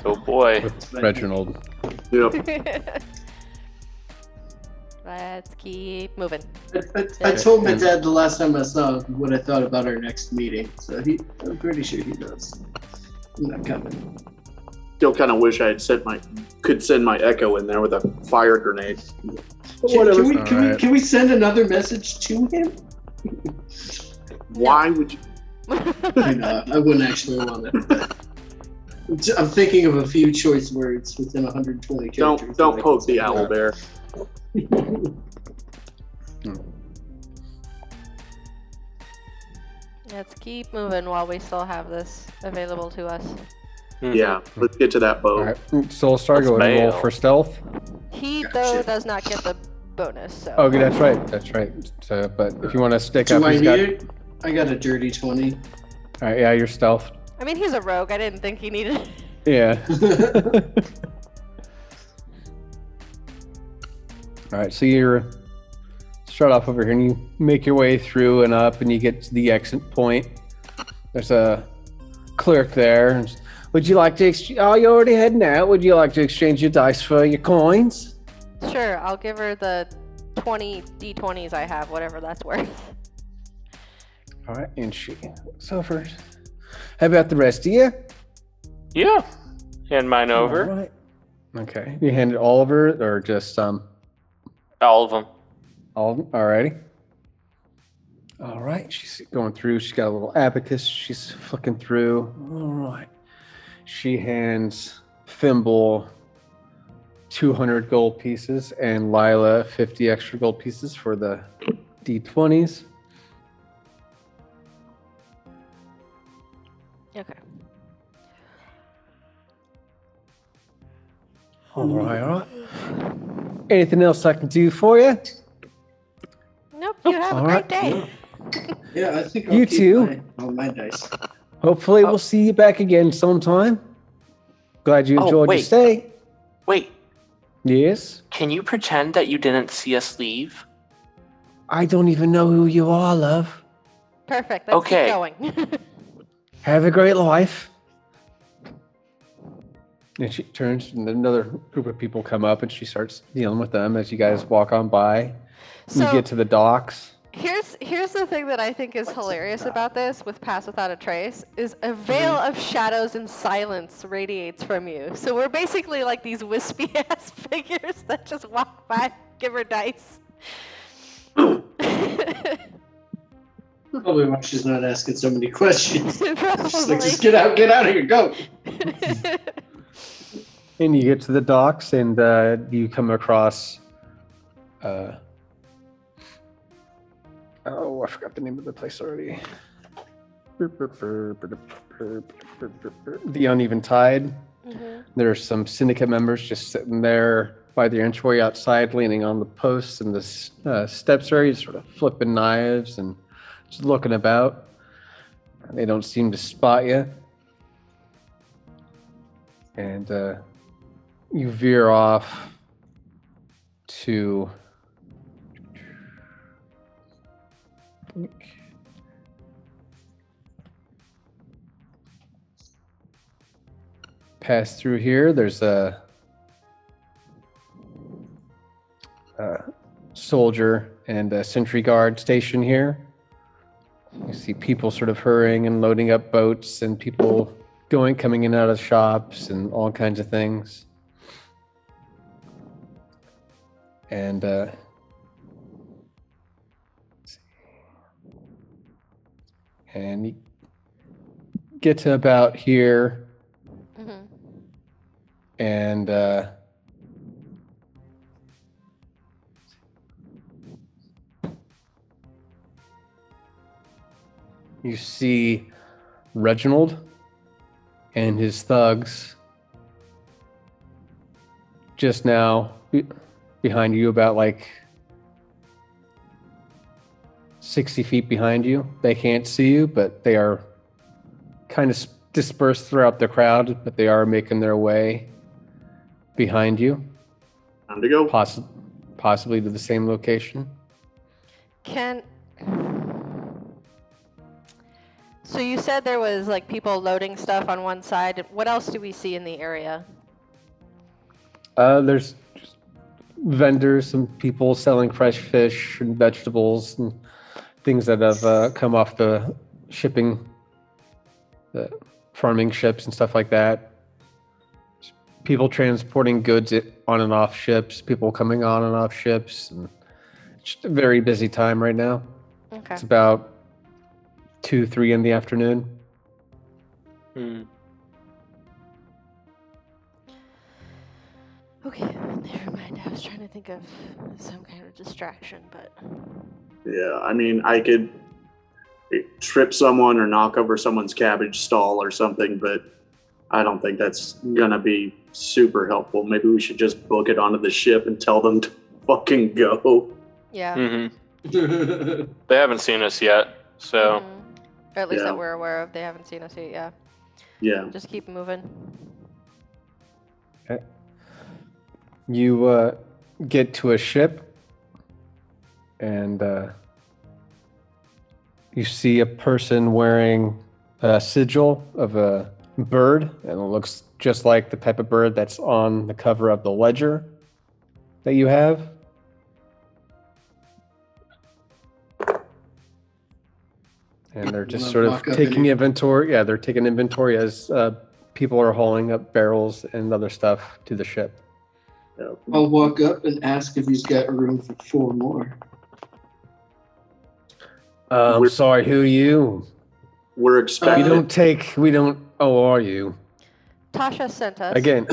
Oh boy. with Reginald. Yep. Let's keep moving. I told my dad the last time I saw him what I thought about our next meeting, so I'm pretty sure he knows. I'm not coming. Still kind of wish I had could send my echo in there with a fire grenade. But Can, whatever. can we send another message to him? Why would you? I know, I wouldn't actually want to. I'm thinking of a few choice words within 120 characters. Don't poke the owl bear. Let's keep moving while we still have this available to us. Yeah, let's get to that boat. All right. Soulstar, go ahead and roll for stealth. He, though, does not get the bonus, so... Oh, okay, that's right. That's right. So, but if you want to stick up, Do I he's need got... it? I got a dirty 20. All right, yeah, you're stealth. I mean, he's a rogue. I didn't think he needed it. Yeah. All right, so you're start off over here and you make your way through and up and you get to the exit point. There's a clerk there. Would you like to exchange? Oh, you're already heading out. Would you like to exchange your dice for your coins? Sure, I'll give her the 20 d20s I have, whatever that's worth. All right, and she looks over. How about the rest of you? Yeah. Hand mine over. All right. Okay. You hand it all over or just some? All of them. All of them? Alrighty. All right. She's going through. She's got a little abacus. She's flicking through. All right. She hands Thimble 200 gold pieces and Lila 50 extra gold pieces for the D20s. Okay. All right, all right. Anything else I can do for you? Nope, you have a All great right. day. Yeah, I think I'll You keep too. my dice. Hopefully we'll see you back again sometime. Glad you Oh, enjoyed your wait. stay. Wait, Yes? can you pretend that you didn't see us leave? I don't even know who you are, love. Perfect, let's Okay. keep going. Have a great life. And she turns, and another group of people come up, and she starts dealing with them as you guys walk on by. So- you get to the docks. Here's the thing that I think is hilarious about this with Pass Without a Trace is a veil of shadows and silence radiates from you. So we're basically like these wispy ass figures that just walk by, give her dice. Probably why she's not asking so many questions. She's like, Probably. just get out of here, go. And you get to the docks, and you come across. Oh, I forgot the name of the place already. The Uneven Tide. Mhm. There's some syndicate members just sitting there by the entryway outside, leaning on the posts and the steps area, sort of flipping knives and just looking about. They don't seem to spot you. And you veer off to pass through here. There's a soldier and a sentry guard station here. You see people sort of hurrying and loading up boats and people coming in and out of shops and all kinds of things. And you get to about here, Mhm. and you see Reginald and his thugs just now behind you, about like 60 feet behind you. They can't see you, but they are kind of dispersed throughout the crowd, but they are making their way behind you, Time to go. possibly to the same location. So you said there was like people loading stuff on one side. What else do we see in the area? There's vendors, some people selling fresh fish and vegetables and things that have come off the shipping, the farming ships and stuff like that. People transporting goods on and off ships, people coming on and off ships. And it's just a very busy time right now. Okay. It's about 2-3 in the afternoon. Okay, never mind. I was trying to think of some kind of distraction, but Yeah, I mean, I could trip someone or knock over someone's cabbage stall or something, but I don't think that's gonna be super helpful. Maybe we should just book it onto the ship and tell them to fucking go. yeah. Mm-hmm. They haven't seen us yet, so Or at least Yeah. that we're aware of. They haven't seen us yet. Yeah. Yeah. Just keep moving. Okay. You get to a ship, and you see a person wearing a sigil of a bird, and it looks just like the type of bird that's on the cover of the ledger that you have. And they're just Wanna sort of walk up taking and- inventory. Yeah, they're taking inventory as people are hauling up barrels and other stuff to the ship. Yeah. I'll walk up and ask if he's got room for 4 more. I'm We're- sorry, who are you? We're We expecting. don't, oh, are you? Tasha sent us. Again,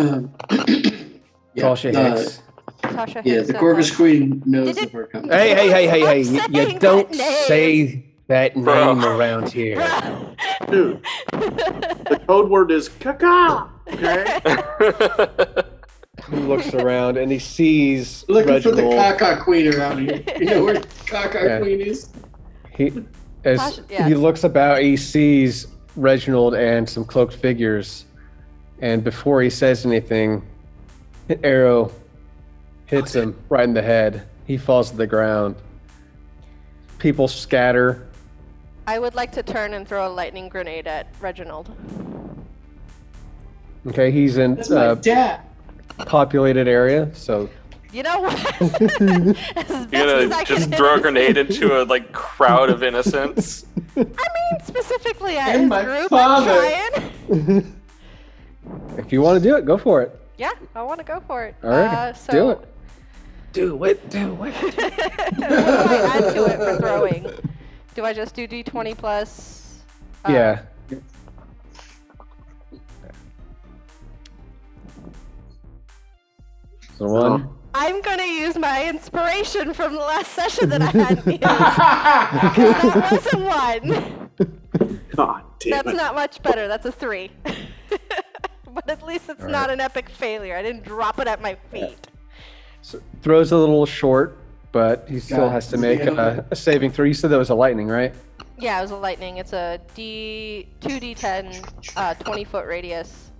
Yeah, Tasha Hicks. Tasha yeah, Hicks the sent Corvus us. Queen knows Did that it- we're coming. Hey, you Stop saying don't that name. say that Bro. name around here. Dude, the code word is caca. Okay. He looks around and he sees Looking for the Reginald. caca queen around here. You know where caca Yeah. queen is? As Tasha- yeah. he looks about, he sees Reginald and some cloaked figures. And before he says anything, an arrow hits him right in the head. He falls to the ground. People scatter. I would like to turn and throw a lightning grenade at Reginald. Okay, he's in That's my a dad. populated area, so You know what? As best You're as gonna I can just hit throw a his- grenade into a crowd of innocents. I mean, specifically at And his my group. father. I'm trying. if you want to do it, go for it. Yeah, I want to go for it. All right, so do it. Do it. what do I add to it for throwing? Do I just do D20 plus? Yeah. So one. I'm gonna use my inspiration from the last session that I hadn't used. That was a 1. God damn That's it. not much better. That's a 3. But at least it's All not right. an epic failure. I didn't drop it at my feet. So throws a little short, but he still God has to make damn a saving throw. You said that was a lightning, right? Yeah, it was a lightning. It's a 2d10, 20-foot radius.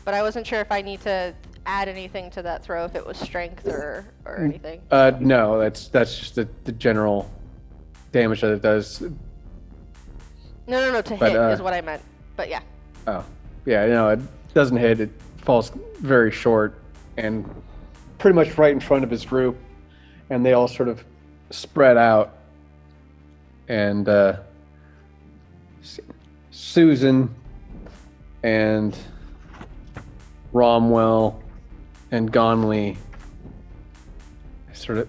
But I wasn't sure if I need to add anything to that throw, if it was strength or anything. No, that's just the general damage that it does. No, to but, hit is what I meant. But yeah. Oh, yeah, no, it doesn't hit. It falls very short and pretty much right in front of his group, and they all sort of spread out. And Susan and Romwell and Gonley sort of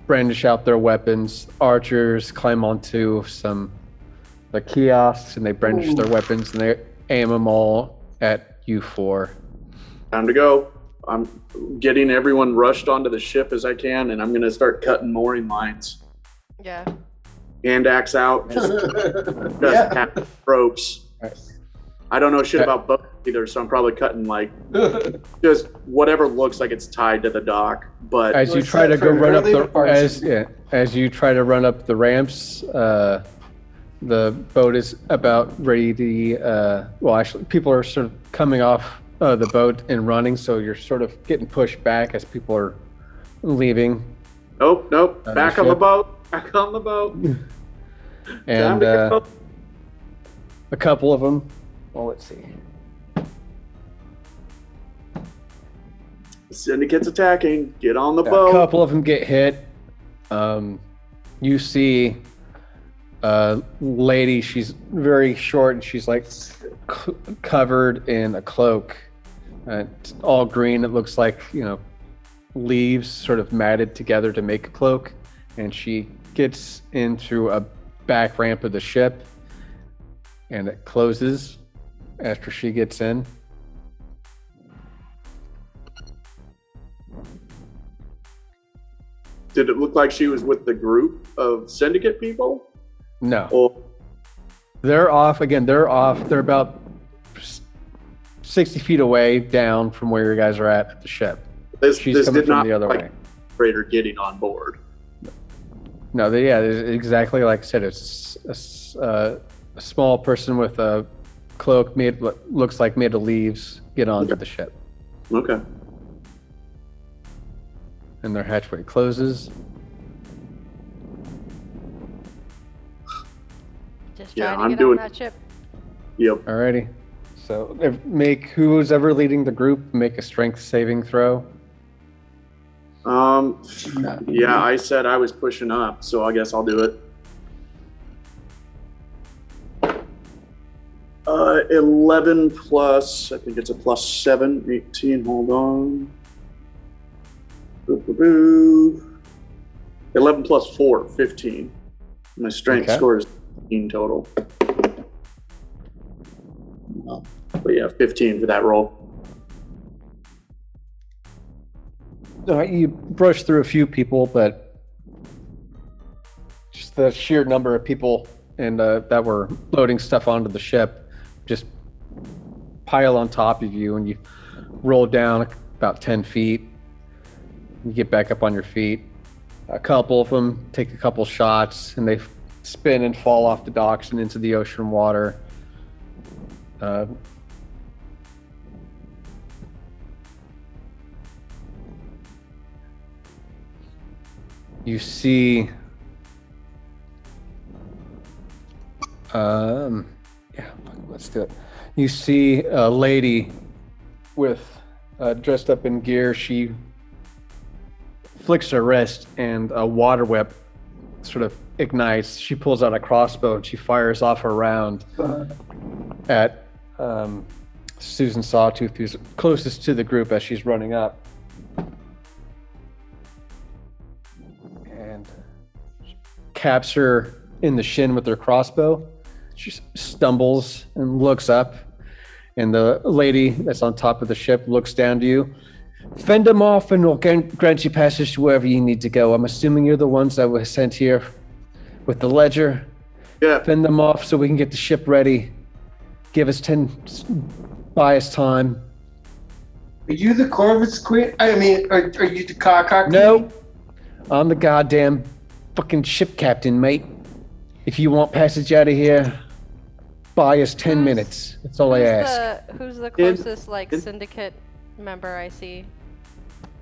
brandish out their weapons. Archers climb onto the kiosks and they brandish their weapons and they aim them all at you four. Time to go. I'm getting everyone rushed onto the ship as I can, and I'm going to start cutting mooring lines. Yeah. Hand axe out, just Yeah. tap ropes. Right. I don't know shit Okay. about boats either, so I'm probably cutting just whatever looks like it's tied to the dock. But As you What's try that to go for run up early the departure? as you try to run up the ramps, the boat is about ready to. Well, actually, people are sort of coming off the boat and running, so you're sort of getting pushed back as people are leaving. nope, On back the on the ship. boat, back on the boat. Time And to go. a couple of them. Well, let's see. Syndicate's attacking. Get on the A boat. couple of them get hit. You see a lady, she's very short and she's like covered in a cloak. It's all green. It looks like, leaves sort of matted together to make a cloak. And she gets into a back ramp of the ship and it closes after she gets in. Did it look like she was with the group of syndicate people? No. Or They're off. Again, they're off. They're about 60 feet away down from where you guys are at the ship. this She's coming did from not the other look way. like Raider getting on board. No, it's exactly like I said. It's a small person with a cloak looks like made of leaves get onto the ship. Okay. And their hatchway closes. Just Yeah, trying to I'm get doing- on that ship. Yep. Alrighty. So who's ever leading the group make a strength saving throw. Yeah, I said I was pushing up, so I guess I'll do it. 11 plus, I think it's a plus 7, 18, hold on. 11 plus 4, 15. My strength Okay. score is 15 total. But yeah, 15 for that roll. You brush through a few people, but just the sheer number of people and that were loading stuff onto the ship just pile on top of you, and you roll down about 10 feet. You get back up on your feet. A couple of them take a couple shots, and they spin and fall off the docks and into the ocean water. You see, let's do it. You see a lady with dressed up in gear. She flicks her wrist, and a water whip sort of ignites. She pulls out a crossbow and she fires off a round at Susan Sawtooth, who's closest to the group as she's running up. And caps her in the shin with her crossbow. She stumbles and looks up, and the lady that's on top of the ship looks down to you. Fend them off and we'll grant you passage to wherever you need to go. I'm assuming you're the ones that were sent here with the ledger. Yeah. Fend them off so we can get the ship ready. Give us buy us time. Are you the Corvus Queen? I mean, are you the Cockcock? No, I'm the goddamn fucking ship captain, mate. If you want passage out of here, buy us 10 minutes. That's all I ask. Who's the closest syndicate member I see?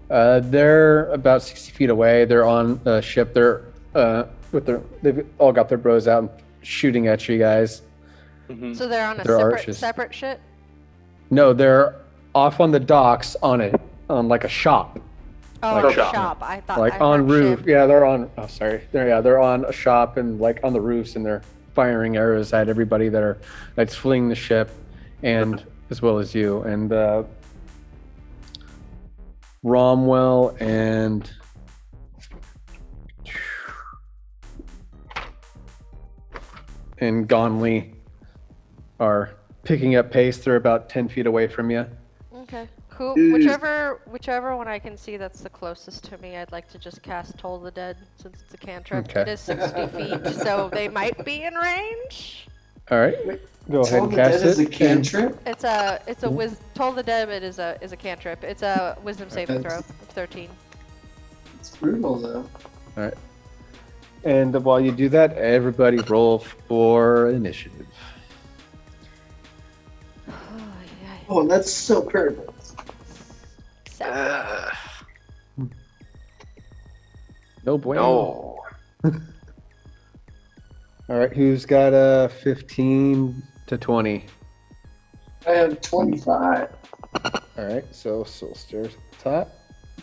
They're about 60 feet away. They're on a ship. They're they've all got their bows out and shooting at you guys. Mm-hmm. So they're on a They're archers. separate ship? No, they're off on the docks on like a shop. Oh, Like a a shop. shop. I thought Like I on heard roof. ship. Yeah, they're on. Oh, sorry. They're on a shop and like on the roofs, and they're firing arrows at everybody that's fleeing the ship, and as well as you and Romwell and Gonley are picking up pace. They're about 10 feet away from you. Okay. Whichever one I can see that's the closest to me, I'd like to just cast Toll the Dead since it's a cantrip. Okay. It is 60 feet, so they might be in range. All right, go ahead and cast That is a it. cantrip. It's a Toll the Dead. It is a cantrip. It's a Wisdom saving throw of 13. It's brutal though. All right. And while you do that, everybody roll for initiative. Oh, yeah. Oh, that's so perfect. 7. No bueno. No. All right, who's got a 15 to 20? I have 25. All right, so Soulster's top.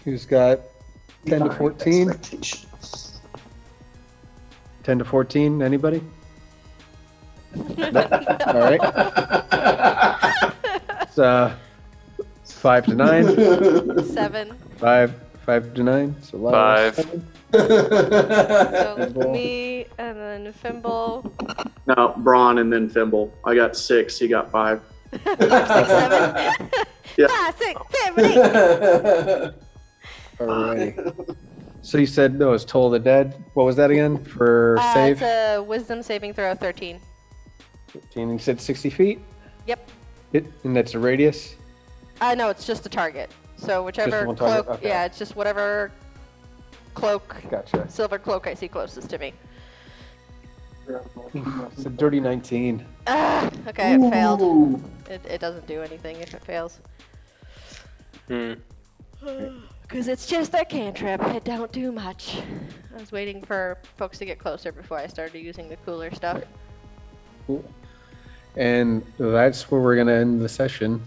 Who's got 10 to Behind 14? expectations. 10 to 14, anybody? All right. It's 5 to 9. 7. 5 to 9. So Lyle, 5. 7. So Fimble. me and then Fimble. No, Braun and then Fimble. I got 6. He got 5. 5, 6, 7. Yeah. 5, 6, 7, 8. Alrighty. So you said no, it's Toll of the Dead. What was that again for save? It's a wisdom saving throw of 13. 15. And you said 60 feet? Yep. And that's a radius? No, it's just a target. So whichever one cloak, target? Okay. yeah, it's just whatever cloak, Gotcha. silver cloak I see closest to me. It's a dirty 19. Okay, it failed. Ooh. It doesn't do anything if it fails. Hmm. Because it's just a cantrip. It don't do much. I was waiting for folks to get closer before I started using the cooler stuff. Cool. And that's where we're going to end the session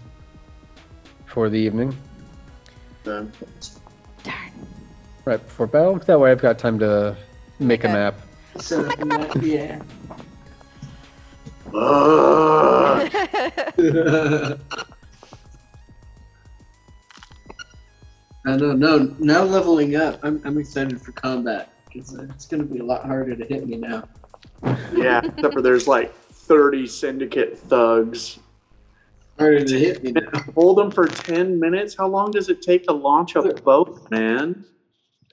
for the evening. Darn. Right before battle. That way I've got time to make a Okay. map. Set up a map, yeah. I don't know. Now leveling up, I'm excited for combat because it's going to be a lot harder to hit me now. Yeah, except for there's like 30 syndicate thugs. Harder to hit me now. Hold them for 10 minutes? How long does it take to launch a boat, man?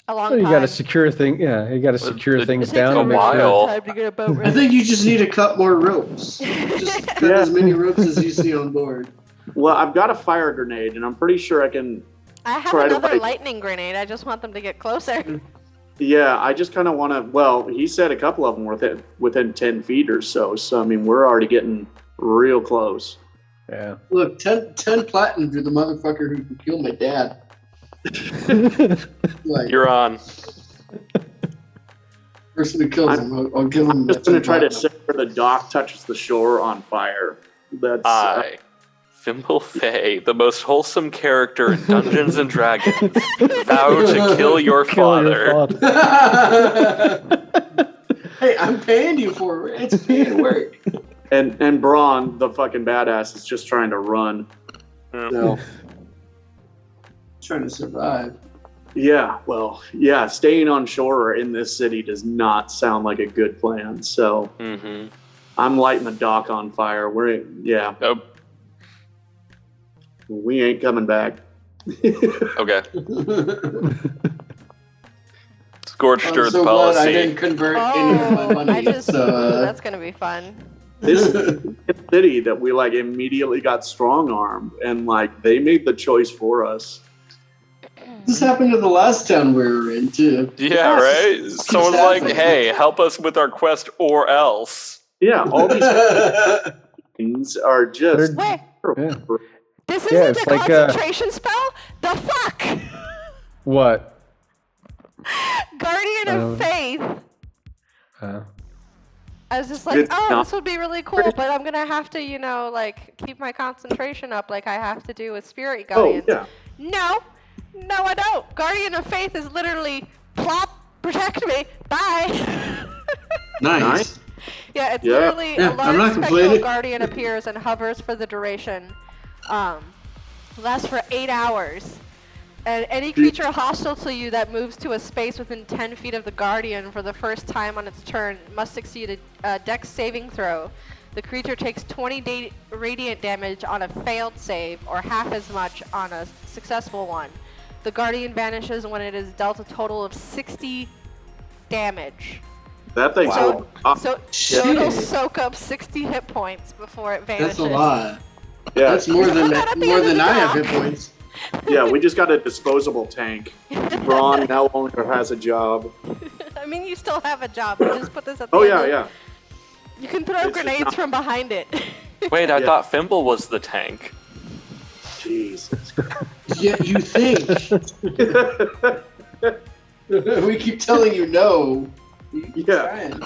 A long So you time. got to secure thing. Yeah, you got to secure it things takes down a and make sure. while. time to get a boat I ready. think you just need to cut more ropes. Just cut Yeah. as many ropes as you see on board. Well, I've got a fire grenade, and I'm pretty sure I can. I have Try to another wait. lightning grenade. I just want them to get closer. Yeah, I just kind of want to. Well, he said a couple of them were within 10 feet or so. So, I mean, we're already getting real close. Yeah. Look, 10 platinum for the motherfucker who could kill my dad. Like, You're on. person who kills him, I'll give him. I'm just going to try to set where the dock touches the shore on fire. That's. I, Fimble Fay, the most wholesome character in Dungeons and Dragons, vow to kill your father. Hey, I'm paying you for it. It's paid work. And Braun, the fucking badass, is just trying to run. So, Trying to survive. yeah, well, yeah, staying on shore in this city does not sound like a good plan. So Mm-hmm. I'm lighting the dock on fire. Oh, We ain't coming back. okay. Scorched I'm earth so glad I policy. didn't convert any of my Oh, money. I just. so, That's gonna be fun. This city that we like immediately got strong armed, and like they made the choice for us. this happened to the last town we were in too. Yeah, right? Someone's like, hey, help us with our quest or else. Yeah, all these things are just. Wait, Yeah. this Yeah, isn't it's a like, concentration spell? The fuck? What? Guardian of Faith. I was just like, It's oh, not- this would be really cool, but I'm gonna have to, like, keep my concentration up like I have to do with Spirit Oh Guardians. yeah. No, I don't. Guardian of Faith is literally, plop, protect me, bye. Nice. Yeah, it's Yeah. literally Yeah, a I'm large not spectral complaining. guardian appears and hovers for the duration. Lasts for 8 hours. And any creature hostile to you that moves to a space within 10 feet of the guardian for the first time on its turn must succeed a dex saving throw. The creature takes 20 radiant damage on a failed save, or half as much on a successful one. The guardian vanishes when it is dealt a total of 60 damage. That thing's Wow. so. So it'll soak up 60 hit points before it vanishes. That's a lot. Yeah, That's more than Put that at the more end of than the I have dock. hit points. yeah. We just got a disposable tank. Braun now owner has a job. I mean, you still have a job. You just put this at the Oh end yeah, of- yeah. You can throw It's just grenades not- from behind it. Wait, I Yeah. thought Fimble was the tank. Jesus. Yeah, you think. We keep telling you no. You keep Yeah. trying.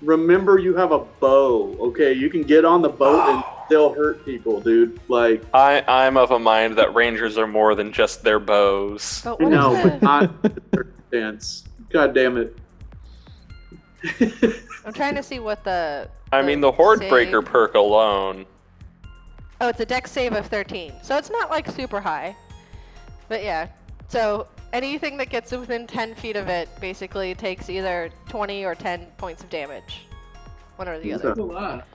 Remember, you have a bow. Okay, you can get on the boat and still hurt people, dude. Like, I'm of a mind that rangers are more than just their bows. But I what know, if but the, not in the circumstance. God damn it. I'm trying to see what the. I mean, the Horde save- Breaker perk alone. Oh, it's a dex save of 13, so it's not like super high. But yeah, so anything that gets within 10 feet of it basically takes either 20 or 10 points of damage. One or the other. That's a lot.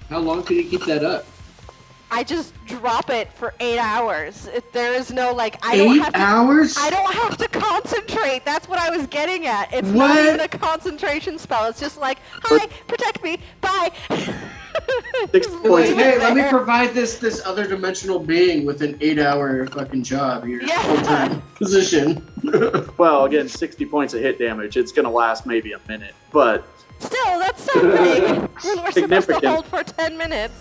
How long can you keep that up? I just drop it for 8 hours. There is no like I don't 8 have to. hours? I don't have to concentrate. That's what I was getting at. It's What? not even a concentration spell. It's just like, hi, protect me, bye. 6 Just points. leave Hey, it let me there. provide this other dimensional being with an 8-hour fucking job here. Yeah. Full-time position. Well, again, 60 points of hit damage. It's going to last maybe a minute, but Still, that's something. When we're supposed to Significant. hold for 10 minutes.